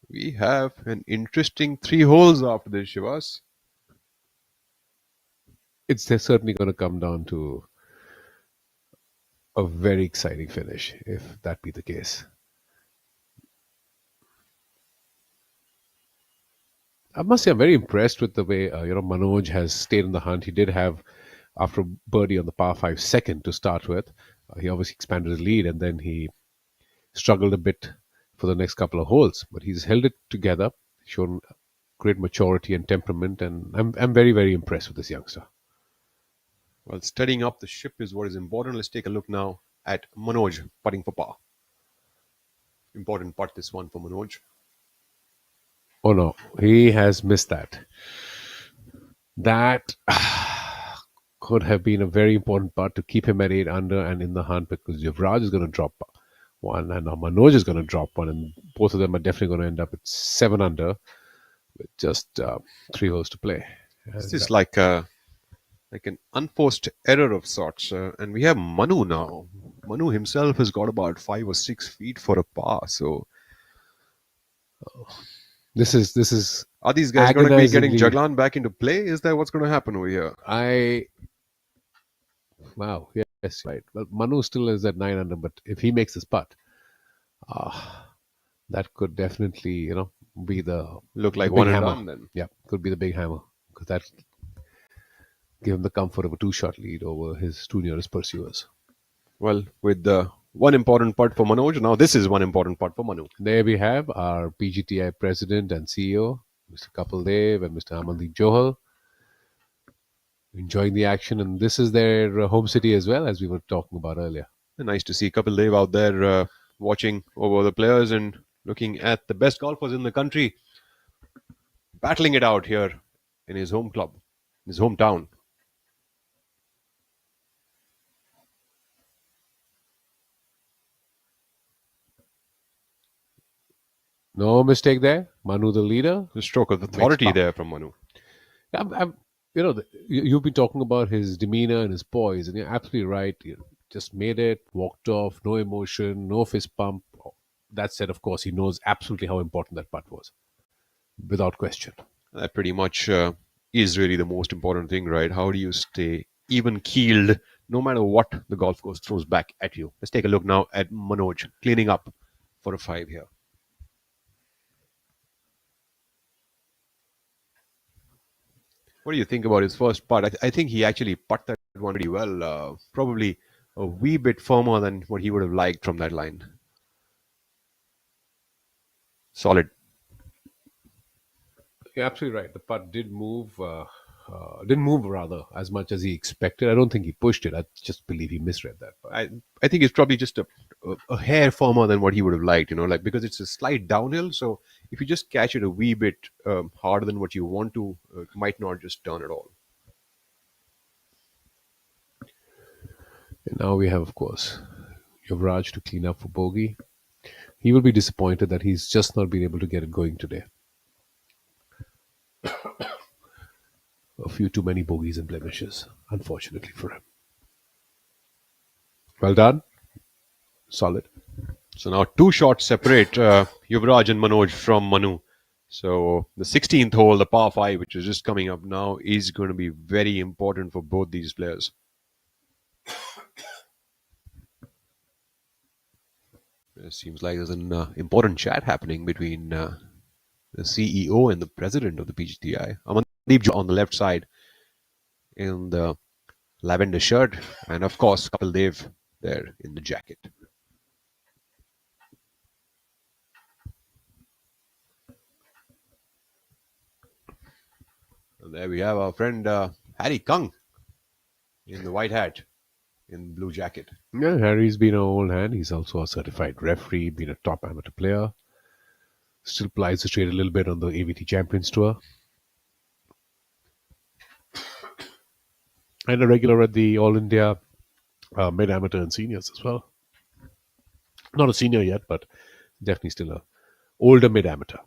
we have an interesting 3 holes after this, Shivas. It's certainly going to come down to a very exciting finish, if that be the case. I must say, I'm very impressed with the way Manoj has stayed in the hunt. He did have, after birdie on the par 5 second to start with, he obviously expanded his lead, and then he struggled a bit for the next couple of holes. But he's held it together, shown great maturity and temperament, and I'm very, very impressed with this youngster. Well, steadying up the ship is what is important. Let's take a look now at Manoj putting for par. Important putt, this one for Manoj. Oh no, he has missed that. That could have been a very important putt to keep him at 8 under and in the hunt, because Yuvraj is going to drop one and now Manoj is going to drop one, and both of them are definitely going to end up at 7 under with just 3 holes to play. This is like an unforced error of sorts. And we have Manu now. Manu himself has got about 5 or 6 feet for a par. So This is are these guys going to be getting agonizingly- Jaglan back into play? Is that what's going to happen over here? Wow, yes, right. Well, Manu still is at 9 under, but if he makes this putt, that could definitely, be the Look like the big one and hammer. done then. Yeah, could be the big hammer, because that give him the comfort of a 2-shot lead over his 2 nearest pursuers. Well, with the one important putt for Manoj, now this is one important putt for Manu. There we have our PGTI president and CEO, Mr. Kapil Dev and Mr. Amandeep Johal, enjoying the action, and this is their home city as well, as we were talking about earlier. Nice to see Kapil Dev out there watching over the players and looking at the best golfers in the country, battling it out here in his home club, his hometown. No mistake there. Manu, the leader. The stroke of authority par. there from Manu. You've been talking about his demeanor and his poise, and you're absolutely right. Just made it, walked off, no emotion, no fist pump. That said, of course, he knows absolutely how important that putt was, without question. That pretty much is really the most important thing, right? How do you stay even keeled no matter what the golf course throws back at you? Let's take a look now at Manoj cleaning up for a 5 here. What do you think about his first putt? I think he actually putted that one pretty well. Probably a wee bit firmer than what he would have liked from that line. Solid. You're absolutely right. The putt didn't move rather as much as he expected. I don't think he pushed it. I just believe he misread that. I think it's probably just a hair firmer than what he would have liked, because it's a slight downhill. So if you just catch it a wee bit harder than what you want to, it might not just turn at all. And now we have, of course, Yuvraj to clean up for bogey. He will be disappointed that he's just not been able to get it going today. A few too many bogeys and blemishes, unfortunately for him. Well done. Solid. So now 2 shots separate Yuvraj and Manoj from Manu. So the 16th hole, the par 5, which is just coming up now, is going to be very important for both these players. It seems like there's an important chat happening between the CEO and the president of the PGTI. Amandeep on the left side in the lavender shirt, and of course Kapil Dev there in the jacket. And there we have our friend Harry Kung in the white hat, in blue jacket. Yeah, Harry's been an old hand. He's also a certified referee, been a top amateur player. Still plies his trade a little bit on the AVT Champions Tour. And a regular at the All India Mid Amateur and Seniors as well. Not a senior yet, but definitely still a older mid-amateur.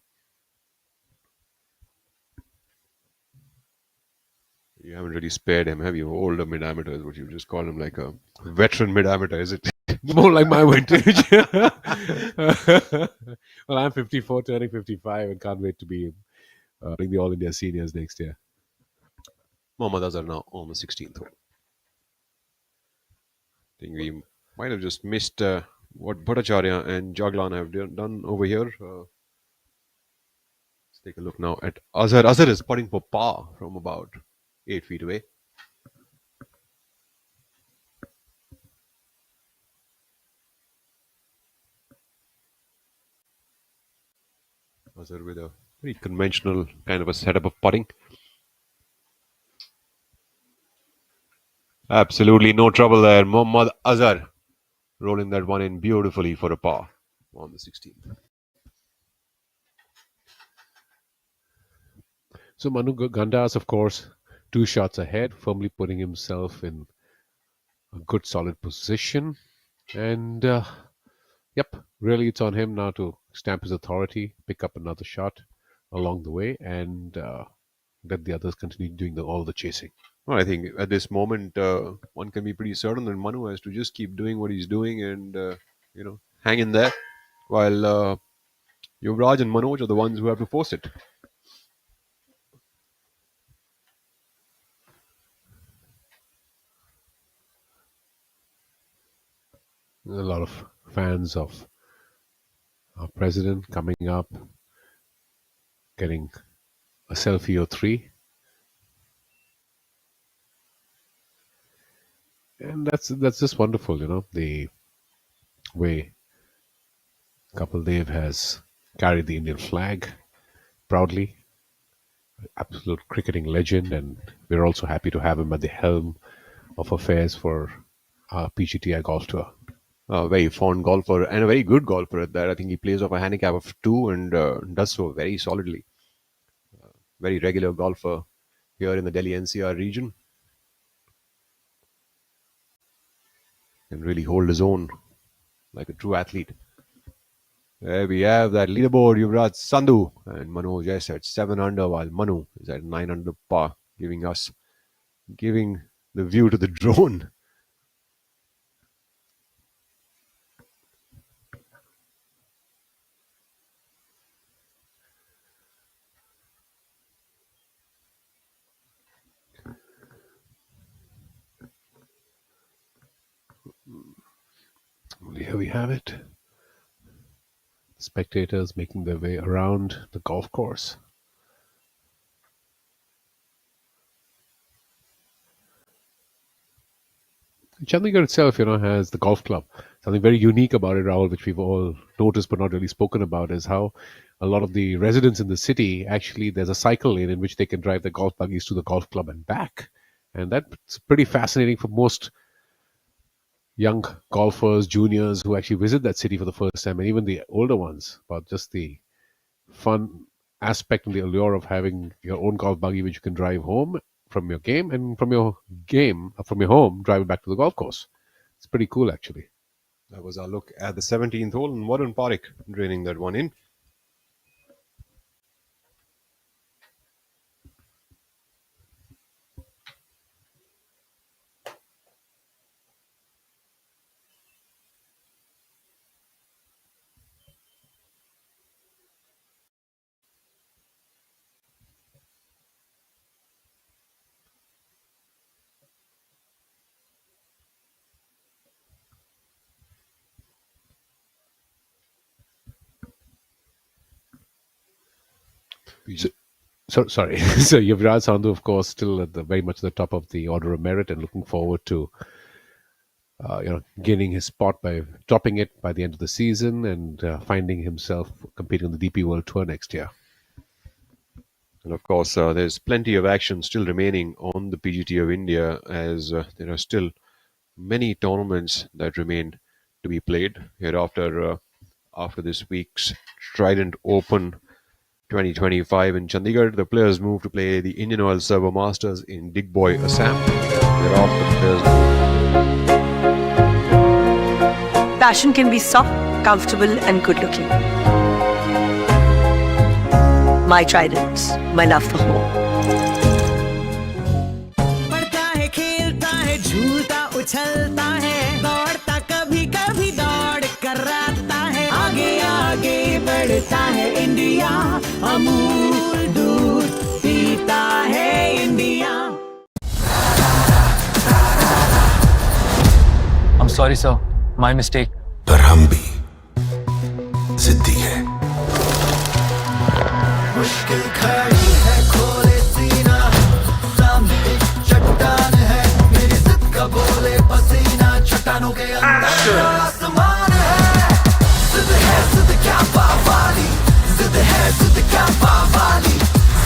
You haven't really spared him, have you? Older mid-amateur is what you just call him, like a veteran mid-amateur, is it? More like my vintage. Well, I'm 54, turning 55, and can't wait to be in the All India Seniors next year. Mohammad Azhar now on the 16th hole. I think we might have just missed what Bhattacharya and Jaglan have done over here. Let's take a look now at Azhar. Azhar is putting for par from about 8 feet away. Azhar with a very conventional kind of a setup of putting. Absolutely no trouble there. Mohammad Azhar rolling that one in beautifully for a par on the 16th. So Manu Gandas, of course, 2 shots ahead, firmly putting himself in a good solid position. And yep, really it's on him now to stamp his authority, pick up another shot along the way, and let the others continue doing all the chasing. Well, I think at this moment, one can be pretty certain that Manu has to just keep doing what he's doing and, hang in there, while Yuvraj and Manoj are the ones who have to force it. A lot of fans of our president coming up, getting a selfie or 3. And that's just wonderful, the way Kapil Dev has carried the Indian flag proudly. Absolute cricketing legend, and we're also happy to have him at the helm of affairs for our PGTI Golf Tour. A very fond golfer and a very good golfer at that. I think he plays off a handicap of 2 and does so very solidly. Very regular golfer here in the Delhi NCR region. Can really hold his own like a true athlete. There we have that leaderboard. Yuvraj Sandhu and Manoj S at 7 under, while Manu is at 9 under par, giving the view to the drone. Here we have it. Spectators making their way around the golf course. Chandigarh itself, has the golf club. Something very unique about it, Rahul, which we've all noticed but not really spoken about, is how a lot of the residents in the city, actually, there's a cycle lane in which they can drive their golf buggies to the golf club and back. And that's pretty fascinating for most young golfers, juniors who actually visit that city for the first time, and even the older ones, about just the fun aspect and the allure of having your own golf buggy which you can drive home from your game, and from your home, drive it back to the golf course. It's pretty cool, actually. That was our look at the 17th hole, and Warren Parekh draining that one in. Sorry. So Yuvraj Sandhu, of course, still at very much the top of the order of merit, and looking forward to gaining his spot by topping it by the end of the season, and finding himself competing on the DP World Tour next year. And of course, there's plenty of action still remaining on the PGT of India, as there are still many tournaments that remain to be played here after this week's Trident Open 2025 in Chandigarh. The players move to play the Indian Oil Servo Masters in Digboy, Assam. Passion can be soft, comfortable and good looking. My Trident, my love for home. पढ़ता है, खेलता है, झूलता उछलता है, दौड़ता कभी कभी दौड़ कराता है, आगे आगे बढ़ता है इंडिया, अमूल दूध पीता है India. I'm sorry, sir. My mistake. पर हम भी जिद्दी है. मुश्किल खड़ी है, खोले सीना, सामने चट्टान है, मेरी जिद का बोले पसीना, चट्टानों के अंदर आसमान है. जिद क्या बावाली, जिद क्या बावाली,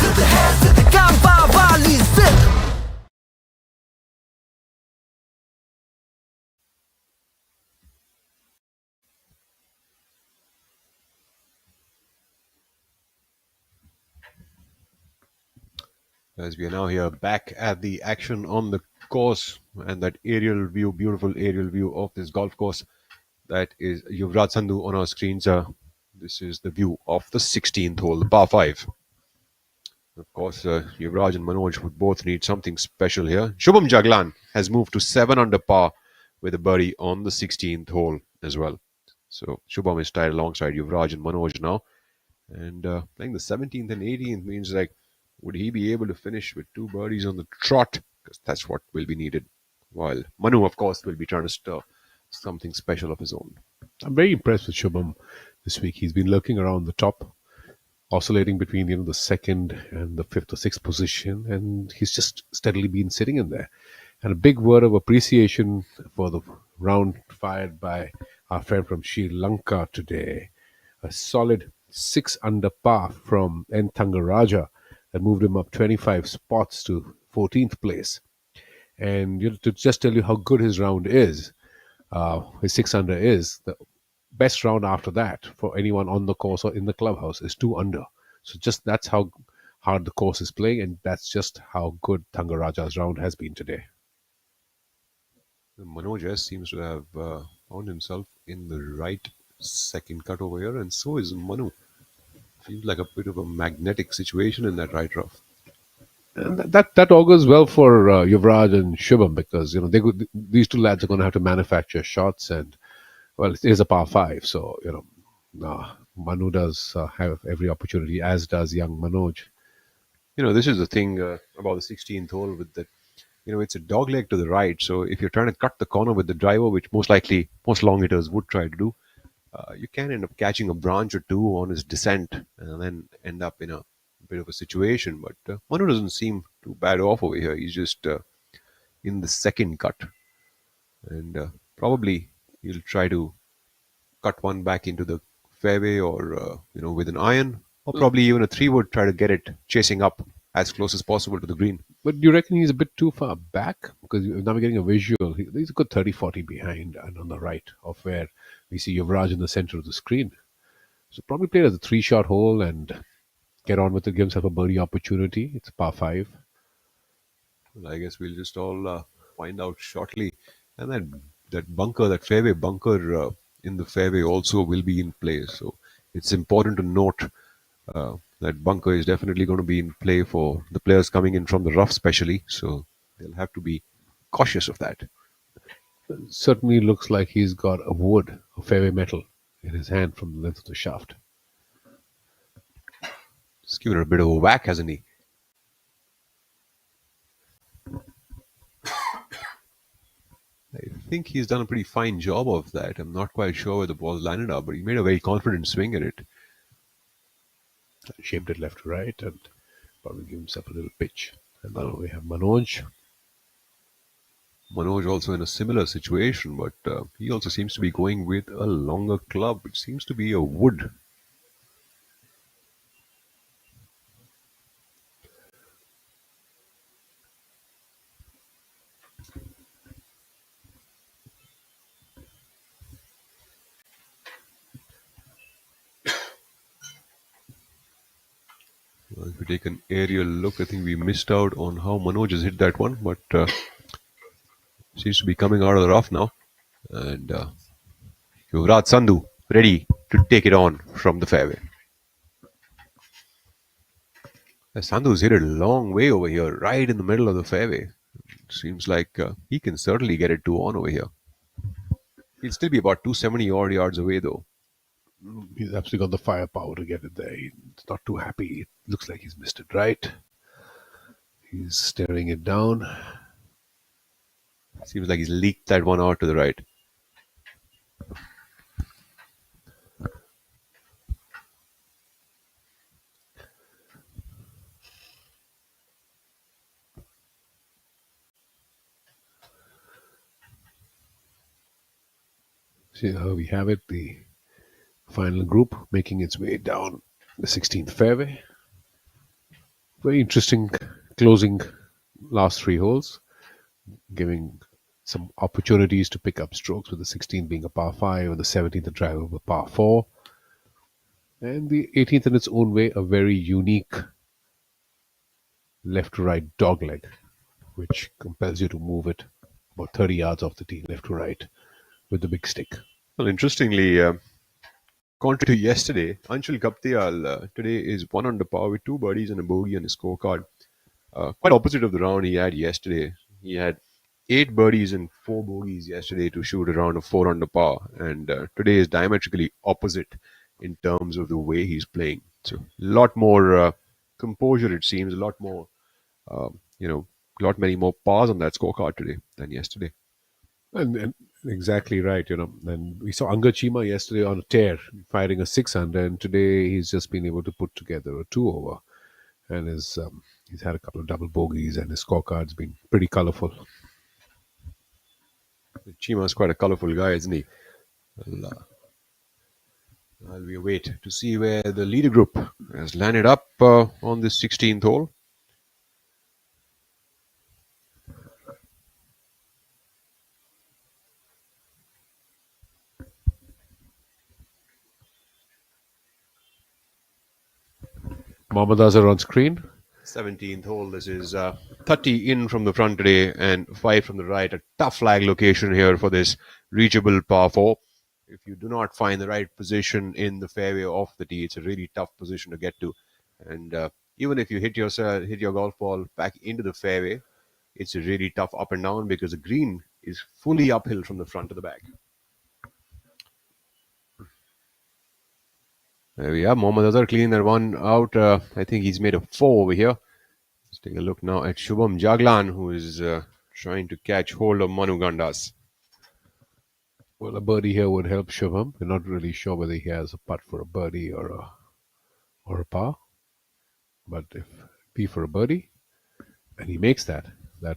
जिद क्या बावाली, जिद. As we are now here back at the action on the course and that aerial view, beautiful aerial view of this golf course. That is Yuvraj Sandhu on our screens. This is the view of the 16th hole, the par 5. Of course, Yuvraj and Manoj would both need something special here. Shubham Jaglan has moved to 7 under par with a birdie on the 16th hole as well. So Shubham is tied alongside Yuvraj and Manoj now. And playing the 17th and 18th means like, would he be able to finish with 2 birdies on the trot? Because that's what will be needed. While Manu, of course, will be trying to stir something special of his own. I'm very impressed with Shubham this week. He's been lurking around the top, oscillating between the second and the fifth or sixth position, and he's just steadily been sitting in there. And a big word of appreciation for the round fired by our friend from Sri Lanka today. A solid 6 under par from N. Thangaraja that moved him up 25 spots to 14th place. And to just tell you how good his round is, his 6 under is, the best round after that for anyone on the course or in the clubhouse is 2 under. So just that's how hard the course is playing, and that's just how good Thangaraja's round has been today. Manoj seems to have found himself in the right second cut over here, and so is Manu. Seems like a bit of a magnetic situation in that right rough. And that augurs well for Yuvraj and Shubham, because these two lads are going to have to manufacture shots, and well, it is a par 5, so Manu does have every opportunity, as does young Manoj. This is the thing about the 16th hole with that. It's a dog leg to the right, so if you're trying to cut the corner with the driver, which most long hitters would try to do, you can end up catching a branch or two on his descent and then end up in a bit of a situation. But Manu doesn't seem too bad off over here. He's just in the second cut, and probably he'll try to cut one back into the fairway, or with an iron, or probably even a 3-wood, try to get it chasing up as close as possible to the green. But do you reckon he's a bit too far back? Because now we're getting a visual. He's a good 30-40 behind and on the right of where we see Yuvraj in the center of the screen. So probably play it as a 3-shot hole and get on with it, give himself a birdie opportunity. It's par 5. Well, I guess we'll just all find out shortly. And that bunker, that fairway bunker in the fairway also will be in play. So it's important to note that bunker is definitely going to be in play for the players coming in from the rough especially. So they'll have to be cautious of that. Certainly looks like he's got a wood, a fairway metal in his hand from the length of the shaft. Just giving it a bit of a whack, hasn't he? I think he's done a pretty fine job of that. I'm not quite sure where the ball landed up, but he made a very confident swing at it. Shaped it left to right and probably give himself a little pitch. And now we have Manoj. Manoj also in a similar situation, but he also seems to be going with a longer club. It seems to be a wood. Well, if we take an aerial look, I think we missed out on how Manoj has hit that one, but seems to be coming out of the rough now. And Yuvraj Sandhu ready to take it on from the fairway. Sandhu's hit it a long way over here, right in the middle of the fairway. Seems like he can certainly get it 2 on over here. He'll still be about 270 odd yards away, though. He's absolutely got the firepower to get it there. He's not too happy. It looks like he's missed it right. He's staring it down. Seems like he's leaked that one out to the right. See how we have it. The final group making its way down the 16th fairway. Very interesting closing last 3 holes, giving some opportunities to pick up strokes, with the 16th being a par 5 and the 17th a drive of a par 4. And the 18th in its own way, a very unique left to right dogleg, which compels you to move it about 30 yards off the tee, left to right, with the big stick. Well, interestingly, contrary to yesterday, Anshul Kaptial today is 1 under par with 2 birdies and a bogey on his scorecard. Quite opposite of the round he had yesterday. He had 8 birdies and 4 bogeys yesterday to shoot around a 4 under par, and today is diametrically opposite in terms of the way he's playing. So a lot more composure, it seems, a lot more, lot many more pars on that scorecard today than yesterday. And exactly right, And we saw Anga Chima yesterday on a tear, firing a 6 under, and today he's just been able to put together a 2 over, and he's had a couple of double bogeys, and his scorecard's been pretty colourful. Chima's quite a colourful guy, isn't he? While we wait to see where the leader group has landed up on this 16th hole. Mohammad Azhar on screen. 17th hole. This is 30 in from the front today and 5 from the right. A tough flag location here for this reachable par 4. If you do not find the right position in the fairway off the tee, it's a really tough position to get to. And even if you hit your golf ball back into the fairway, it's a really tough up and down because the green is fully uphill from the front to the back. There we are. Mohammad Azhar cleaning that one out. I think he's made a 4 over here. Let's take a look now at Shubham Jaglan, who is trying to catch hold of Manu Gandas. Well, a birdie here would help Shubham. We're not really sure whether he has a putt for a birdie or a par. But if be for a birdie, and he makes that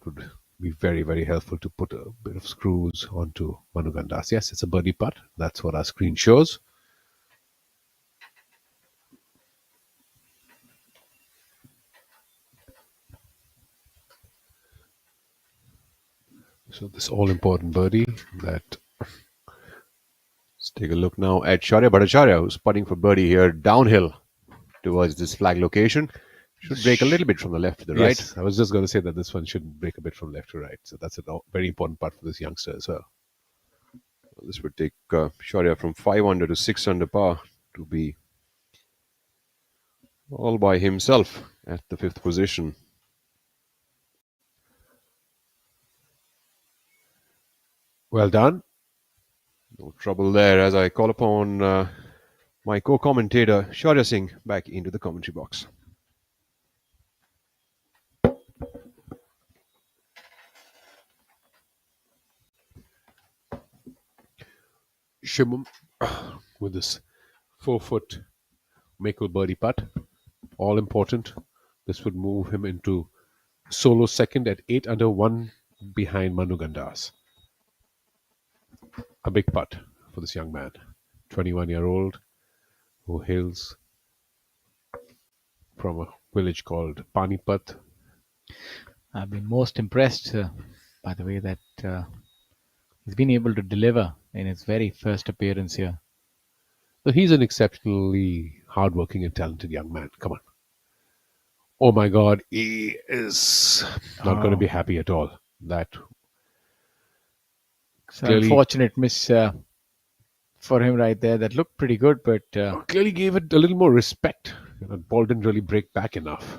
would be very, very helpful to put a bit of screws onto Manu Gandas. Yes, it's a birdie putt. That's what our screen shows. So this all-important birdie that... Let's take a look now at Shaurya Bhattacharya, who's putting for birdie here downhill towards this flag location. Should break a little bit from the left to the right. Yes, I was just going to say that this one should break a bit from left to right. So that's a very important putt for this youngster as well. This would take Shaurya from 5 under to 6 under par to be all by himself at the 5th position. Well done. No trouble there as I call upon my co-commentator Shaurya Singh back into the commentary box. Shubham with this 4-foot Makel birdie putt, all important. This would move him into solo second at 8 under, 1 behind Manu Gandas. A big putt for this young man, 21-year-old, who hails from a village called Panipat. I've been most impressed by the way that he's been able to deliver in his very first appearance here. So he's an exceptionally hardworking and talented young man. Come on. Oh my God, he is not going to be happy at all. That So unfortunate miss for him right there. That looked pretty good, but Clearly gave it a little more respect. The ball didn't really break back enough.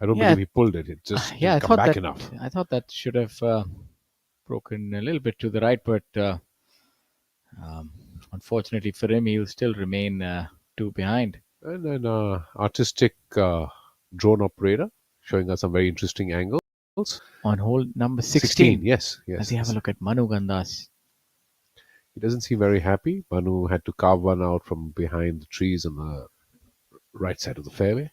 I don't yeah, believe he pulled it. It just yeah, didn't come back enough. I thought that should have broken a little bit to the right, but um, unfortunately for him, he will still remain two behind. And then artistic drone operator showing us some very interesting angles. On hole number 16, 16. yes. As you have a look at Manu Gandas. He doesn't seem very happy. Manu had to carve one out from behind the trees on the right side of the fairway.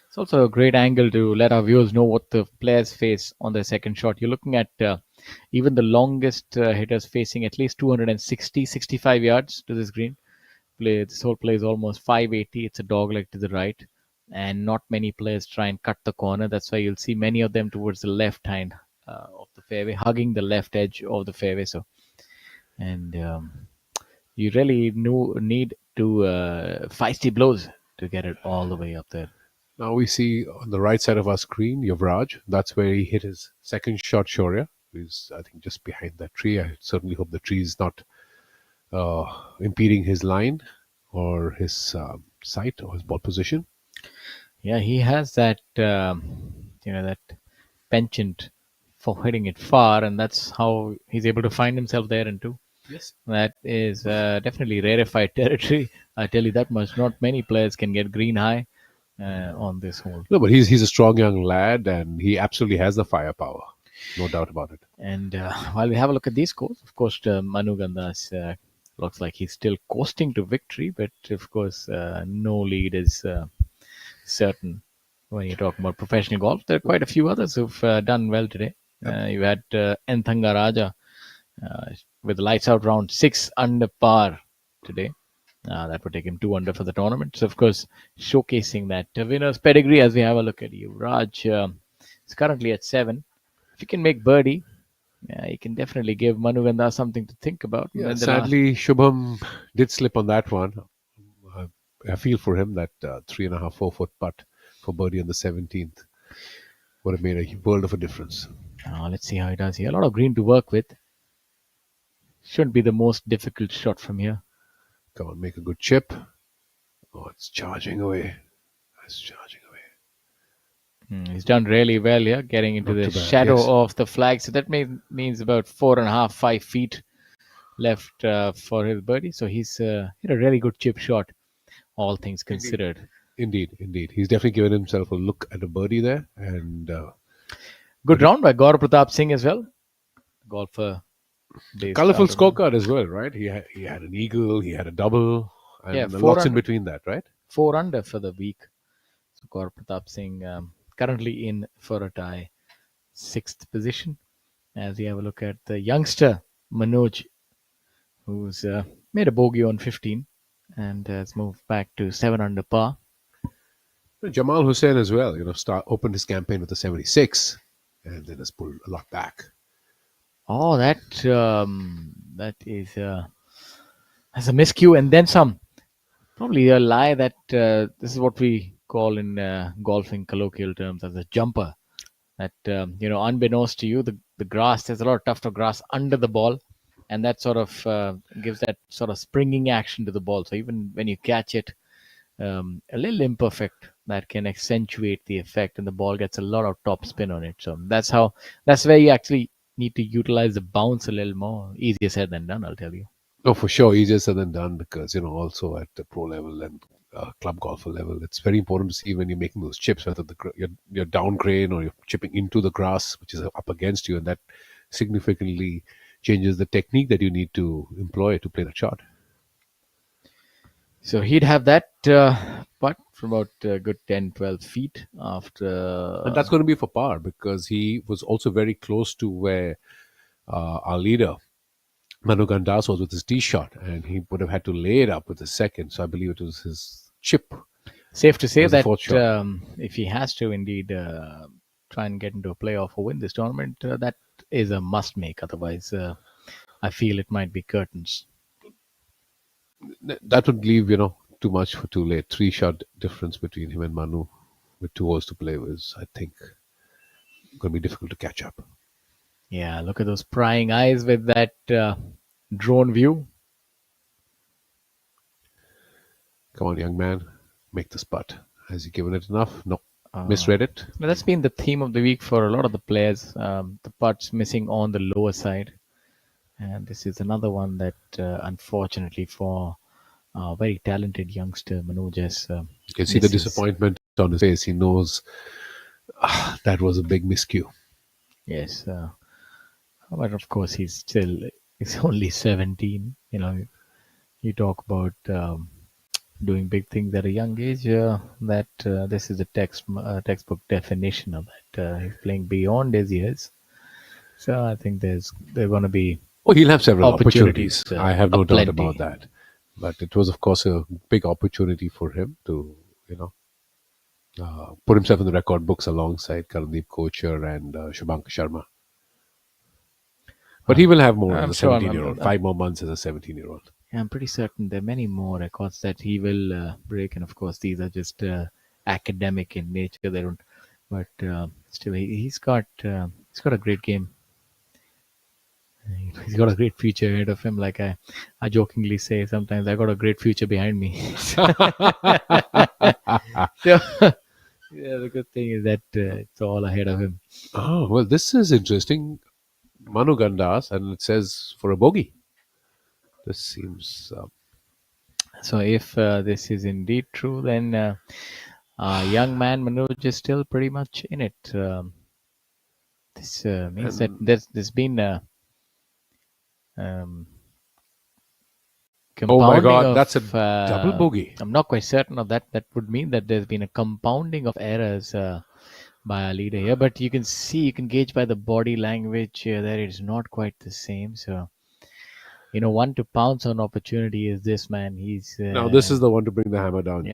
It's also a great angle to let our viewers know what the players face on their second shot. You're looking at even the longest hitters facing at least 65 yards to this green. This whole play is almost 580. It's a dogleg to the right. And not many players try and cut the corner. That's why you'll see many of them towards the left hand of the fairway, hugging the left edge of the fairway. So, and you really need to feisty blows to get it all the way up there. Now we see on the right side of our screen, Yuvraj. That's where he hit his second shot, Shaurya. He's, I think, just behind that tree. I certainly hope the tree is not impeding his line or his sight or his ball position. Yeah, he has that, that penchant for hitting it far, and that's how he's able to find himself there and too. Yes. That is definitely rarefied territory. I tell you that much. Not many players can get green high on this hole. No, but he's a strong young lad, and he absolutely has the firepower. No doubt about it. And while we have a look at these scores, of course, Manu Gandas looks like he's still coasting to victory, but of course, no lead is certain when you're talking about professional golf. There are quite a few others who've done well today. You had Enthanga Raja with the lights out round 6 under par today. That would take him 2 under for the tournament. So, of course, showcasing that winner's pedigree as we have a look at you. Raj is currently at 7. If you can make birdie, you can definitely give Manu Gandas something to think about. Yeah, sadly, Shubham did slip on that one. I feel for him that 3.5, 4 foot putt for birdie on the 17th would have made a world of a difference. Let's see how he does here. A lot of green to work with. Shouldn't be the most difficult shot from here. Come on, make a good chip. Oh, it's charging away. It's charging away. He's done really well here, getting into the shadow of the flag. So that means about 4.5, 5 feet left for his birdie. So he's hit a really good chip shot, all things considered. Indeed. He's definitely given himself a look at a birdie there. And good round by Gaurav Pratap Singh as well. Golfer. Colorful scorecard as well, right? He had an eagle, he had a double, and lots in between that, right? 4 under for the week. So Gaurav Pratap Singh currently in for a tie, 6th position. As we have a look at the youngster Manoj, who's made a bogey on 15 and has moved back to 7 under par. Jamal Hussain as well, opened his campaign with a 76 and then has pulled a lot back. Oh, that is that's a miscue and then some. Probably a lie that this is what we call in golfing colloquial terms as a jumper. That unbeknownst to you, the grass, there's a lot of tougher grass under the ball, and that sort of gives that sort of springing action to the ball. So even when you catch it a little imperfect, that can accentuate the effect, and the ball gets a lot of top spin on it. So that's where you actually need to utilize the bounce a little more. Easier said than done, I'll tell you. Oh, for sure, easier said than done, because also at the pro level and club golfer level, it's very important to see when you're making those chips, whether you're down grain or you're chipping into the grass, which is up against you, and that significantly changes the technique that you need to employ to play that shot. So he'd have that putt from about a good 10, 12 feet after. And that's going to be for par, because he was also very close to where our leader, Manu Gandas, was with his tee shot, and he would have had to lay it up with his second. So I believe it was his chip. Safe to say that if he has to indeed try and get into a playoff or win this tournament, that is a must make. Otherwise, I feel it might be curtains. That would leave, too much for too late. 3-shot difference between him and Manu with 2 holes to play was, I think, going to be difficult to catch up. Yeah, look at those prying eyes with that drone view. Come on, young man, make this putt. Has he given it enough? No. Misread it. Well, that's been the theme of the week for a lot of the players. The putts missing on the lower side. And this is another one that, unfortunately, for a very talented youngster, Manoj has You can see the misses. disappointment on his face. He knows that was a big miscue. Yes. But of course, he's only 17. You know, you talk about doing big things at a young age. This is a textbook definition of that. He's playing beyond his years. So I think there are going to be Oh, he'll have several opportunities. opportunities, I have no doubt aplenty. about that. But it was, of course, a big opportunity for him to, put himself in the record books alongside Karandeep Kochar and Shubhankar Sharma. But he will have more I'm as a sure, 17-year-old. 5 more months as a 17-year-old. Yeah, I'm pretty certain there are many more records that he will break, and of course these are just academic in nature. They don't, but still, he's got a great game. He's got a great future ahead of him. Like I jokingly say sometimes, I got a great future behind me. So, yeah, the good thing is that it's all ahead of him. Oh, well, this is interesting. Manu Gandas, and it says for a bogey. This seems... So if this is indeed true, then young man Manoj is still pretty much in it. This means that there's been oh my God, of, that's a double bogey. I'm not quite certain of that. That would mean that there's been a compounding of errors by our leader here. But you can gauge by the body language that it's not quite the same. So, one to pounce on opportunity is this man. He's now this is the one to bring the hammer down. Yeah.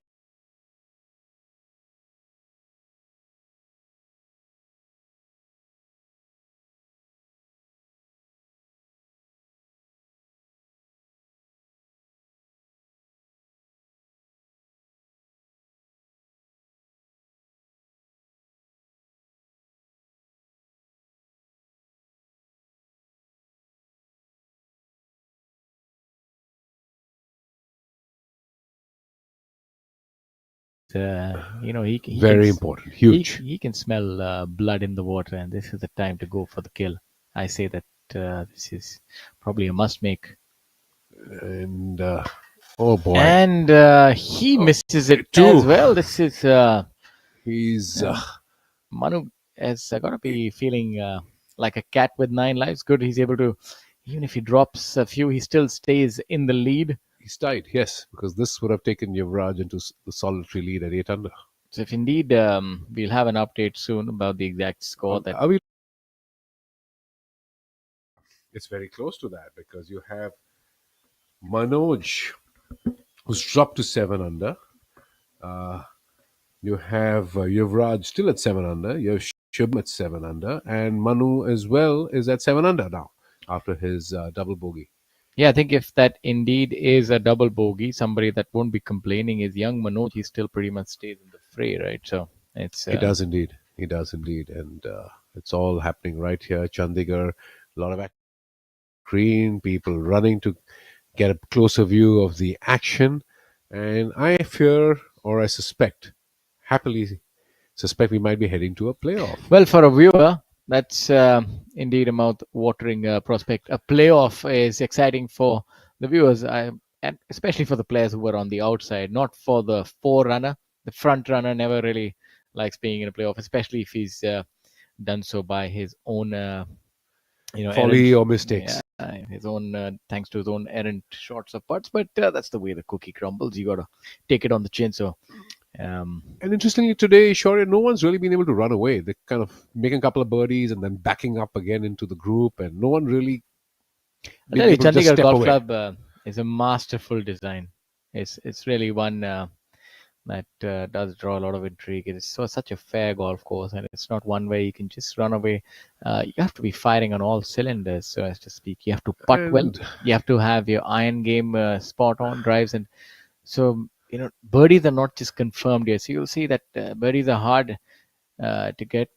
he Very can, important, huge. He can smell blood in the water, and this is the time to go for the kill. I say that this is probably a must make. And oh boy, And he misses it too. as well. This is he's Manu has got to be feeling like a cat with 9 lives. Good, he's able to, even if he drops a few, he still stays in the lead. he's tied, yes, because this would have taken Yuvraj into the solitary lead at 8 under. So if indeed we'll have an update soon about the exact score. That Are we? It's very close to that because you have Manoj, who's dropped to 7 under. You have Yuvraj still at 7 under. You have Shubham at 7 under, and Manu as well is at 7 under now after his double bogey. Yeah, I think if that indeed is a double bogey, somebody that won't be complaining is young Manoj. He still pretty much stays in the fray, right? So it's He does indeed. He does indeed, and it's all happening right here, Chandigarh. A lot of green people running to get a closer view of the action, and I fear, or I happily suspect, we might be heading to a playoff. Well, for a viewer, that's indeed a mouth-watering prospect. A playoff is exciting for the viewers, and especially for the players who were on the outside, not for the forerunner. The front runner never really likes being in a playoff, especially if he's done so by his own, Folly or mistakes. His own, thanks to his own errant shots of putts. But that's the way the cookie crumbles. You got to take it on the chin. So. And interestingly, today, Shaurya, no one's really been able to run away. They're kind of making a couple of birdies and then backing up again into the group, and no one really. Chandigarh Golf Club is a masterful design. It's really one that does draw a lot of intrigue. It's such a fair golf course, and it's not one where you can just run away. You have to be firing on all cylinders, so as to speak. You have to putt well. You have to have your iron game spot on drives, and so. Birdies are not just confirmed here. So you'll see that birdies are hard to get.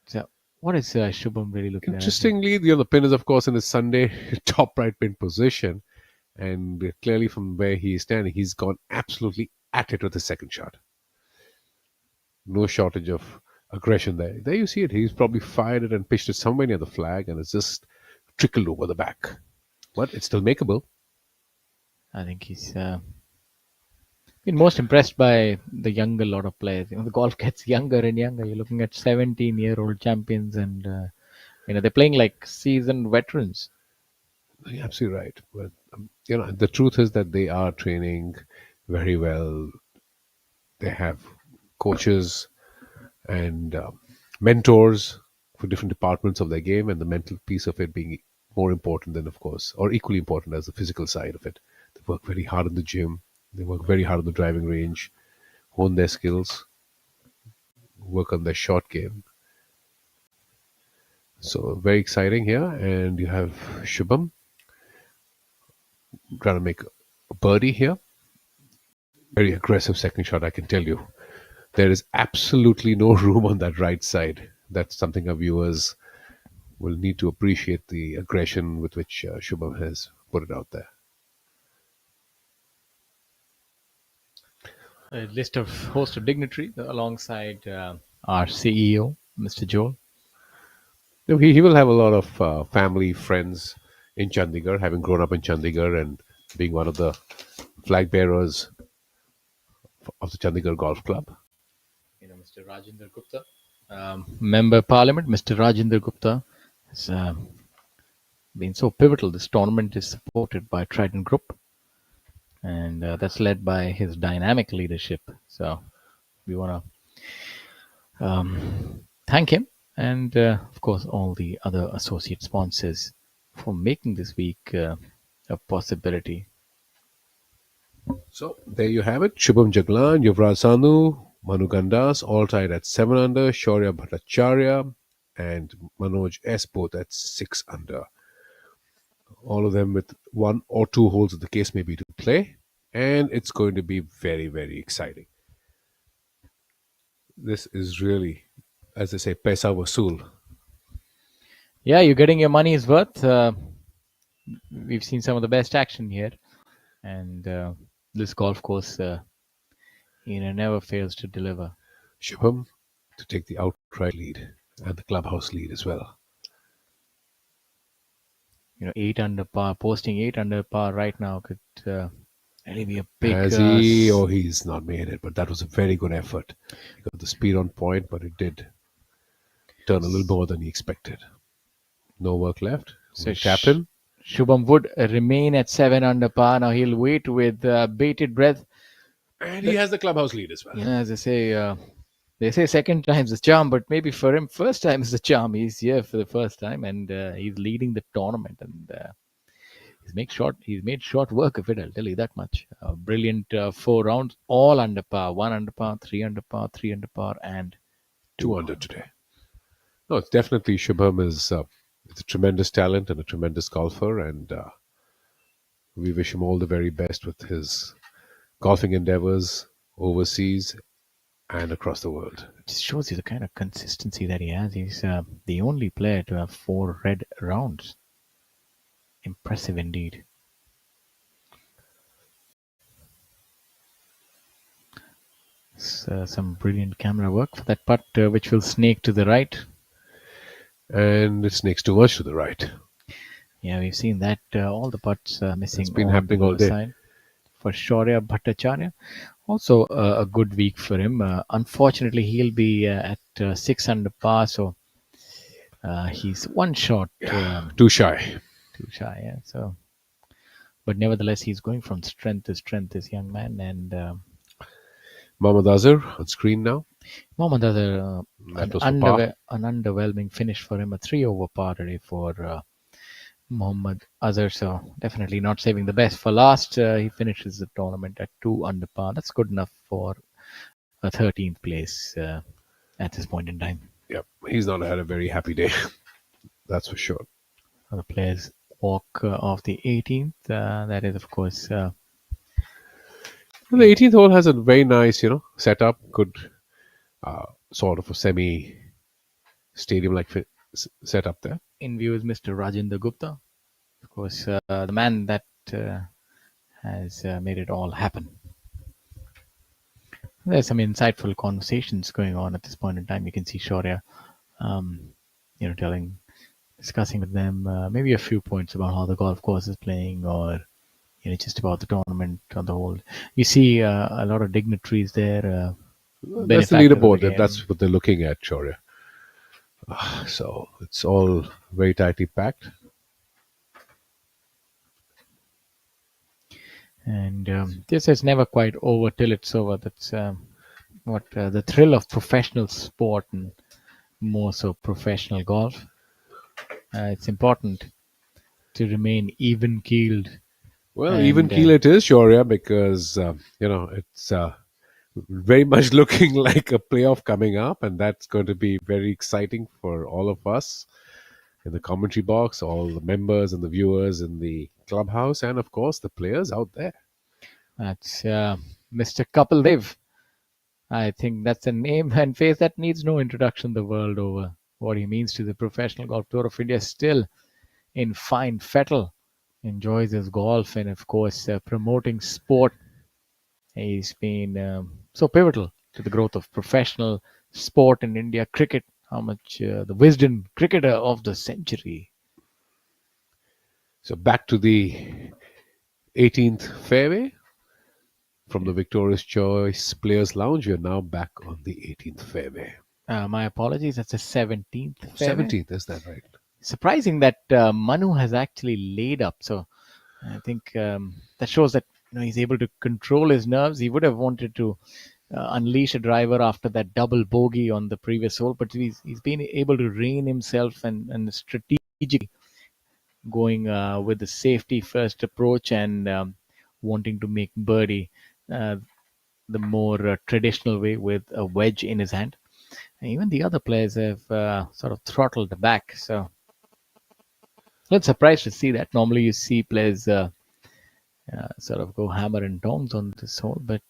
So what is Shubham really looking at? Interestingly, the pin is, of course, in his Sunday top right pin position. And clearly from where he is standing, he's gone absolutely at it with his second shot. No shortage of aggression there. There you see it. He's probably fired it and pitched it somewhere near the flag, and it's just trickled over the back. But it's still makeable. I think he's been most impressed by the younger lot of players. The golf gets younger and younger. You're looking at 17-year-old champions, and they're playing like seasoned veterans. You're absolutely right. But the truth is that they are training very well. They have coaches and mentors for different departments of their game, and the mental piece of it being more important than, of course, or equally important as the physical side of it. They work very hard in the gym. They work very hard on the driving range, hone their skills, work on their short game. So very exciting here. And you have Shubham trying to make a birdie here. Very aggressive second shot, I can tell you. There is absolutely no room on that right side. That's something our viewers will need to appreciate, the aggression with which Shubham has put it out there. A list of host of dignitaries alongside our CEO, Mr. Joel. He will have a lot of family, friends in Chandigarh, having grown up in Chandigarh and being one of the flag bearers of the Chandigarh Golf Club. Mr. Rajinder Gupta, Member Parliament, Mr. Rajinder Gupta has been so pivotal. This tournament is supported by Trident Group, and that's led by his dynamic leadership. So we want to thank him, and of course all the other associate sponsors for making this week a possibility. So there you have it. Shubham Jaglan, Yuvraj Sanu, Manu Gandas all tied at 7 under, Shaurya Bhattacharya and Manoj S both at 6 under. All of them with 1 or 2 holes, of the case may be, to play, and it's going to be very, very exciting. This is really, as they say, paisa vasool. Yeah, you're getting your money's worth. We've seen some of the best action here, and this golf course never fails to deliver. Shubham to take the outright lead and the clubhouse lead as well. 8 under par, posting 8 under par right now could really be a big. Has he? Oh, he's not made it, but that was a very good effort. He got the speed on point, but it did turn a little more than he expected. No work left. So captain Shubham would remain at 7 under par. Now he'll wait with bated breath. And he has the clubhouse lead as well. Yeah, as they say second time's the charm, but maybe for him, first time is the charm. He's here for the first time, and he's leading the tournament, and he's made short work of it. I'll tell you that much. Brilliant 4 rounds, all under par, 1 under par, 3 under par, 3 under par, and 2 under today. No, it's definitely Shubham is a tremendous talent and a tremendous golfer, and we wish him all the very best with his golfing endeavors overseas and across the world. It just shows you the kind of consistency that he has. He's the only player to have 4 red rounds. Impressive indeed. Some brilliant camera work for that putt, which will snake to the right. And it snakes too much to the right. Yeah, we've seen that. All the putts missing. It's been happening all day. Side. For Shaurya Bhattacharya. Also a good week for him. Unfortunately, he'll be at 6 under par, so he's 1 shot. Too shy. Too shy, yeah. So, but nevertheless, he's going from strength to strength, this young man. And Mohammad Azhar on screen now. Mohammad Azhar, an underwhelming finish for him. A 3 over par today for Mohammad Azhar, so definitely not saving the best for last. He finishes the tournament at 2 under par. That's good enough for a 13th place at this point in time. Yep, he's not had a very happy day. That's for sure. The players walk off the 18th. That is, of course. The 18th hole has a very nice, setup. Good, sort of a semi-stadium-like setup there. In view is Mr. Rajinder Gupta, of course, the man that has made it all happen. There's some insightful conversations going on at this point in time. You can see Shaurya, um, discussing with them maybe a few points about how the golf course is playing, or just about the tournament on the whole. You see a lot of dignitaries there, That's the benefactors of the leaderboard. game. That's what they're looking at, Shaurya. So it's all very tightly packed. And this is never quite over till it's over. That's what the thrill of professional sport, and more so professional golf. It's important to remain even keeled. Well, even keel it is, Shaurya, because it's very much looking like a playoff coming up, and that's going to be very exciting for all of us in the commentary box, all the members and the viewers in the clubhouse, and of course the players out there. That's Mr. ClubRound. I think that's a name and face that needs no introduction the world over. What he means to the Professional Golf Tour of India, still in fine fettle, enjoys his golf, and of course promoting sport. He's been so pivotal to the growth of professional sport in India. Cricket, how much the wisdom cricketer of the century. So back to the 18th fairway. From the Victorious Choice Players Lounge, we're now back on the 18th fairway. My apologies, that's the 17th fairway. 17th, is that right? Surprising that Manu has actually laid up. So I think that shows that he's able to control his nerves. He would have wanted to unleash a driver after that double bogey on the previous hole, but he's been able to rein himself and strategically going with the safety first approach, and wanting to make birdie the more traditional way with a wedge in his hand. And even the other players have sort of throttled back. So I'm surprised to see that. Normally you see players sort of go hammer and tongs on this hole, but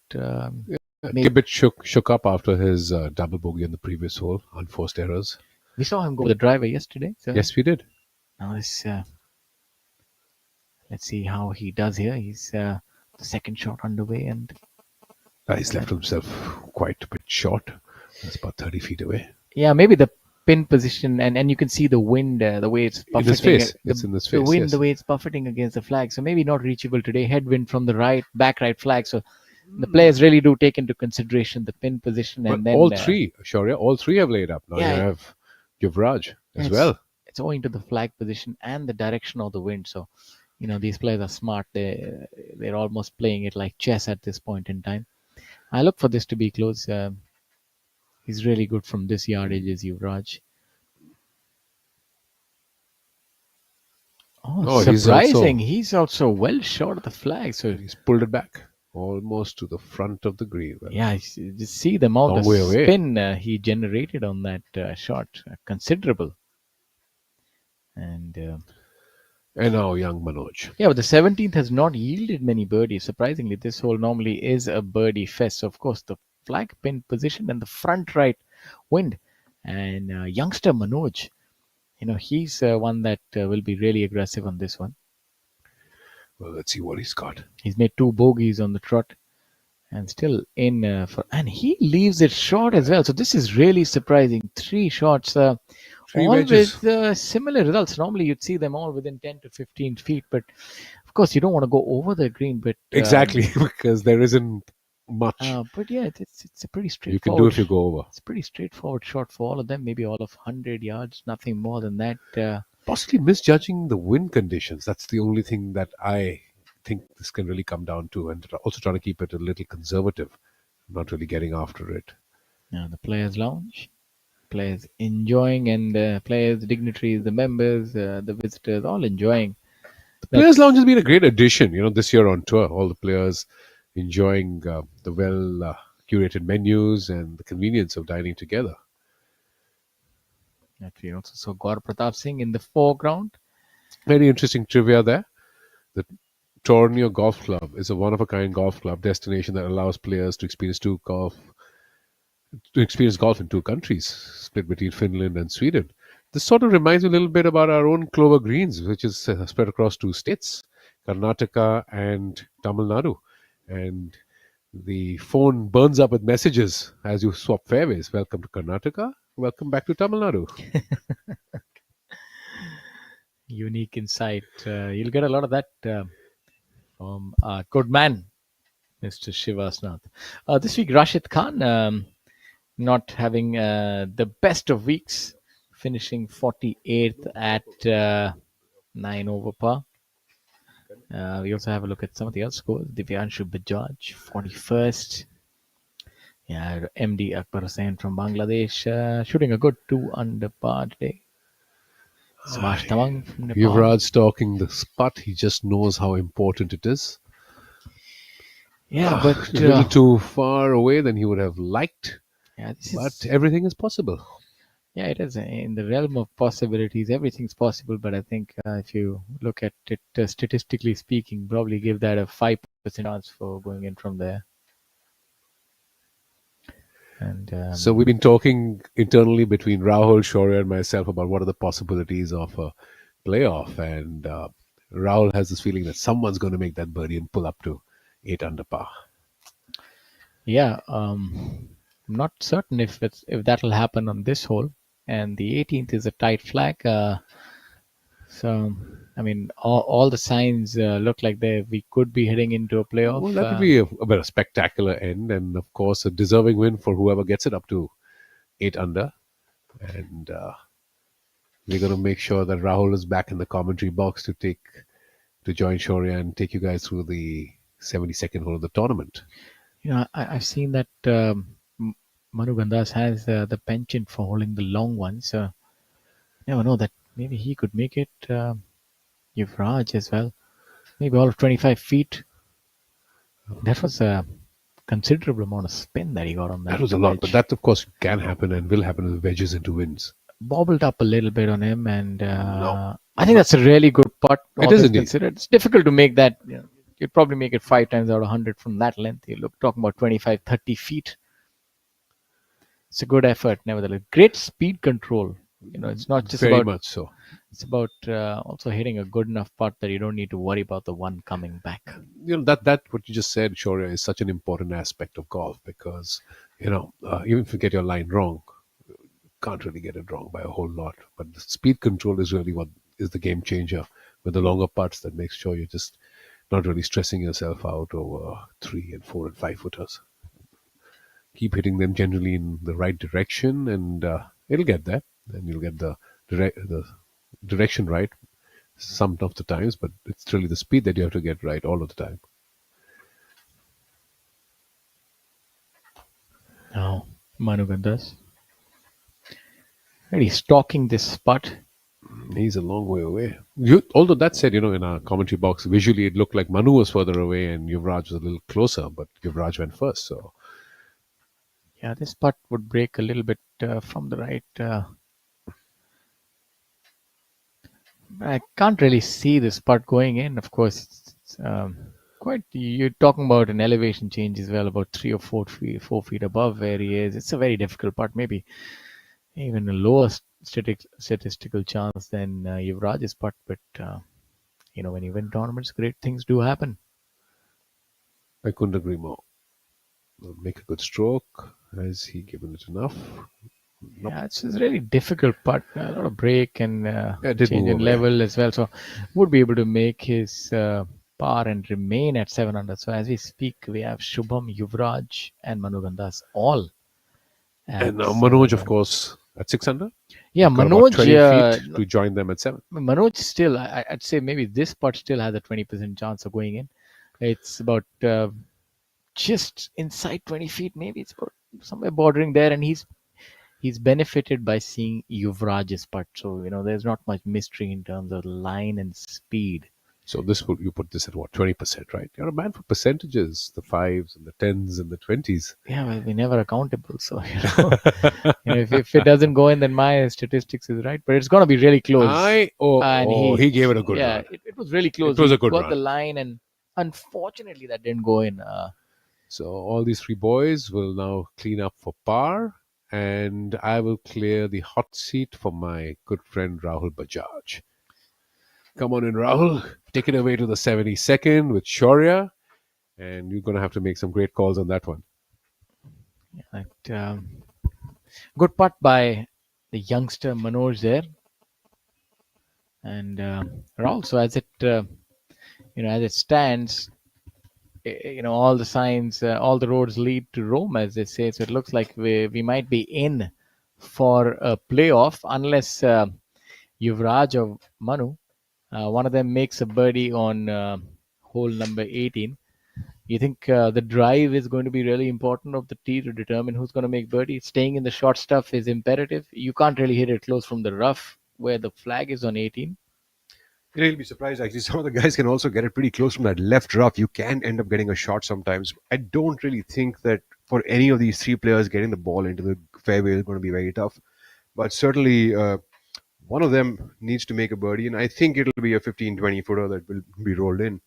Gibbet shook up after his double bogey on the previous hole, unforced errors. We saw him go with the driver yesterday. So yes, we did. Now let's see how he does here. He's the second shot underway, and he's left himself quite a bit short. It's about 30 feet away. Yeah, maybe the pin position, and you can see the wind, the way it's buffeting. In his face. It's in his face. The wind, yes. the way it's buffeting against the flag. So maybe not reachable today. Headwind from the back right flag. So the players really do take into consideration the pin position. But and then all three, Shaurya, all three have laid up. Now you have Yuvraj as well. It's owing to the flag position and the direction of the wind. So, these players are smart. They're almost playing it like chess at this point in time. I look for this to be close. He's really good from this yardage, is Yuvraj. Oh, surprising. He's also well short of the flag. So he's pulled it back almost to the front of the green. Well, yeah, just see the amount of spin he generated on that shot. Considerable. And now young Manoj. Yeah, but the 17th has not yielded many birdies. Surprisingly, this hole normally is a birdie fest. So, of course, the flag pin position and the front right wind. And youngster Manoj, he's one that will be really aggressive on this one. Well, let's see what he's got. He's made 2 bogeys on the trot and still in and he leaves it short as well. So this is really surprising. 3 shots. 3 all wedges. with similar results. Normally you'd see them all within 10 to 15 feet, but of course you don't want to go over the green. But exactly, because there isn't much. But yeah, it's a pretty straightforward. You can do if you go over. It's a pretty straightforward shot for all of them. Maybe all of 100 yards, nothing more than that. Possibly misjudging the wind conditions. That's the only thing that I think this can really come down to, and also trying to keep it a little conservative, not really getting after it. Now the players' lounge. Players enjoying, and players, dignitaries, the members, the visitors, all enjoying. The Players' Lounge has been a great addition, this year on tour. All the players enjoying the well curated menus and the convenience of dining together. That we also saw Gaur Pratap Singh in the foreground. Very interesting trivia there. The Trident Golf Club is a one-of-a-kind golf club destination that allows players to experience golf in 2 countries, split between Finland and Sweden. This sort of reminds me a little bit about our own Clover Greens, which is spread across 2 states, Karnataka and Tamil Nadu. And The phone burns up with messages as you swap fairways. Welcome to Karnataka. Welcome back to Tamil Nadu. Unique insight. You'll get a lot of that from our good man, Mr. Shivasnath. This week, Rashid Khan not having the best of weeks, finishing 48th at 9 over par. We also have a look at some of the other scores. Divyanshu Bajaj, 41st. Yeah, MD Akbar Hussain from Bangladesh, shooting a good 2 under par today. Subhash Tamang from Nepal. Yuvraj talking the putt. He just knows how important it is. Yeah, but a little too far away than he would have liked. Yeah, but everything is possible. Yeah, it is. In the realm of possibilities, everything's possible. But I think if you look at it statistically speaking, probably give that a 5% chance for going in from there. And so we've been talking internally between Rahul, Shaurya, and myself about what are the possibilities of a playoff. And Rahul has this feeling that someone's going to make that birdie and pull up to 8 under par. Yeah, I'm not certain if that'll happen on this hole. And the 18th is a tight flag. So, I mean, all the signs look like we could be heading into a playoff. Well, that would be a spectacular end, and of course, a deserving win for whoever gets it up to 8 under. And we're going to make sure that Rahul is back in the commentary box to join Shaurya and take you guys through the 72nd hole of the tournament. You know, I've seen that Manu Gandas has the penchant for holding the long ones. So, you never know that maybe he could make it. Yuvraj as well. Maybe all of 25 feet. That was a considerable amount of spin that he got on that. That was a lot, but that, of course, can happen and will happen with wedges into winds. Bobbled up a little bit on him, and I think that's a really good putt. It is indeed. Considered. It's difficult to make that. You know, you'd probably make it 5 times out of 100 from that length. You're talking about 25, 30 feet. It's a good effort, nevertheless. Great speed control. You know, it's not just very about much so. It's about also hitting a good enough putt that you don't need to worry about the one coming back. You know, that what you just said, Shaurya, is such an important aspect of golf because, you know, even if you get your line wrong, you can't really get it wrong by a whole lot. But the speed control is really what is the game changer with the longer putts that makes sure you're just not really stressing yourself out over 3 and 4 and 5 footers. Keep hitting them generally in the right direction, and it'll get there. And you'll get the direction right some of the times, but it's really the speed that you have to get right all of the time. Now, Manu Gandas. Really stalking this putt. He's a long way away. Although that said, you know, in our commentary box, visually it looked like Manu was further away and Yuvraj was a little closer, but Yuvraj went first. So, yeah, this putt would break a little bit from the right. I can't really see this putt going in. Of course, it's quite. You're talking about an elevation change as well, about 3 or 4 feet above where he is. It's a very difficult putt. Maybe even a lower statistical chance than Yuvraj's putt. But you know, when you win tournaments, great things do happen. I couldn't agree more. Make a good stroke. Has he given it enough? Nope. Yeah, it's a really difficult putt. A lot of break and change in level as well. So would be able to make his par and remain at 7 under. So as we speak, we have Shubham, Yuvraj, and Manu Gandas all. And now Manoj, of course, at 6 under. Yeah, Manoj 20 feet to join them at 7. Manoj still, I'd say maybe this putt still has a 20% chance of going in. It's about just inside 20 feet. Maybe it's about somewhere bordering there, and he's benefited by seeing Yuvraj's putt. So, you know, there's not much mystery in terms of line and speed. So you put this at what, 20%, right? You're a man for percentages, the 5s and the 10s and the 20s. Yeah, well, we're never accountable. So, you know, if it doesn't go in, then my statistics is right. But it's going to be really close. He gave it a good run. It was really close. It was a good run. Got the line, and unfortunately that didn't go in. So all these 3 boys will now clean up for par. And I will clear the hot seat for my good friend Rahul Bajaj. Come on in, Rahul. Take it away to the 72nd with Shaurya. and you're going to have to make some great calls on that one. Right, good putt by the youngster Manoj there, and also as it stands, all the signs, all the roads lead to Rome, as they say. So it looks like we might be in for a playoff unless Yuvraj or Manu, one of them makes a birdie on hole number 18. You think the drive is going to be really important of the tee to determine who's going to make birdie? Staying in the short stuff is imperative. You can't really hit it close from the rough where the flag is on 18. You'll be surprised actually. Some of the guys can also get it pretty close from that left rough. You can end up getting a shot sometimes. I don't really think that for any of these three players getting the ball into the fairway is going to be very tough. But certainly one of them needs to make a birdie, and I think it'll be a 15-20 footer that will be rolled in.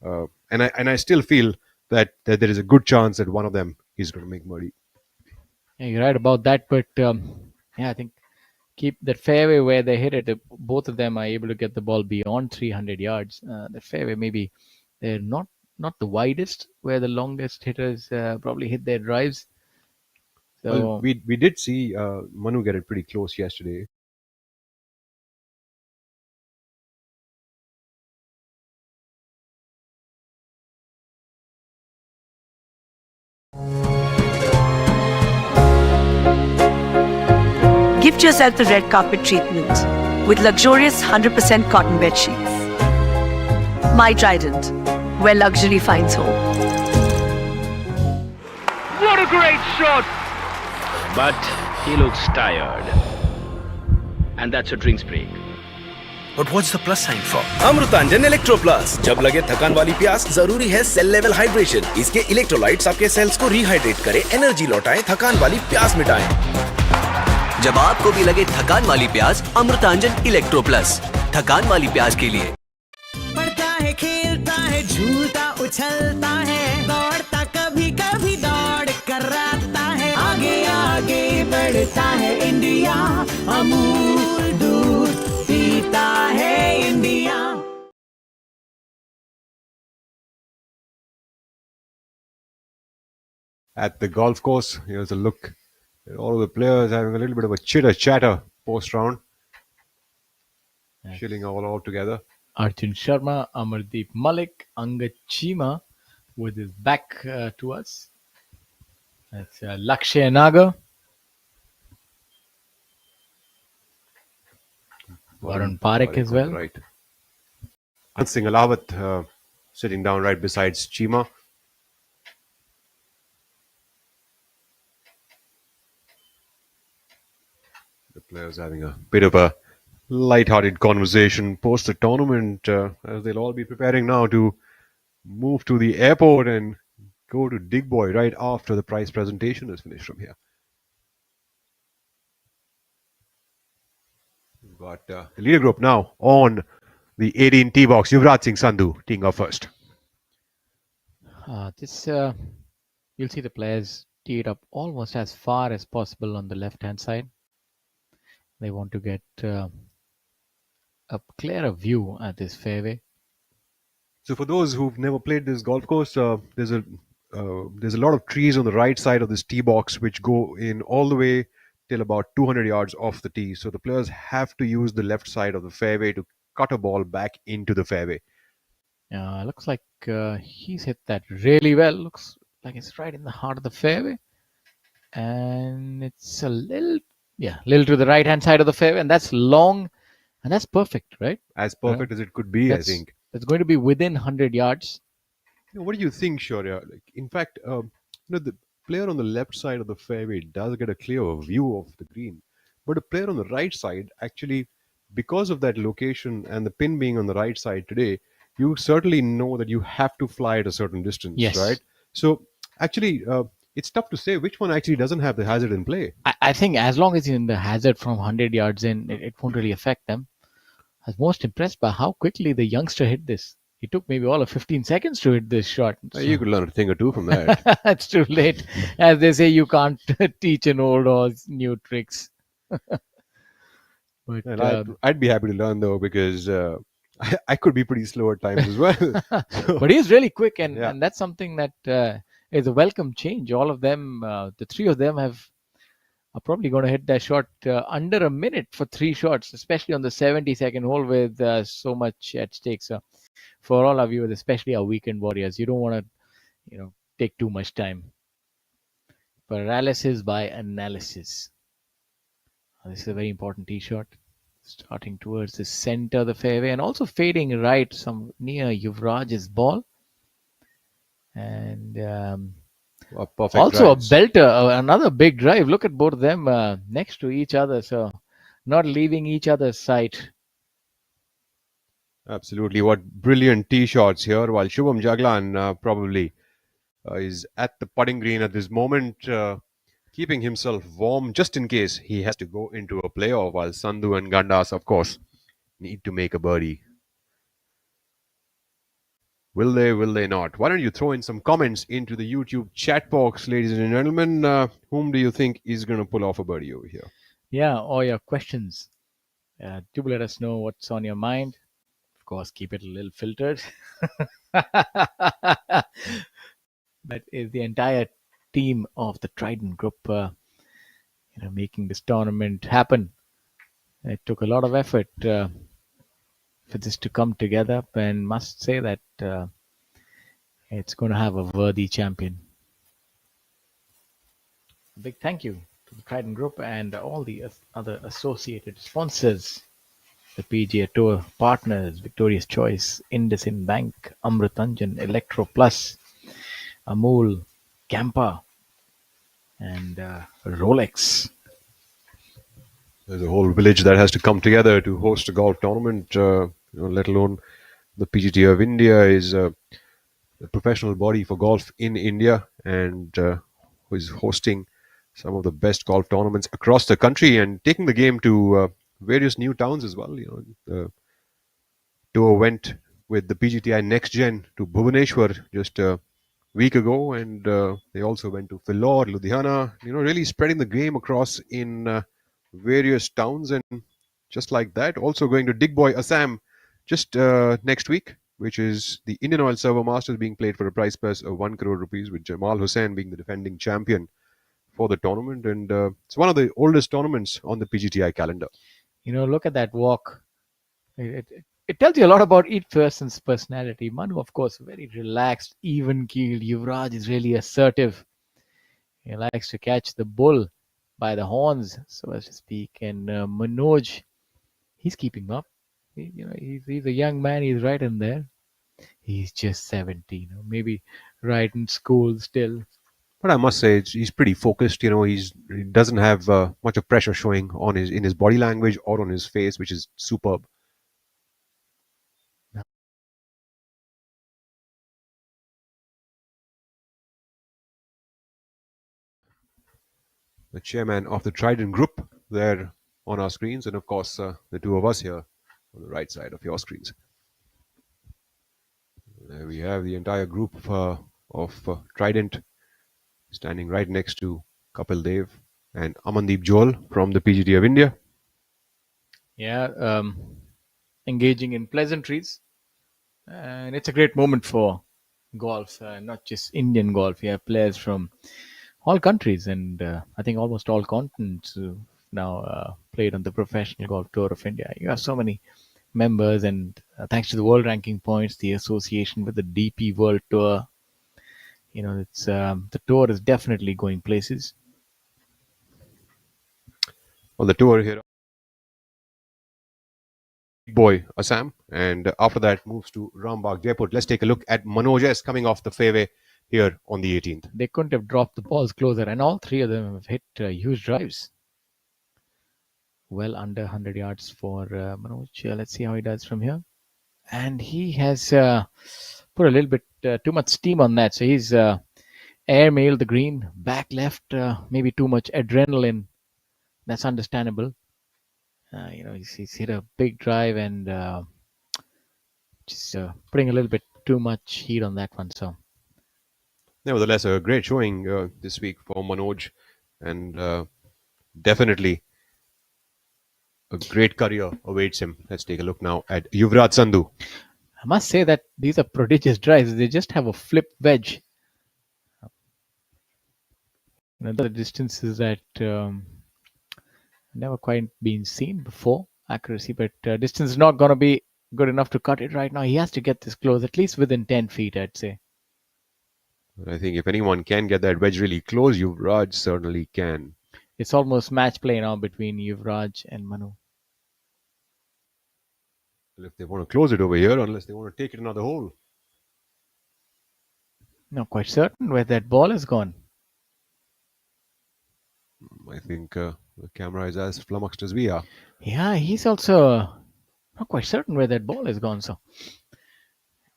And I still feel that there is a good chance that one of them is going to make birdie. Yeah, you're right about that. But I think keep that fairway where they hit it. Both of them are able to get the ball beyond 300 yards. The fairway, maybe they're not the widest, where the longest hitters probably hit their drives. So Well, we did see Manu get it pretty close yesterday. Gift yourself the red carpet treatment with luxurious 100% cotton bed sheets. My Trident, where luxury finds home. What a great shot! But he looks tired. And that's a drinks break. But what's the plus sign for? Amrutanjan electro plus. जब लगे थकान वाली प्यास, जरूरी है cell level hydration. इसके electrolytes आपके sales को रिहाइड्रेट करें, एनर्जी लौटाएं, थकान वाली प्यास मिटाएं। जब आपको भी लगे थकान वाली प्यास, अमृतांजन इलेक्ट्रो प्लस, थकान वाली प्यास के लिए। पढ़ता है, खेलता है, झूलता उछलता है, दौड़ता कभी कभी दौड़ कराता है, आगे आगे बढ़ता है इंडिया, अमूल दूध पीता है India. At the golf course, here's a look at all of the players having a little bit of a chitter chatter post round, chilling all together. Arjun Sharma, Amardeep Malik, Angad Chima with his back to us. That's Lakshay Nagar. Varun Parekh as well. Right. Singh Alawat sitting down right beside Chima. The players having a bit of a light-hearted conversation post the tournament, as they'll all be preparing now to move to the airport and go to Digboy right after the prize presentation is finished from here. We've got the leader group now on the 18 tee box. Yuvraj Singh Sandhu teeing off first. You'll see the players tee it up almost as far as possible on the left-hand side. They want to get a clearer view at this fairway. So for those who've never played this golf course, there's a lot of trees on the right side of this tee box which go in all the way till about 200 yards off the tee. So the players have to use the left side of the fairway to cut a ball back into the fairway. Looks like he's hit that really well. Looks like it's right in the heart of the fairway. And it's a little to the right-hand side of the fairway. And that's long. And that's perfect, right? As perfect as it could be, I think. It's going to be within 100 yards. What do you think, Shaurya? In fact, the player on the left side of the fairway does get a clear view of the green. But a player on the right side, actually, because of that location and the pin being on the right side today, you certainly know that you have to fly at a certain distance, Yes. right? So, actually, it's tough to say which one actually doesn't have the hazard in play. I think as long as you're in the hazard from 100 yards in, it won't really affect them. I was most impressed by how quickly the youngster hit this. He took maybe all of 15 seconds to hit this shot. You could learn a thing or two from that. It's too late. As they say, you can't teach an old horse new tricks. But And I'd be happy to learn though, because I could be pretty slow at times as well. But he's really quick, and, Yeah. and that's something that is a welcome change. All of them, the three of them are probably going to hit that shot under a minute for three shots, especially on the 72nd hole with so much at stake. So for all our viewers, especially our weekend warriors, you don't want to, take too much time. Paralysis by analysis. This is a very important tee shot. Starting towards the center of the fairway and also fading right some near Yuvraj's ball. And Perfect also drives. a belter, another big drive. Look at both of them next to each other, so not leaving each other's sight. Absolutely. What brilliant tee shots here, while Shubham Jaglan probably is at the putting green at this moment, keeping himself warm just in case he has to go into a playoff, while Sandhu and Gandas, of course, need to make a birdie. Will they not? Why don't you throw in some comments into the YouTube chat box, ladies and gentlemen? Whom do you think is going to pull off a birdie over here? Yeah, or your questions. Do let us know what's on your mind. Of course, keep it a little filtered. That is the entire team of the Trident Group, making this tournament happen. It took a lot of effort for this to come together, and must say that it's going to have a worthy champion. A big thank you to the Trident Group and all the other associated sponsors, the PGA Tour partners, Victorious Choice, IndusInd Bank, Amrutanjan, Electro Plus, Amul, Campa, and Rolex. There's a whole village that has to come together to host a golf tournament, let alone the PGT of India is a professional body for golf in India and who is hosting some of the best golf tournaments across the country and taking the game to various new towns as well. The tour went with the PGTI Next Gen to Bhubaneswar just a week ago, and they also went to Philor, Ludhiana. Really spreading the game across in various towns, and just like that, also going to Digboy, Assam, just next week, which is the Indian Oil Server Masters being played for a prize purse of 1 crore rupees, with Jamal Hussain being the defending champion for the tournament, and it's one of the oldest tournaments on the PGTI calendar. Look at that walk. It tells you a lot about each person's personality. Manu, of course, very relaxed, even-keeled. Yuvraj is really assertive. He likes to catch the bull by the horns, so as to speak. And Manoj, he's keeping up. He's a young man. He's right in there. He's just 17, maybe right in school still. But I must say, he's pretty focused. He doesn't have much of pressure showing in his body language or on his face, which is superb. The chairman of the Trident Group there on our screens, and of course the two of us here on the right side of your screens. There we have the entire group of Trident standing right next to Kapil Dev and Amandeep Johal from the PGT of India. Yeah, engaging in pleasantries. And it's a great moment for golf, not just Indian golf. We have players from all countries and I think almost all continents who now played on the Professional Golf Tour of India. You have so many members, and thanks to the world ranking points, the association with the DP World Tour, it's the tour is definitely going places. On the tour here, Boy Assam, and after that moves to Rambagh, Jaipur. Let's take a look at Manoj S coming off the fairway here on the 18th. They couldn't have dropped the balls closer, and all three of them have hit huge drives. Well under 100 yards for Manoj. Let's see how he does from here. And he has put a little bit too much steam on that. So he's airmailed the green, back left, maybe too much adrenaline. That's understandable. He's hit a big drive and just putting a little bit too much heat on that one. So, nevertheless, a great showing this week for Manoj, and definitely a great career awaits him. Let's take a look now at Yuvraj Sandhu. I must say that these are prodigious drives. They just have a flip wedge. The distances that never quite been seen before. Accuracy, but distance is not going to be good enough to cut it right now. He has to get this close, at least within 10 feet, I'd say. I think if anyone can get that wedge really close, Yuvraj certainly can. It's almost match play now between Yuvraj and Manu. Well, if they want to close it over here, unless they want to take it another hole. Not quite certain where that ball has gone. I think the camera is as flummoxed as we are. Yeah, he's also not quite certain where that ball has gone. So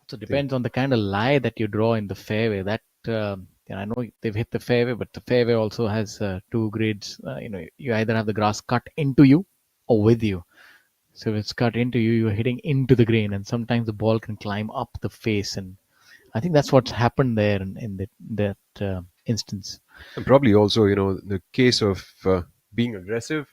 also depends on the kind of lie that you draw in the fairway. That I know they've hit the fairway, but the fairway also has two grades. You either have the grass cut into you or with you. So if it's cut into you, you're hitting into the green, and sometimes the ball can climb up the face, and I think that's what's happened there in that instance. And probably also, the case of being aggressive,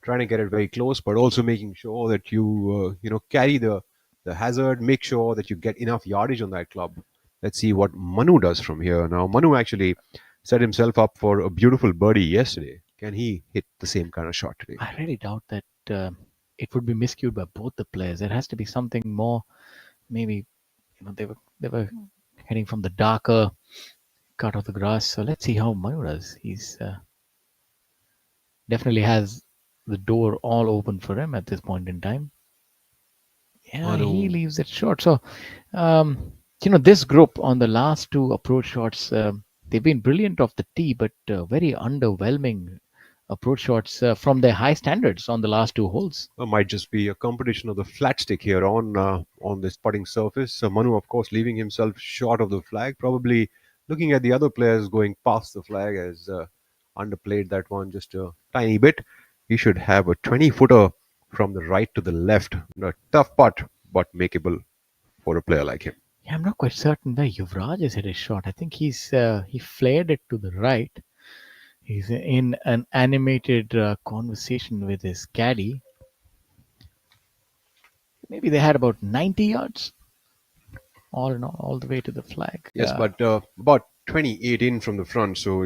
trying to get it very close, but also making sure that you, carry the hazard, make sure that you get enough yardage on that club. Let's see what Manu does from here. Now, Manu actually set himself up for a beautiful birdie yesterday. Can he hit the same kind of shot today? I really doubt that it would be miscued by both the players. There has to be something more. Maybe they were heading from the darker cut of the grass. So let's see how Manu does. He's definitely has the door all open for him at this point in time. Yeah, Manu. he leaves it short. So this group on the last two approach shots, they've been brilliant off the tee, but very underwhelming approach shots from their high standards on the last two holes. It might just be a competition of the flat stick here on this putting surface. So Manu, of course, leaving himself short of the flag, probably looking at the other players going past the flag, as underplayed that one just a tiny bit. He should have a 20-footer from the right to the left. A tough putt, but makeable for a player like him. Yeah, I'm not quite certain where Yuvraj has hit his shot. I think he flared it to the right. He's in an animated conversation with his caddy. Maybe they had about 90 yards, all in all the way to the flag. Yes, but about 28 in from the front. So,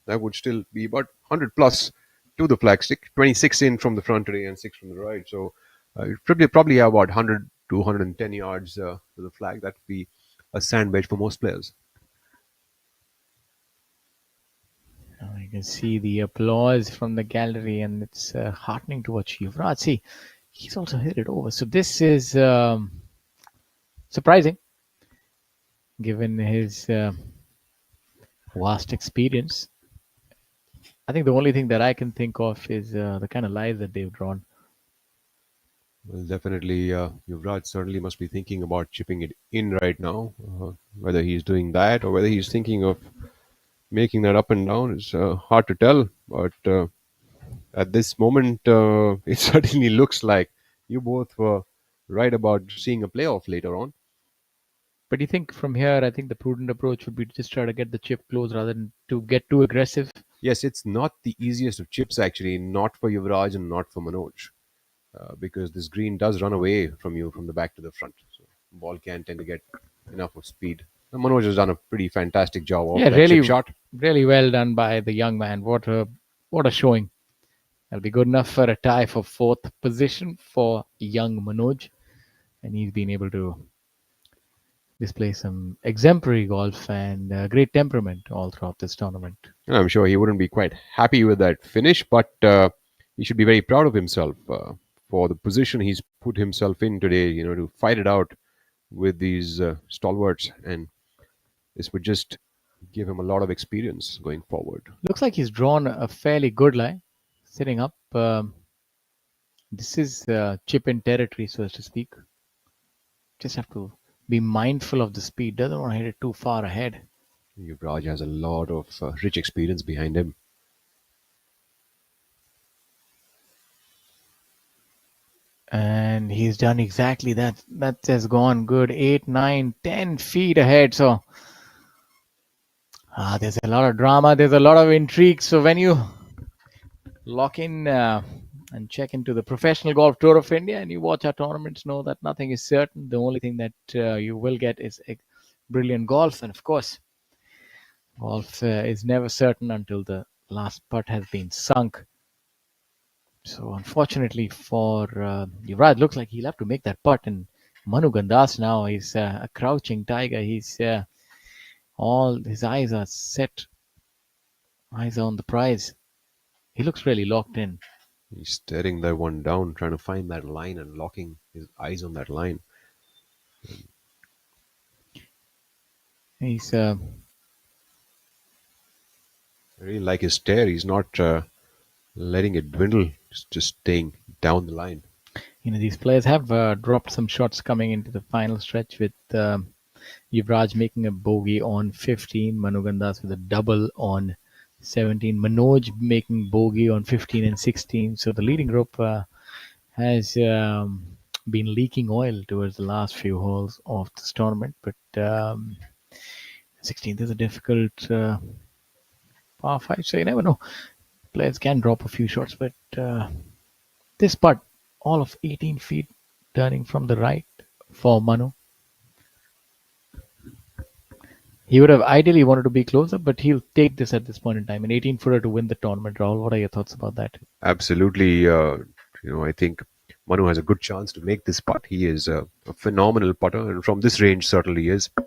that would still be about 100 plus to the flag stick. 26 in from the front today and 6 from the right. So, probably have about 100 to 110 yards to the flag. That would be a sand wedge for most players. You can see the applause from the gallery, and it's heartening to watch Yuvraj. See, he's also hit it over. So this is surprising, given his vast experience. I think the only thing that I can think of is the kind of lies that they've drawn. Well, definitely, Yuvraj certainly must be thinking about chipping it in right now. Whether he's doing that or whether he's thinking of making that up and down is hard to tell. But at this moment, it certainly looks like you both were right about seeing a playoff later on. But you think from here, I think the prudent approach would be to just try to get the chip close rather than to get too aggressive. Yes, it's not the easiest of chips actually, not for Yuvraj and not for Manoj. Because this green does run away from you from the back to the front. So the ball can tend to get enough of speed. And Manoj has done a pretty fantastic job of that chip shot. Really well done by the young man. What a showing. That'll be good enough for a tie for fourth position for young Manoj. And he's been able to display some exemplary golf and great temperament all throughout this tournament. And I'm sure he wouldn't be quite happy with that finish, but he should be very proud of himself for the position he's put himself in today, to fight it out with these stalwarts. And this would just give him a lot of experience going forward. Looks like he's drawn a fairly good lie, sitting up. This is chip-in territory, so to speak. Just have to be mindful of the speed. Doesn't want to hit it too far ahead. Yuvraj has a lot of rich experience behind him. And he's done exactly that. That has gone good. 8, 9, 10 feet ahead. So there's a lot of drama. There's a lot of intrigue. So when you lock in and check into the Professional Golf Tour of India and you watch our tournaments, know that nothing is certain. The only thing that you will get is brilliant golf. And of course, golf is never certain until the last putt has been sunk. So unfortunately for Yuvraj, looks like he'll have to make that putt. And Manu Gandas now is a crouching tiger. He's all his eyes are set. Eyes are on the prize. He looks really locked in. He's staring that one down, trying to find that line and locking his eyes on that line. He's I really like his stare. He's not letting it dwindle. He's just staying down the line. these players have dropped some shots coming into the final stretch with Yuvraj making a bogey on 15, Manu Gandas with a double on 17, Manoj making bogey on 15 and 16. So the leading group has been leaking oil towards the last few holes of this tournament. But 16th is a difficult par 5, so you never know. Players can drop a few shots, but this putt, all of 18 feet turning from the right for Manu. He would have ideally wanted to be closer, but he'll take this at this point in time. An 18-footer to win the tournament. Rahul, what are your thoughts about that? Absolutely. I think Manu has a good chance to make this putt. He is a phenomenal putter, and from this range, certainly is. And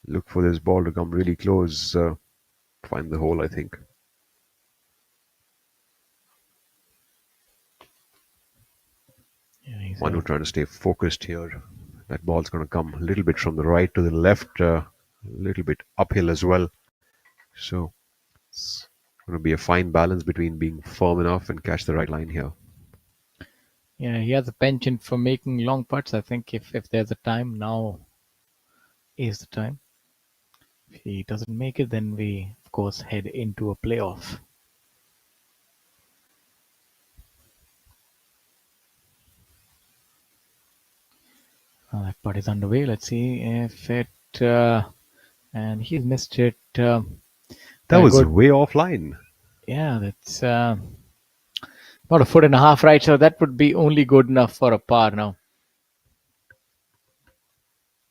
look for this ball to come really close. Find the hole, I think. Yeah, Manu trying to stay focused here. That ball's going to come a little bit from the right to the left, a little bit uphill as well. So it's going to be a fine balance between being firm enough and catch the right line here. Yeah, he has a penchant for making long putts. I think if there's a time, now is the time. If he doesn't make it, then we, of course, head into a playoff. That putt is underway. Let's see if it... and he's missed it. That was good. way offline. Yeah, that's about a foot and a half, right? So that would be only good enough for a par now.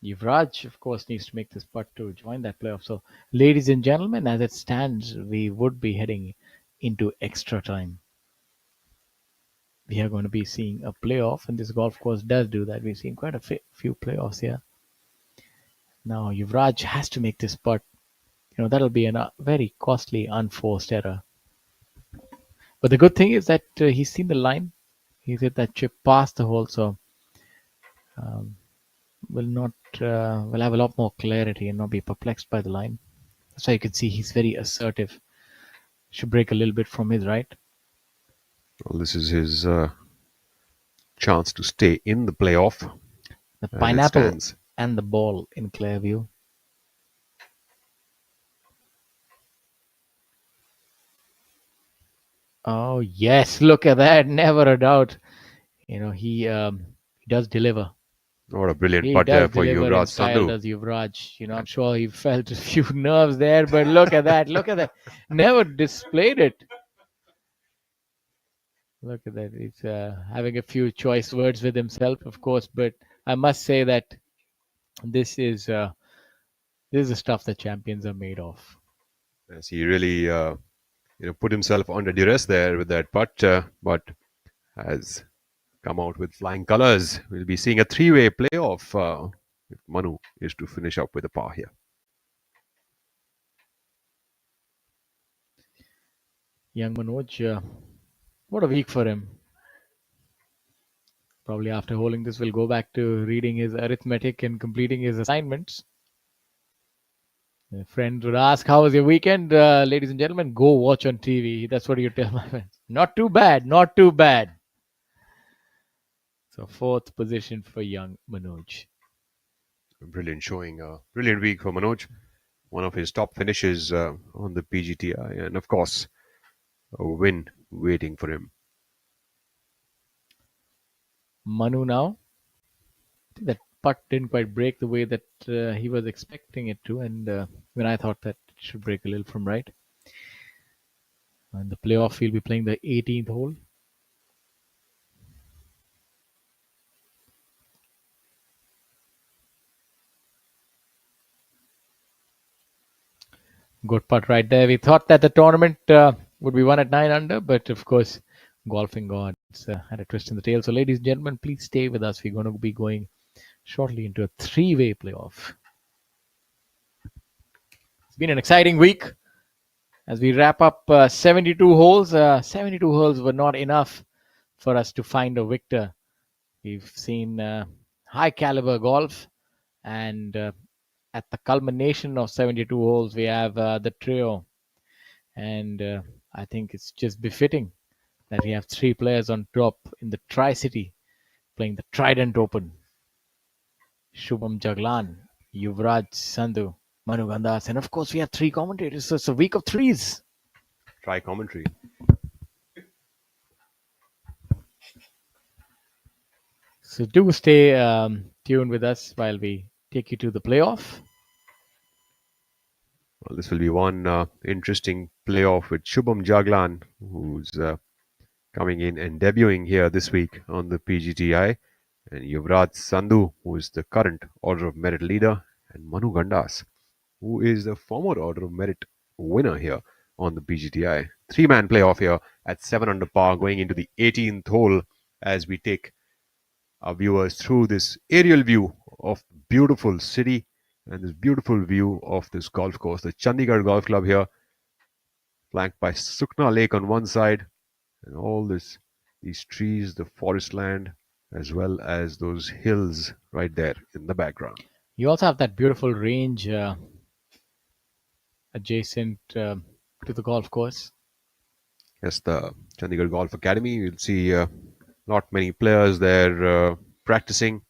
Yuvraj, of course, needs to make this putt to join that playoff. So, ladies and gentlemen, as it stands, we would be heading into extra time. We are going to be seeing a playoff, and this golf course does do that. We've seen quite a few playoffs here. Now, Yuvraj has to make this putt. That'll be a very costly, unforced error. But the good thing is that he's seen the line. He's hit that chip past the hole, so will have a lot more clarity and not be perplexed by the line. That's why you can see he's very assertive. Should break a little bit from his right. Well, this is his chance to stay in the playoff. The pineapple and the ball in clear view. Oh yes, look at that! Never a doubt. He does deliver. What a brilliant putt there for Yuvraj Sandhu. Does Yuvraj? I'm sure he felt a few nerves there, but look at that! Look at that! Never displayed it. Look at that. He's having a few choice words with himself, of course, but I must say that this is the stuff that champions are made of. Yes, he really put himself under duress there with that putt, but has come out with flying colors. We'll be seeing a three-way playoff if Manu is to finish up with a par here. Young Manoj, what a week for him. Probably after holding this, will go back to reading his arithmetic and completing his assignments. Friends would ask, how was your weekend? Ladies and gentlemen, go watch on TV. That's what you tell my friends. Not too bad, not too bad. So 4th position for young Manoj. Brilliant showing, brilliant week for Manoj. One of his top finishes on the PGTI, and of course, a win waiting for him. Manu now. I think that putt didn't quite break the way that he was expecting it to, and when I thought that it should break a little from right. In the playoff, he'll be playing the 18th hole. Good putt right there. We thought that the tournament would be won at 9 under, but of course, golfing gods had a twist in the tail. So, ladies and gentlemen, please stay with us. We're going to be going shortly into a three-way playoff. It's been an exciting week as we wrap up 72 holes. 72 holes were not enough for us to find a victor. We've seen high caliber golf, and at the culmination of 72 holes, we have the trio. And I think it's just befitting that we have three players on top in the Tri-City playing the Trident Open. Shubham Jaglan, Yuvraj Sandhu, Manu Gandas, and of course we have three commentators. So it's a week of threes. Try commentary. So do stay tuned with us while we take you to the playoff. Well, this will be one interesting playoff with Shubham Jaglan, who's coming in and debuting here this week on the PGTI, and Yuvraj Sandhu, who is the current Order of Merit leader, and Manu Gandas, who is the former Order of Merit winner here on the PGTI. Three-man playoff here at 7 under par going into the 18th hole as we take our viewers through this aerial view of beautiful city and this beautiful view of this golf course, the Chandigarh Golf Club here, flanked by Sukna Lake on one side and all these trees, the forest land, as well as those hills right there in the background. You also have that beautiful range adjacent to the golf course. Yes, the Chandigarh Golf Academy. You'll see not many players there practicing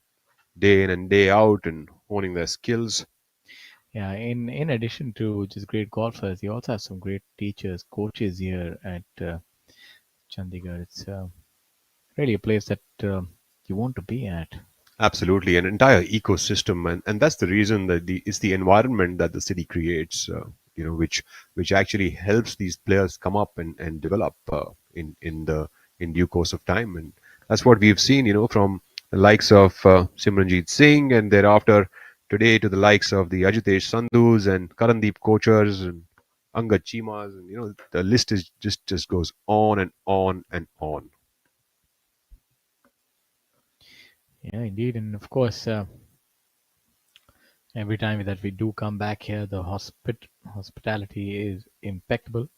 day in and day out and honing their skills. Yeah, in addition to just great golfers, you also have some great teachers, coaches here at Chandigarh. It's really a place that you want to be at. Absolutely, an entire ecosystem, and that's the reason that it's the environment that the city creates, which actually helps these players come up and develop in due course of time, and that's what we've seen, from the likes of Simranjeet Singh, and thereafter today to the likes of the Ajitesh Sandhus and Karandeep Kochars and Angad Chimas, and the list is just goes on and on and on. Yeah, indeed. And of course, every time that we do come back here, the hospitality is impeccable.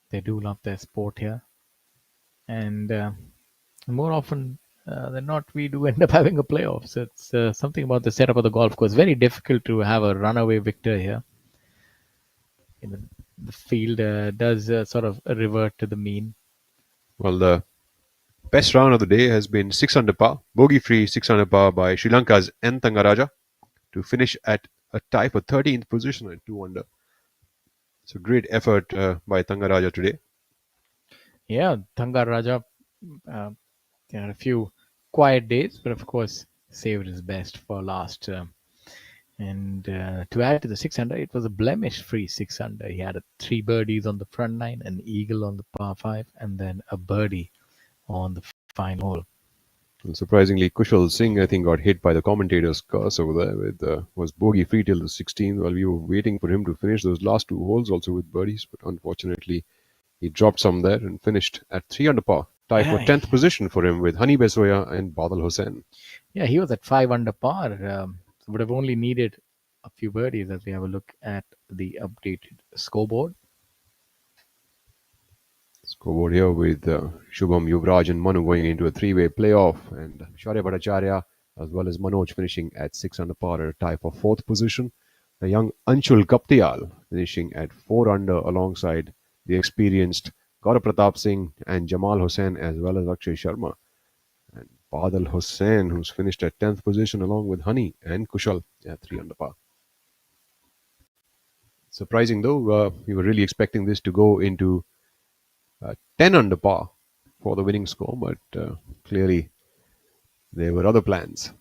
They do love their sport here. And more often than not, we do end up having a playoff. So it's something about the setup of the golf course. Very difficult to have a runaway victor here. The field does sort of revert to the mean. Well, the best round of the day has been 6 under par, bogey-free 6 under par by Sri Lanka's N. Thangaraja to finish at a tie for 13th position at 2 under. It's a great effort by Thangaraja today. Yeah, Thangaraja had a few quiet days, but of course saved his best for last. And to add to the 6 under, it was a blemish-free 6 under. He had 3 birdies on the front nine, an eagle on the par 5, and then a birdie on the final hole. And surprisingly, Kushal Singh, I think, got hit by the commentator's curse over there. Was bogey-free till the 16th while we were waiting for him to finish those last 2 holes also with birdies. But unfortunately, he dropped some there and finished at 3 under par. Tie for 10th position for him with Hani Besoya and Badal Hussain. Yeah, he was at 5 under par. Would have only needed a few birdies as we have a look at the updated scoreboard. Scoreboard here with Shubham, Yuvraj and Manu going into a 3-way playoff, and Shaurya Bhattacharya as well as Manoj finishing at 6 under par at a tie for 4th position. The young Anshul Kaptial finishing at 4 under alongside the experienced Gaurav Pratap Singh and Jamal Hussain as well as Akshay Sharma. And Badal Hussain, who's finished at 10th position along with Hani and Kushal at 3 under par. Surprising though, we were really expecting this to go into 10 under par for the winning score, but clearly there were other plans.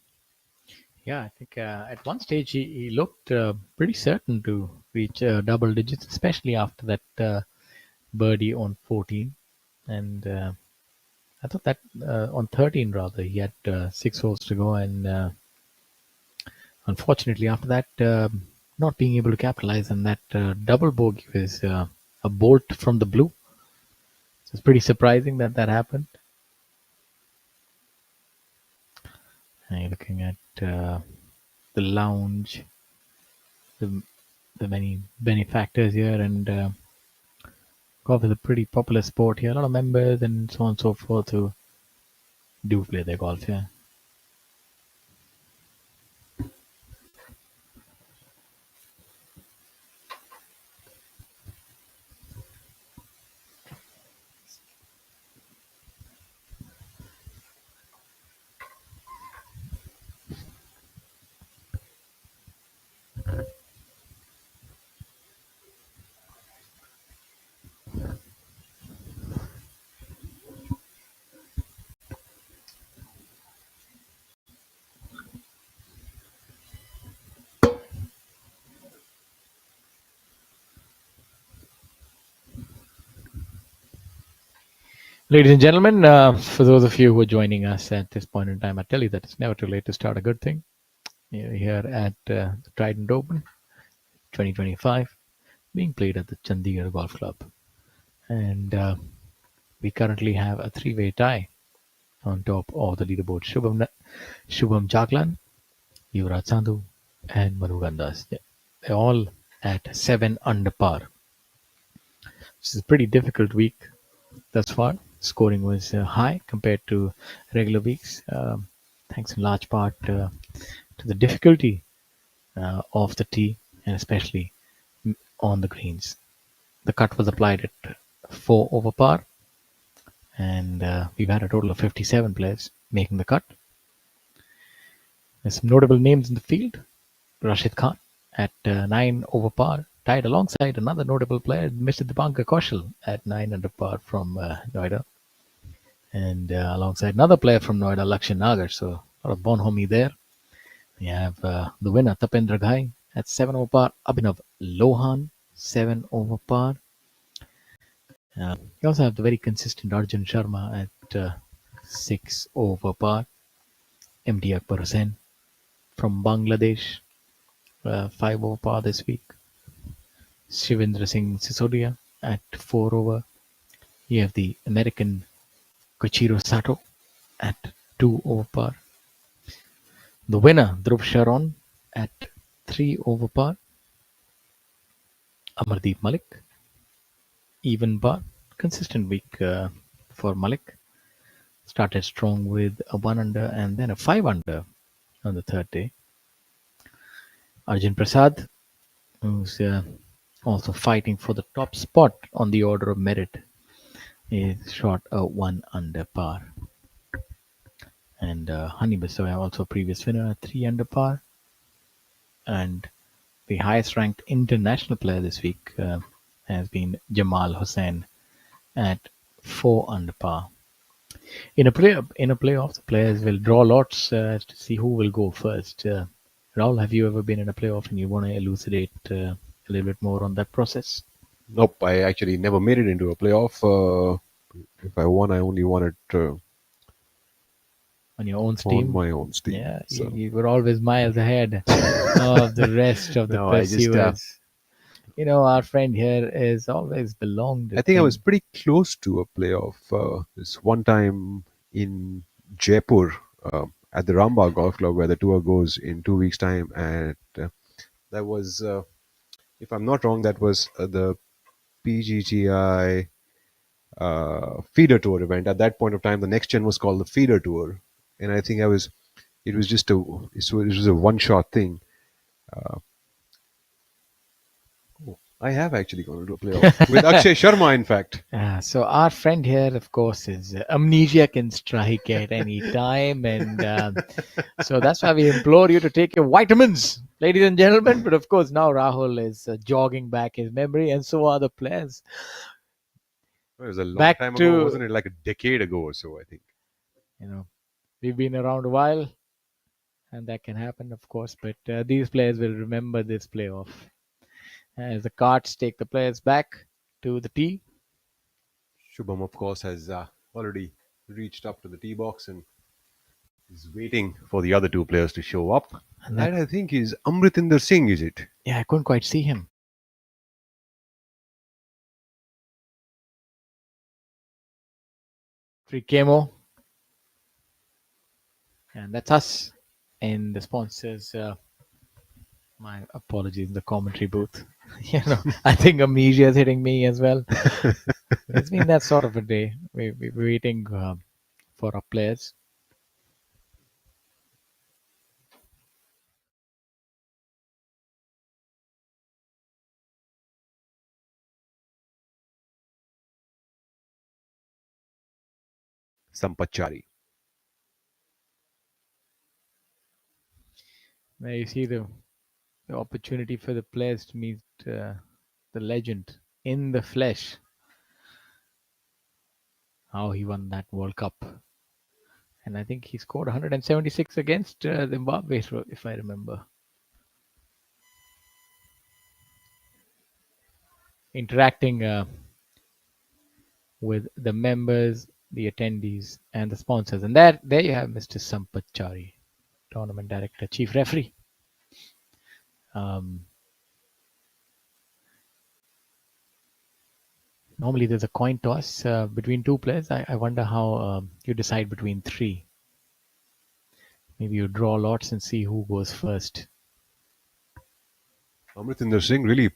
Yeah, I think at one stage he looked pretty certain to reach double digits, especially after that birdie on 14, and I thought that on 13 rather, he had 6 holes to go, and unfortunately after that, not being able to capitalize on that double bogey was a bolt from the blue. So it's pretty surprising that that happened. And you're looking at the lounge, the many benefactors here, and golf is a pretty popular sport here. A lot of members and so on and so forth who do play their golf here. Ladies and gentlemen, for those of you who are joining us at this point in time, I tell you that it's never too late to start a good thing. Here at the Trident Open 2025, being played at the Chandigarh Golf Club. And we currently have a three-way tie on top of the leaderboard. Shubham Jaglan, Yuvraj Sandhu, and Manu Gandas. They're all at 7 under par. This is a pretty difficult week thus far. Scoring was high compared to regular weeks, thanks in large part to the difficulty of the tee, and especially on the greens. The cut was applied at 4 over par, and we've had a total of 57 players making the cut. There's some notable names in the field. Rashid Khan at 9 over par, tied alongside another notable player, Mr. Dipankar Kaushal at 9 under par from Noida. And alongside another player from Noida, Lakshan Nagar. So a lot of bonhomie there. We have the winner, Tapendra Ghai, at 7 over par. Abhinav Lohan, 7 over par. You also have the very consistent Arjun Sharma at 6 over par. MD Akbar Hussain from Bangladesh, 5 over par this week. Shivendra Singh Sisodia at 4 over. You have the American Koichiro Sato at 2 over par. The winner, Dhruv Sharon, at 3 over par. Amardeep Malik, even par. Consistent week for Malik. Started strong with a 1 under and then a 5 under on the third day. Arjun Prasad, who's also fighting for the top spot on the order of merit, is shot a 1 under par. And Hani Basoya, also a previous winner, at 3 under par. And the highest ranked international player this week has been Jamal Hussain at 4 under par. In a playoff, the players will draw lots to see who will go first. Rahul, have you ever been in a playoff and you want to elucidate a little bit more on that process? Nope, I actually never made it into a playoff. If I won, I only won it on your own steam? On my own steam. Yeah, so. you were always miles ahead of the rest of the pursuers. You know, our friend here has always belonged. I think I was pretty close to a playoff. This one time in Jaipur at the Ramba Golf Club, where the tour goes in 2 weeks' time, and that was, if I'm not wrong, that was the PGTI feeder tour event. At that point of time, the next gen was called the feeder tour, and I think it was a one-shot thing. I have actually gone to a playoff with Akshay Sharma, in fact. So our friend here, of course, is amnesia can strike at any time, and so that's why we implore you to take your vitamins, ladies and gentlemen. But of course, now Rahul is jogging back his memory, and so are the players. It was a long time ago, wasn't it? Like a decade ago or so, I think. You know, we've been around a while, and that can happen, of course. But these players will remember this playoff. As the carts take the players back to the tee, Shubham, of course, has already reached up to the tee box and is waiting for the other two players to show up. And That I think is Amritinder Singh, is it? Yeah, I couldn't quite see him. Free camo. And that's us in the sponsors. My apologies in the commentary booth. I think Amelia is hitting me as well. It's been that sort of a day. We're waiting for our players. Sampachari. There you see the opportunity for the players to meet the legend in the flesh. How he won that World Cup. And I think he scored 176 against Zimbabwe, if I remember. Interacting with the members, the attendees, and the sponsors. And there you have Mr. Sampachari, tournament director, chief referee. Normally there's a coin toss between two players. I wonder how you decide between three. Maybe you draw lots and see who goes first. Amritinder Singh really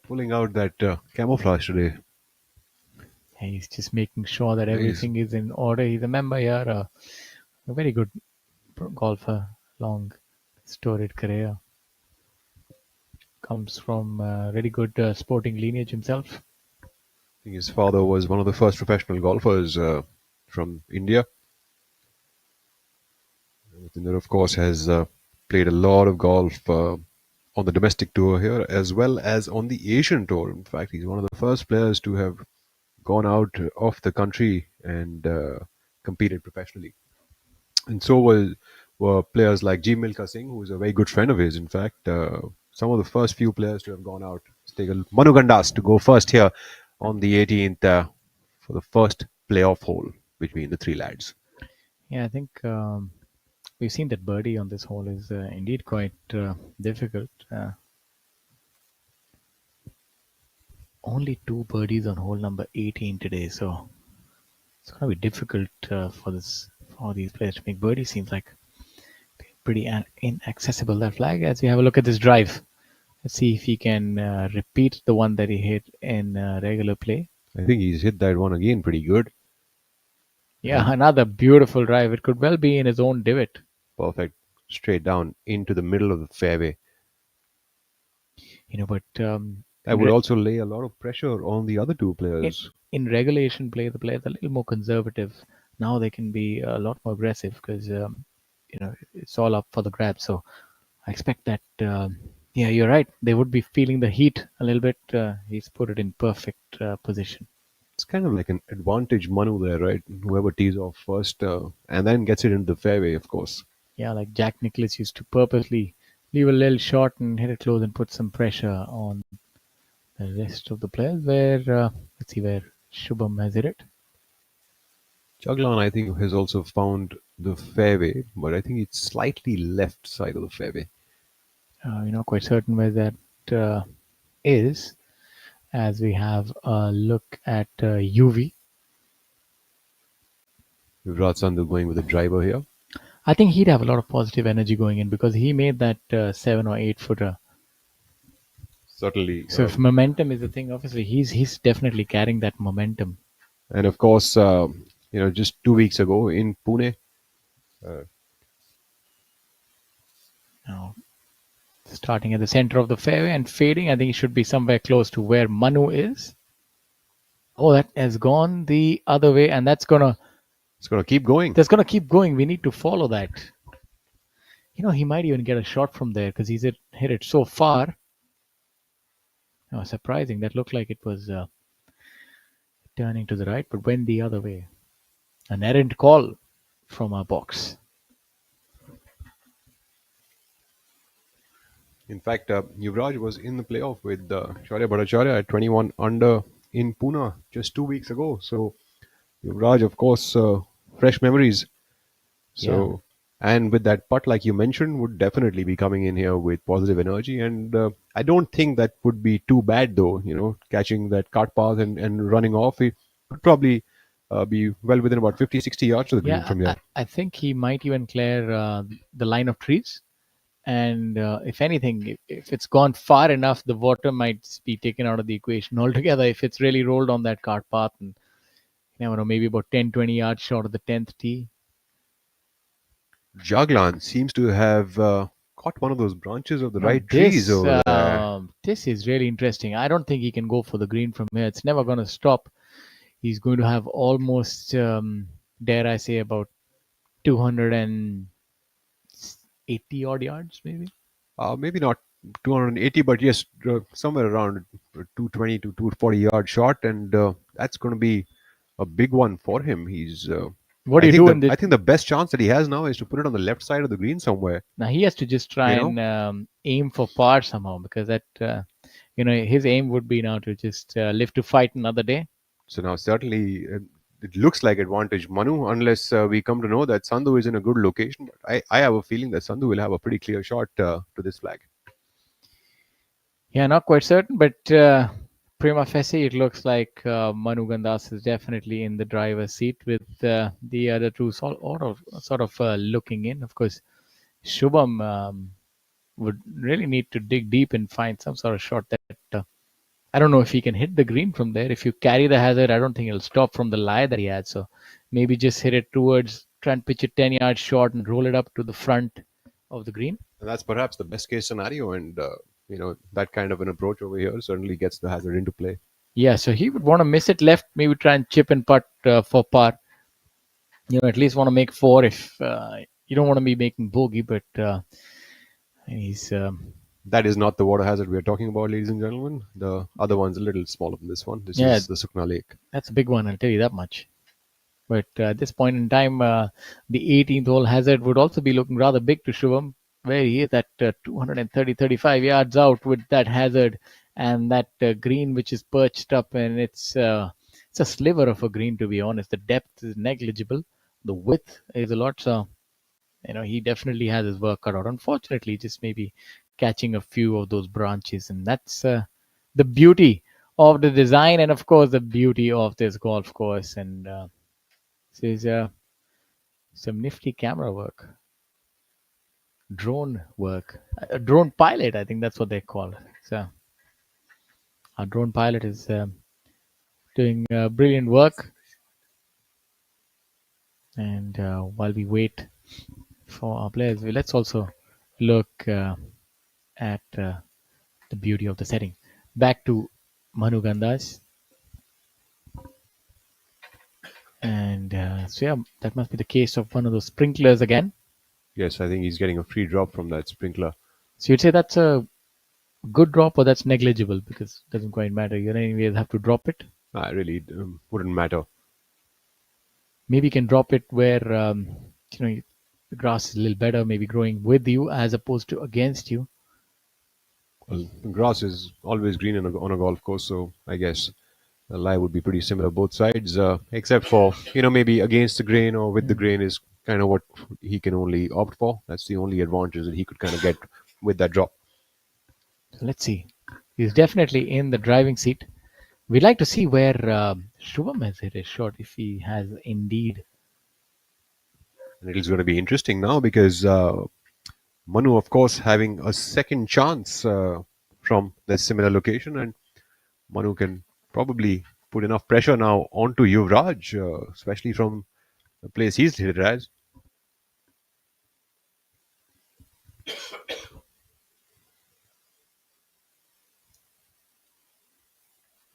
pulling out that camouflage today. He's just making sure that everything is in order. He's a member here, a very good golfer, long storied career. Comes from really good sporting lineage himself. I think his father was one of the first professional golfers from India. Amritinder, of course, has played a lot of golf on the domestic tour here as well as on the Asian tour. In fact, he's one of the first players to have gone out of the country and competed professionally. And so were players like G. Milkha Singh, who is a very good friend of his. In fact, some of the first few players to have gone out. Let's take Manu Gandas to go first here on the 18th for the first playoff hole between the three lads. Yeah, I think we've seen that birdie on this hole is indeed quite difficult. Only 2 birdies on hole number 18 today, so it's going to be difficult for these players to make birdie. Seems like pretty inaccessible, that flag. As we have a look at this drive, let's see if he can repeat the one that he hit in regular play. I think he's hit that one again pretty good. Yeah, another beautiful drive. It could well be in his own divot. Perfect. Straight down into the middle of the fairway. But that would also lay a lot of pressure on the other two players. In regulation play, the players are a little more conservative. Now they can be a lot more aggressive because it's all up for the grab. So I expect that. Yeah, you're right. They would be feeling the heat a little bit. He's put it in perfect position. It's kind of like an advantage Manu there, right? Whoever tees off first and then gets it into the fairway, of course. Yeah, like Jack Nicklaus used to purposely leave a little short and hit it close and put some pressure on the rest of the players. Let's see where Shubham has hit it. Jaglan, I think, has also found the fairway, but I think it's slightly left side of the fairway. You're not quite certain where that is, as we have a look at UV. Yuvraj Sandhu going with a driver here. I think he'd have a lot of positive energy going in because he made that 7 or 8 footer. Certainly. So if momentum is the thing, obviously he's definitely carrying that momentum. And of course, just 2 weeks ago in Pune. Now, starting at the center of the fairway and fading, I think he should be somewhere close to where Manu is. Oh, that has gone the other way, and it's gonna keep going. That's gonna keep going. We need to follow that. He might even get a shot from there because he's hit it so far. Oh, surprising. That looked like it was turning to the right, but went the other way. An errant call from our box. In fact, Yuvraj was in the playoff with Shaurya Bhattacharya at 21 under in Pune just 2 weeks ago. So Yuvraj, of course, fresh memories. So, and with that putt, like you mentioned, would definitely be coming in here with positive energy. And I don't think that would be too bad, though. Catching that cart path and running off, it could probably be well within about 50, 60 yards to the green Yeah, from here. I think he might even clear the line of trees. And if anything, if it's gone far enough, the water might be taken out of the equation altogether. If it's really rolled on that cart path, and you never know, maybe about 10, 20 yards short of the 10th tee. Jaglan seems to have caught one of those branches of the Now right trees over there. this is really interesting. I don't think he can go for the green from here. It's never going to stop. He's going to have almost, dare I say, about 280 odd yards, maybe. Maybe not 280, but yes, somewhere around 220 to 240 yard shot, and that's going to be a big one for him. He's. What do you do in this? I think the best chance that he has now is to put it on the left side of the green somewhere. Now he has to just try and aim for par somehow, because that his aim would be now to just live to fight another day. So now certainly it looks like advantage Manu, unless we come to know that Sandhu is in a good location. But I have a feeling that Sandhu will have a pretty clear shot to this flag. Yeah, not quite certain, but prima facie, it looks like Manu Gandas is definitely in the driver's seat, with the other two sort of looking in. Of course, Shubham would really need to dig deep and find some sort of shot that I don't know if he can hit the green from there. If you carry the hazard, I don't think it'll stop from the lie that he had. So maybe just hit it towards, try and pitch it 10 yards short and roll it up to the front of the green. And that's perhaps the best case scenario, and that kind of an approach over here certainly gets the hazard into play. Yeah, so he would want to miss it left, maybe try and chip and putt for par. At least want to make 4 if you don't want to be making bogey, but he's. That is not the water hazard we are talking about, ladies and gentlemen. The other one's a little smaller than this one. This is the Sukna Lake. That's a big one, I'll tell you that much. But at this point in time, the 18th hole hazard would also be looking rather big to Shubham, where he is at 235 yards out with that hazard and that green which is perched up, and it's a sliver of a green, to be honest. The depth is negligible. The width is a lot. So, he definitely has his work cut out. Unfortunately, just maybe catching a few of those branches, and that's the beauty of the design, and of course the beauty of this golf course. And this is some nifty camera work, drone work, a drone pilot, I think that's what they call it. So our drone pilot is doing brilliant work. And while we wait for our players, let's also look at the beauty of the setting. Back to Manu Gandas. And so yeah, that must be the case of one of those sprinklers again. Yes, I think he's getting a free drop from that sprinkler. So you'd say that's a good drop, or that's negligible, because it doesn't quite matter. You anyways have to drop it. It really wouldn't matter. Maybe you can drop it where the grass is a little better, maybe growing with you as opposed to against you. Well, the grass is always green on a golf course, so I guess the lie would be pretty similar both sides, except for maybe against the grain or with the grain is kind of what he can only opt for. That's the only advantage that he could kind of get with that drop. So let's see. He's definitely in the driving seat. We'd like to see where Shubham has hit his shot, if he has indeed. And it is going to be interesting now because Manu, of course, having a second chance from that similar location, and Manu can probably put enough pressure now onto Yuvraj, especially from the place he's hit it as.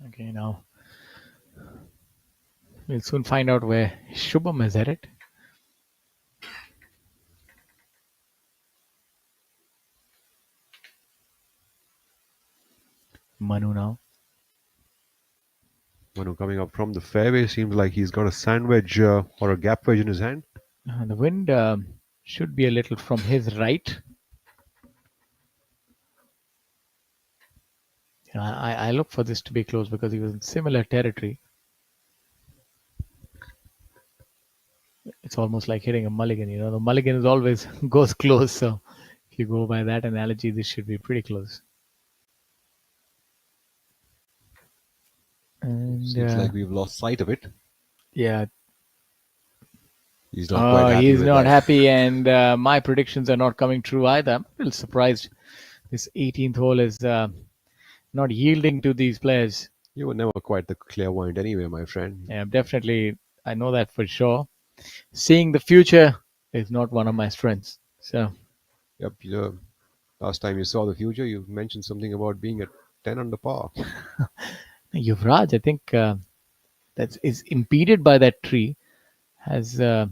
Okay, now we'll soon find out where Shubham has hit it. Manu now. Manu coming up from the fairway, seems like he's got a sand wedge or a gap wedge in his hand. The wind should be a little from his right. I look for this to be close because he was in similar territory. almost like hitting a mulligan. You know, the mulligan is always goes close. So if you go by that analogy, this should be pretty close. And Seems like we've lost sight of it. yeah, He's not quite happy he's with not that. happy, and my predictions are not coming true either. I'm a little surprised. This 18th hole is not yielding to these players. You were never quite the clairvoyant anyway, my friend. Yeah, definitely, I know that for sure. Seeing the future is not one of my strengths. So Yep. Last time you saw the future, you mentioned something about being at 10 under par. Yuvraj, I think that is impeded by that tree. Has not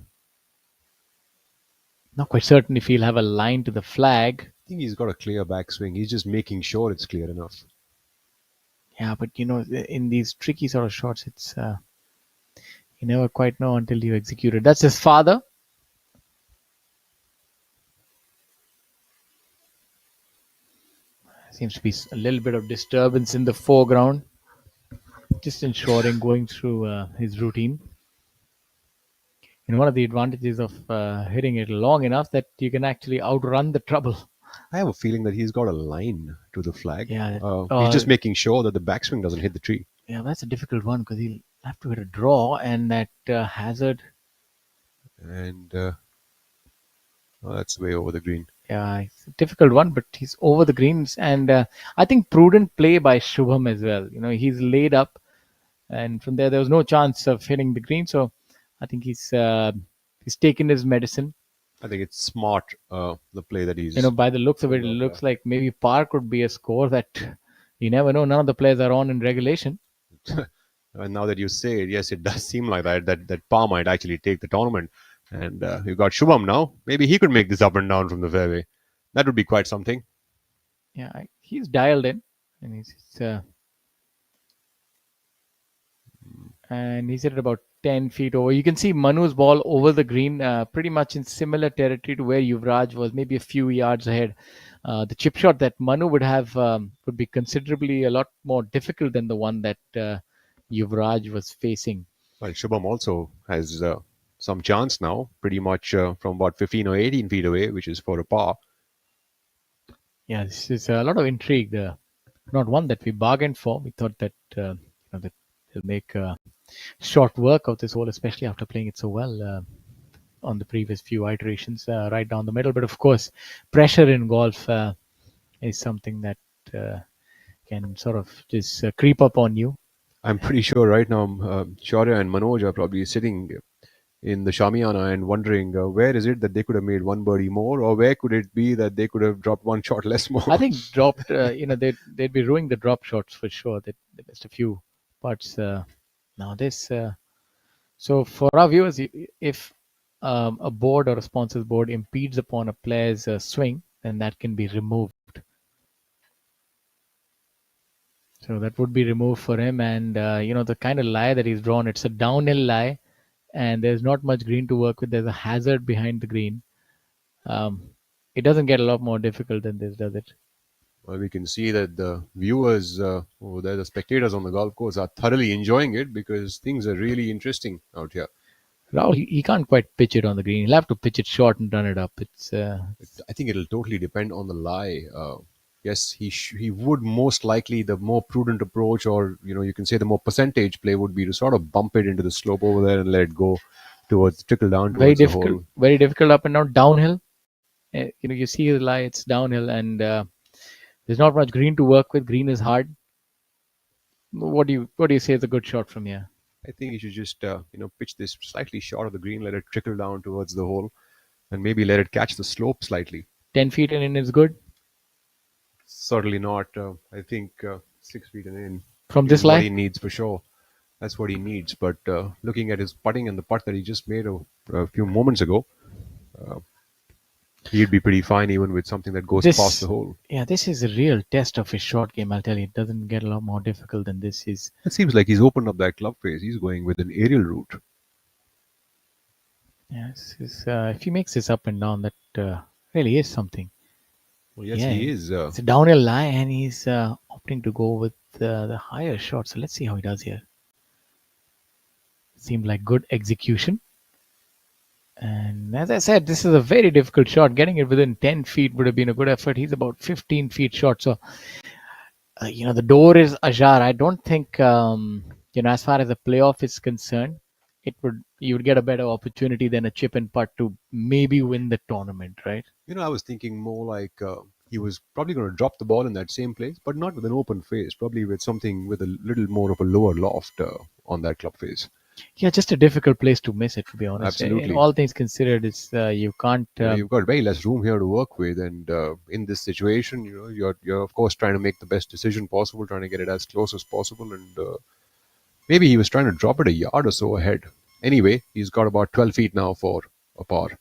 quite certain if he'll have a line to the flag. I think he's got a clear backswing. He's just making sure it's clear enough. Yeah, but you know, in these tricky sort of shots, it's you never quite know until you execute it. That's his father. Seems to be a little bit of disturbance in the foreground. Just ensuring going through his routine. And one of the advantages of hitting it long enough that you can actually outrun the trouble. I have a feeling that he's got a line to the flag. Yeah, He's just making sure that the backswing doesn't hit the tree. Yeah, that's a difficult one because he'll have to hit a draw and that hazard. And that's way over the green. Yeah, it's a difficult one, but he's over the greens. And I think prudent play by Shubham as well. You know, he's laid up, and from there was no chance of hitting the green. So I think he's taken his medicine. I think it's smart, the play that he's... You know, by the looks of it, it looks like maybe par could be a score that you never know. None of the players are on in regulation. And now that you say it, yes, it does seem like that par might actually take the tournament. And you've got Shubham now. Maybe he could make this up and down from the fairway. That would be quite something. Yeah, he's dialed in, and he's hit it about 10 feet over. You can see Manu's ball over the green, pretty much in similar territory to where Yuvraj was, maybe a few yards ahead. The chip shot that Manu would have would be considerably a lot more difficult than the one that Yuvraj was facing. Well, Shubham also has some chance now, pretty much from about 15 or 18 feet away, which is for a par. Yeah, this is a lot of intrigue. Not one that we bargained for. We thought that that they'll make short work of this hole, especially after playing it so well on the previous few iterations, right down the middle. But of course, pressure in golf is something that can sort of just creep up on you. I'm pretty sure right now Shaurya and Manoj are probably sitting in the Shamiana and wondering where is it that they could have made one birdie more, or where could it be that they could have dropped one shot less more. I think dropped, they'd be ruining the drop shots for sure. They missed a few putts. Now this, so for our viewers, if a board or a sponsor's board impedes upon a player's swing, then that can be removed. So that would be removed for him. And, the kind of lie that he's drawn, it's a downhill lie. And there's not much green to work with. There's a hazard behind the green. It doesn't get a lot more difficult than this, does it? Well, we can see that the viewers over there, the spectators on the golf course, are thoroughly enjoying it because things are really interesting out here. Rahul, he can't quite pitch it on the green. He'll have to pitch it short and run it up. I think it'll totally depend on the lie. Yes, he would most likely, the more prudent approach, or you can say the more percentage play would be to sort of bump it into the slope over there and let it go towards, trickle down towards the hole. Very difficult up and down. Downhill. You see the lie, it's downhill, and there's not much green to work with. Green is hard. What do you say is a good shot from here? I think you should just pitch this slightly short of the green, let it trickle down towards the hole, and maybe let it catch the slope slightly. 10 feet in is good. Certainly not. I think 6 feet in from this line, what he needs for sure. That's what he needs. But looking at his putting and the putt that he just made a few moments ago, he'd be pretty fine even with something that goes past the hole. Yeah, this is a real test of his short game. I'll tell you, it doesn't get a lot more difficult than this. It seems like he's opened up that club face. He's going with an aerial route. Yes, if he makes this up and down, that really is something. Well, yes, he is. It's a downhill lie, and he's opting to go with the higher shot. So let's see how he does here. Seemed like good execution. And as I said, this is a very difficult shot. Getting it within 10 feet would have been a good effort. He's about 15 feet short. So, the door is ajar. I don't think, as far as the playoff is concerned, you would get a better opportunity than a chip and putt to maybe win the tournament, right? I was thinking more like he was probably going to drop the ball in that same place, but not with an open face, probably with something with a little more of a lower loft on that club face. Yeah, just a difficult place to miss it, to be honest. Absolutely. All things considered, it's you can't. You've got very less room here to work with, and in this situation, you're of course trying to make the best decision possible, trying to get it as close as possible, and maybe he was trying to drop it a yard or so ahead. Anyway, he's got about 12 feet now for a par.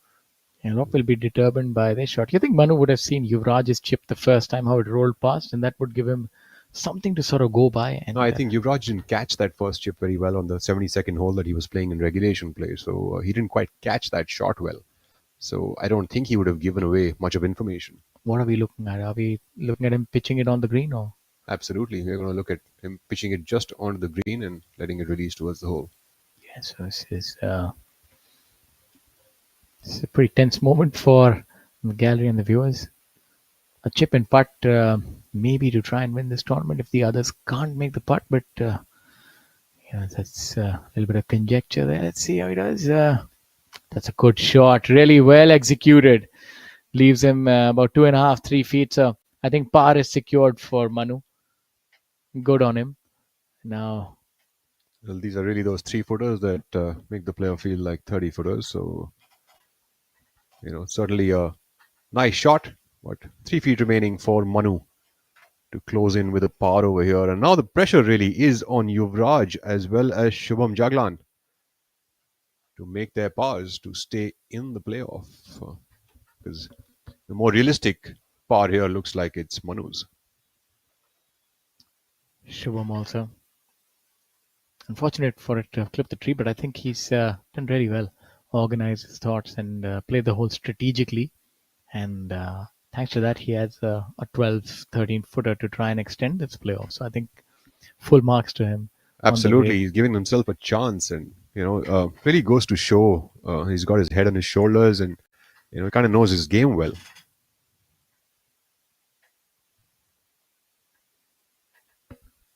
A lot will be determined by this shot. You think Manu would have seen Yuvraj's chip the first time, how it rolled past, and that would give him something to sort of go by? And No, I think Yuvraj didn't catch that first chip very well on the 72nd hole that he was playing in regulation play, so he didn't quite catch that shot well. So I don't think he would have given away much of information. What are we looking at? Are we looking at him pitching it on the green, or? Absolutely, we're going to look at him pitching it just onto the green and letting it release towards the hole. Yeah, so this is a pretty tense moment for the gallery and the viewers. A chip and putt, maybe to try and win this tournament if the others can't make the putt, but that's a little bit of conjecture there. Let's see how he does. That's a good shot, really well executed. Leaves him about 2.5, 3 feet. So I think par is secured for Manu. Good on him. Now, Well, these are really those 3-footers that make the player feel like 30-footers. So, certainly a nice shot, but 3 feet remaining for Manu to close in with a par over here. And now the pressure really is on Yuvraj as well as Shubham Jaglan to make their pars to stay in the playoff. Because the more realistic par here looks like it's Manu's. Shubham also. Unfortunate for it to have clipped the tree, but I think he's done really well. Organized his thoughts and played the hole strategically. And thanks to that, he has a 12, 13 footer to try and extend this playoff. So I think full marks to him. Absolutely. He's giving himself a chance, and, really goes to show he's got his head on his shoulders, and, he kind of knows his game well.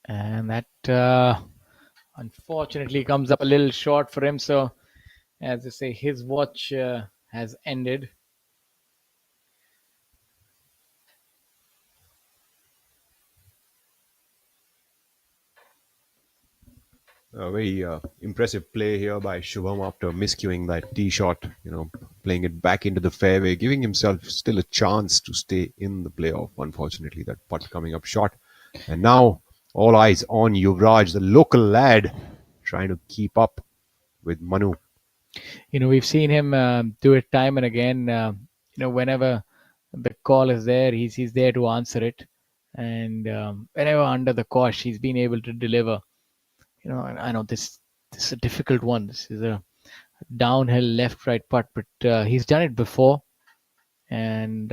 And that unfortunately comes up a little short for him. So, as I say, his watch has ended. A very impressive play here by Shubham after miscuing that tee shot, playing it back into the fairway, giving himself still a chance to stay in the playoff. Unfortunately, that putt coming up short. And now all eyes on Yuvraj, the local lad, trying to keep up with Manu. We've seen him do it time and again. Whenever the call is there, he's there to answer it. And whenever under the cosh, he's been able to deliver. I know this is a difficult one. This is a downhill left-right putt, but he's done it before. And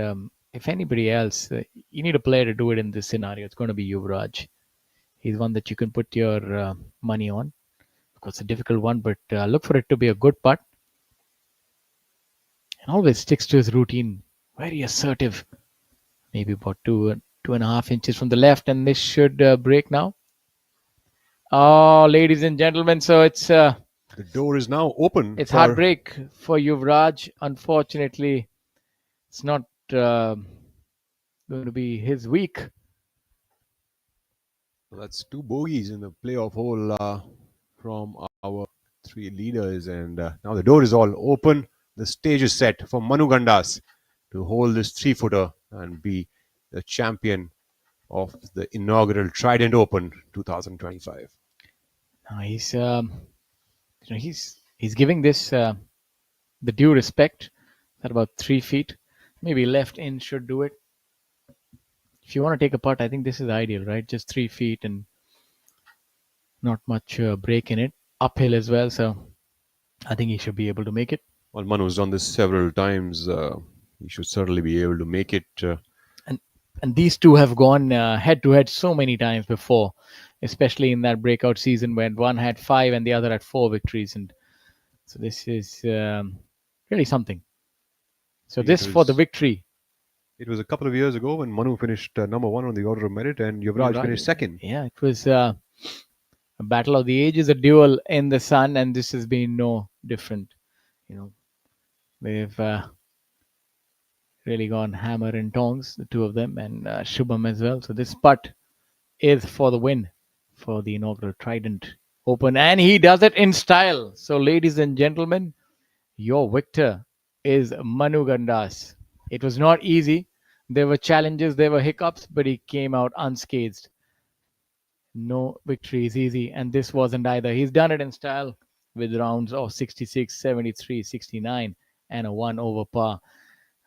if anybody else, you need a player to do it in this scenario. It's going to be Yuvraj. He's one that you can put your money on. Of course, a difficult one, but look for it to be a good putt. And always sticks to his routine. Very assertive. Maybe about 2.5 inches from the left, and this should break now. Oh, ladies and gentlemen, so it's the door is now open. It's heartbreak for Yuvraj. Unfortunately, it's not going to be his week. Well, that's 2 bogeys in the playoff hole from our 3 leaders, and now the door is all open. The stage is set for Manu Gandas to hold this 3-footer and be the champion of the inaugural Trident Open 2025. Now he's giving this the due respect. At about 3 feet, maybe left in should do it. If you want to take a putt, I think this is ideal, right? Just 3 feet and not much break in it. Uphill as well, so I think he should be able to make it. Well, Manu's done this several times. He should certainly be able to make it. And these two have gone head-to-head so many times before, especially in that breakout season when one had 5 and the other had 4 victories. And so this is Really something. So It this for the was victory. it was a couple of years ago when Manu finished number one on the order of merit and Yuvraj finished second. Yeah, it was a battle of the ages, a duel in the sun, and this has been no different. You know, they've really gone hammer and tongs, the two of them, and Shubham as well. So this putt is for the win for the inaugural Trident Open, and he does it in style. So, ladies and gentlemen, your victor is Manu Gandas. It was not easy. There were challenges, there were hiccups, but he came out unscathed. No victory is easy, and this wasn't either. He's done it in style with rounds of 66, 73, 69, and a 1 over par.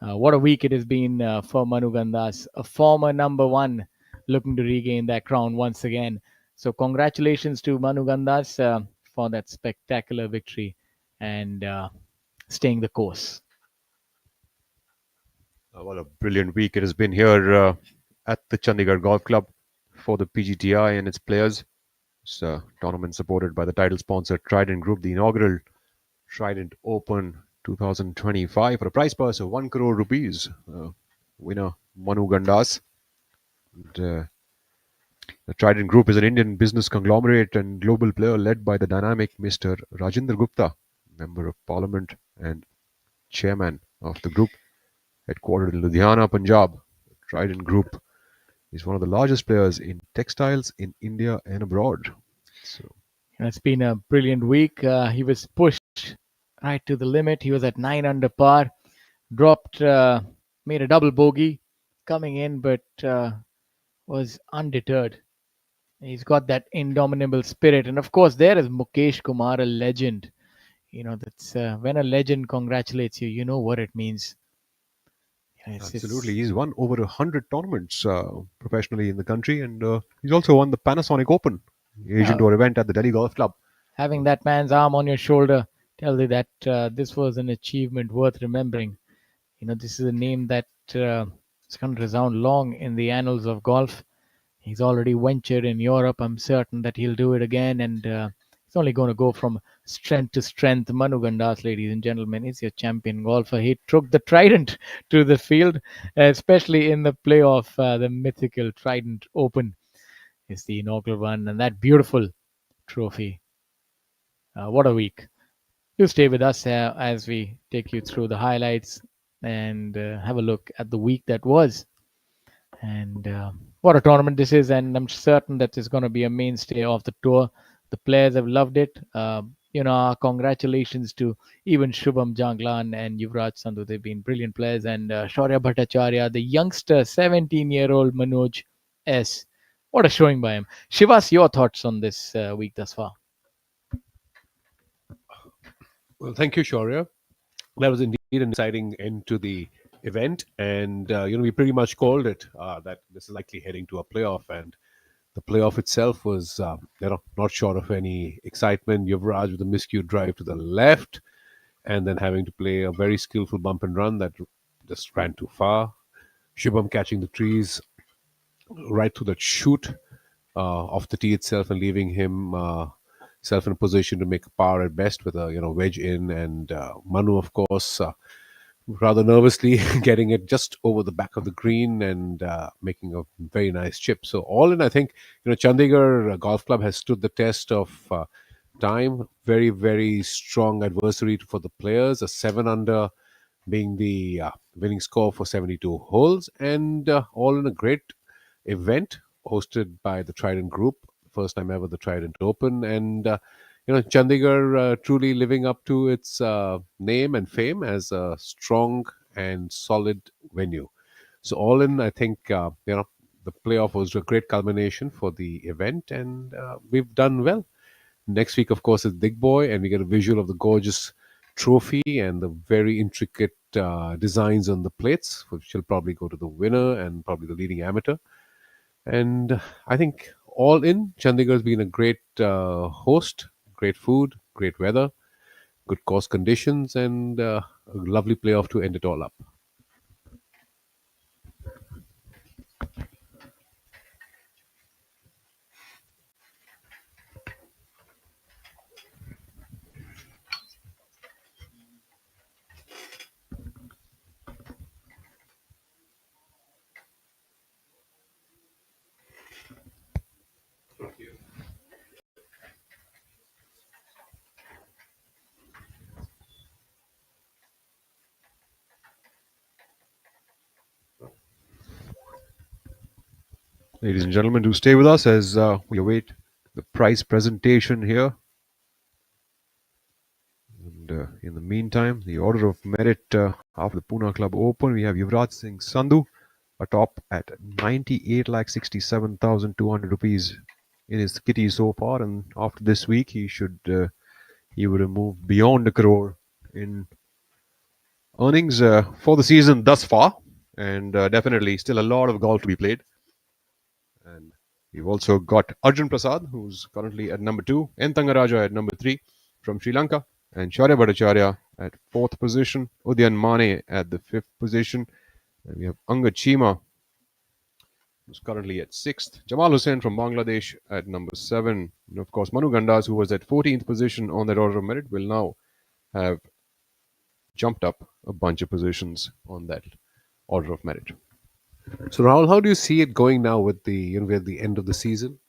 What a week it has been for Manu Gandas, a former number one looking to regain that crown once again. So, congratulations to Manu Gandas for that spectacular victory and staying the course. What a brilliant week it has been here at the Chandigarh Golf Club for the PGTI and its players. It's a tournament supported by the title sponsor Trident Group, the inaugural Trident Open 2025 for a prize purse of 1 crore rupees. Winner Manu Gandas. And, the Trident Group is an Indian business conglomerate and global player led by the dynamic Mr. Rajinder Gupta, Member of Parliament and Chairman of the group, headquartered in Ludhiana, Punjab. The Trident Group is one of the largest players in textiles in India and abroad. So it's been a brilliant week. He was pushed right to the limit. He was at 9 under par, dropped, made a double bogey coming in, but was undeterred. He's got that indomitable spirit. And of course, there is Mukesh Kumar, a legend. You know, that's when a legend congratulates you, you know what it means. absolutely, he's won over 100 tournaments professionally in the country, and he's also won the Panasonic Open Asian Tour event at the Delhi Golf Club. Having that man's arm on your shoulder tells you that this was an achievement worth remembering. You know, this is a name that is going to resound long in the annals of golf. He's already ventured in Europe. I'm certain that he'll do it again, and he's only going to go from strength to strength. Manu Gandas, ladies and gentlemen, is your champion golfer. He took the Trident to the field, especially in the playoff, the mythical Trident Open is the inaugural one, and that beautiful trophy. What a week. You stay with us as we take you through the highlights and have a look at the week that was. And what a tournament this is, and I'm certain that it's going to be a mainstay of the tour. The players have loved it. Our congratulations to even Shubham Janglan and Yuvraj Sandhu. They've been brilliant players. And Shaurya Bhattacharya, the youngster, 17-year-old Manoj S. What a showing by him. Shivas, your thoughts on this week thus far? Well, thank you, Shaurya. That was indeed an exciting end to the event, and we pretty much called it that this is likely heading to a playoff, and the playoff itself was not short of any excitement. Yuvraj with a miscued drive to the left, and then having to play a very skillful bump and run that just ran too far. Shubham catching the trees right through that shoot off the tee itself and leaving him self in a position to make a par at best with a wedge in, and Manu, of course, rather nervously getting it just over the back of the green and making a very nice chip. So all in, I think Chandigarh Golf Club has stood the test of time. Very, very strong adversary for the players. A 7 under being the winning score for 72 holes, and all in a great event hosted by the Trident Group, first time ever the Trident Open, and Chandigarh truly living up to its name and fame as a strong and solid venue. So all in, I think the playoff was a great culmination for the event, and we've done well. Next week, of course, is Big Boy, and we get a visual of the gorgeous trophy and the very intricate designs on the plates, which will probably go to the winner and probably the leading amateur. And I think all in, Chandigarh has been a great host, great food, great weather, good course conditions, and a lovely playoff to end it all up. Ladies and gentlemen, do stay with us as we await the prize presentation here. And in the meantime, the order of merit after the Pune Club Open, we have Yuvraj Singh Sandhu atop at 98,67,200 rupees in his kitty so far, and after this week he would have moved beyond a crore in earnings for the season thus far, and definitely still a lot of golf to be played. And we've also got Arjun Prasad, who's currently at number 2, N. Thangaraja at number 3 from Sri Lanka, and Shaurya Bhattacharya at 4th position, Udyan Mane at the 5th position, and we have Angad Chima, who's currently at 6th, Jamal Hussain from Bangladesh at number 7, and of course Manu Gandas, who was at 14th position on that order of merit, will now have jumped up a bunch of positions on that order of merit. So, Rahul, how do you see it going now with we're at the end of the season?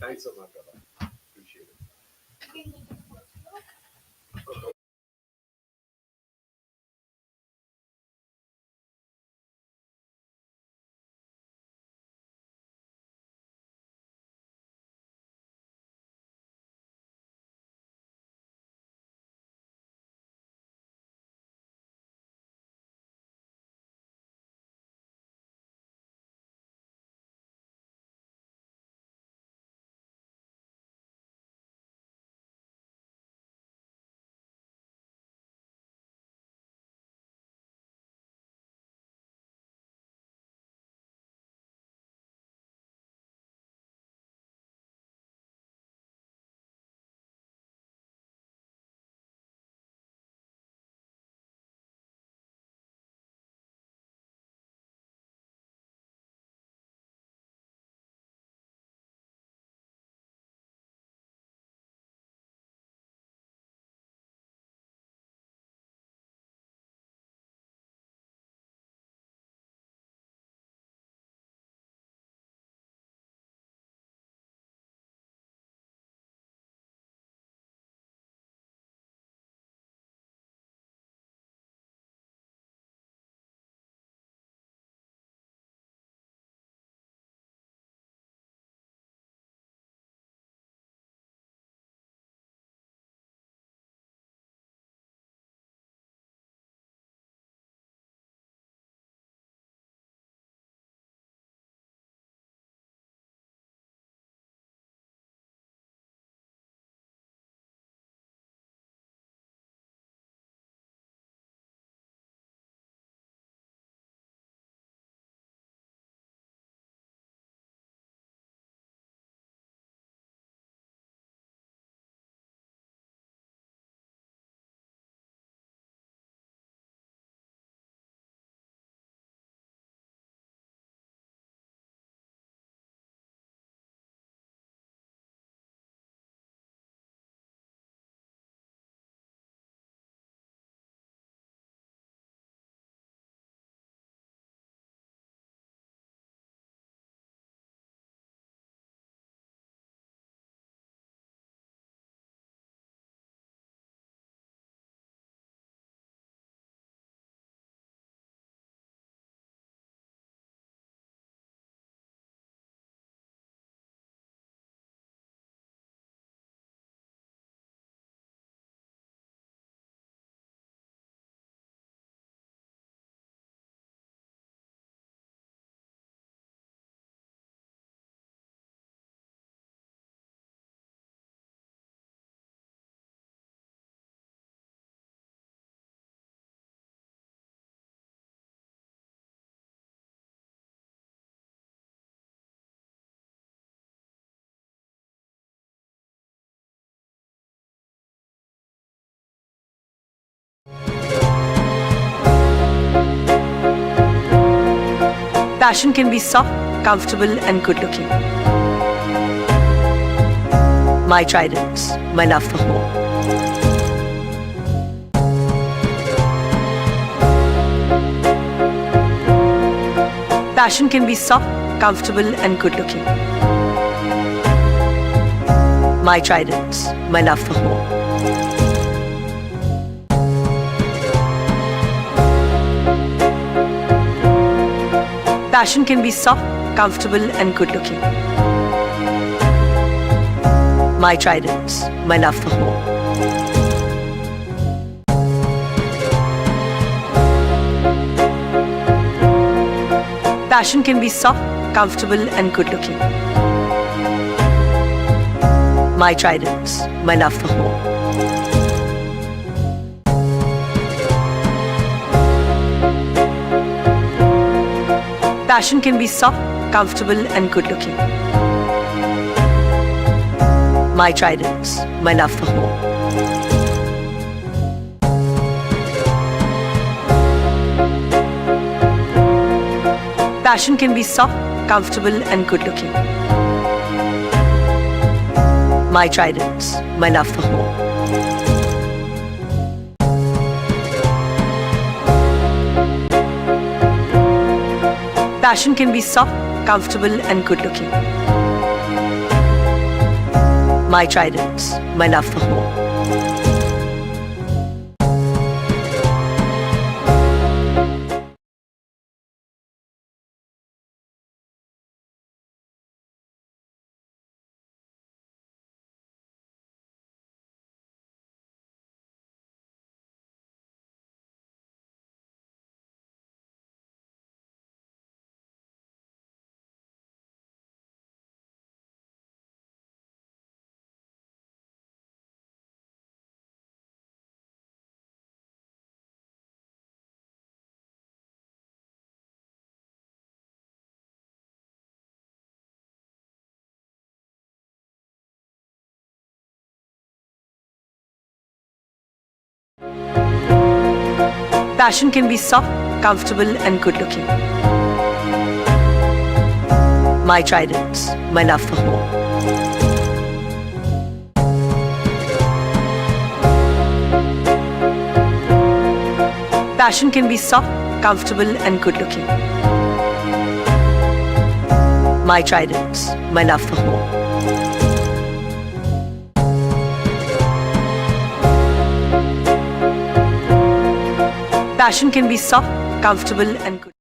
Thanks so much, brother. Appreciate it. Passion can be soft, comfortable, and good looking. My Trident, my love for home. Passion can be soft, comfortable, and good looking. My Trident, my love for home. Passion can be soft, comfortable, and good looking. My Trident, my love for home. Passion can be soft, comfortable, and good looking. My Trident, my love for home. Passion can be soft, comfortable, and good looking. My Trident, my love for home. Passion can be soft, comfortable, and good looking. My Trident, my love for home. Passion can be soft, comfortable, and good looking. My Trident, my love for home. Passion can be soft, comfortable, and good looking. My Trident, my love for home. Passion can be soft, comfortable, and good looking. My Trident, my love for home. Passion can be soft, comfortable, and good.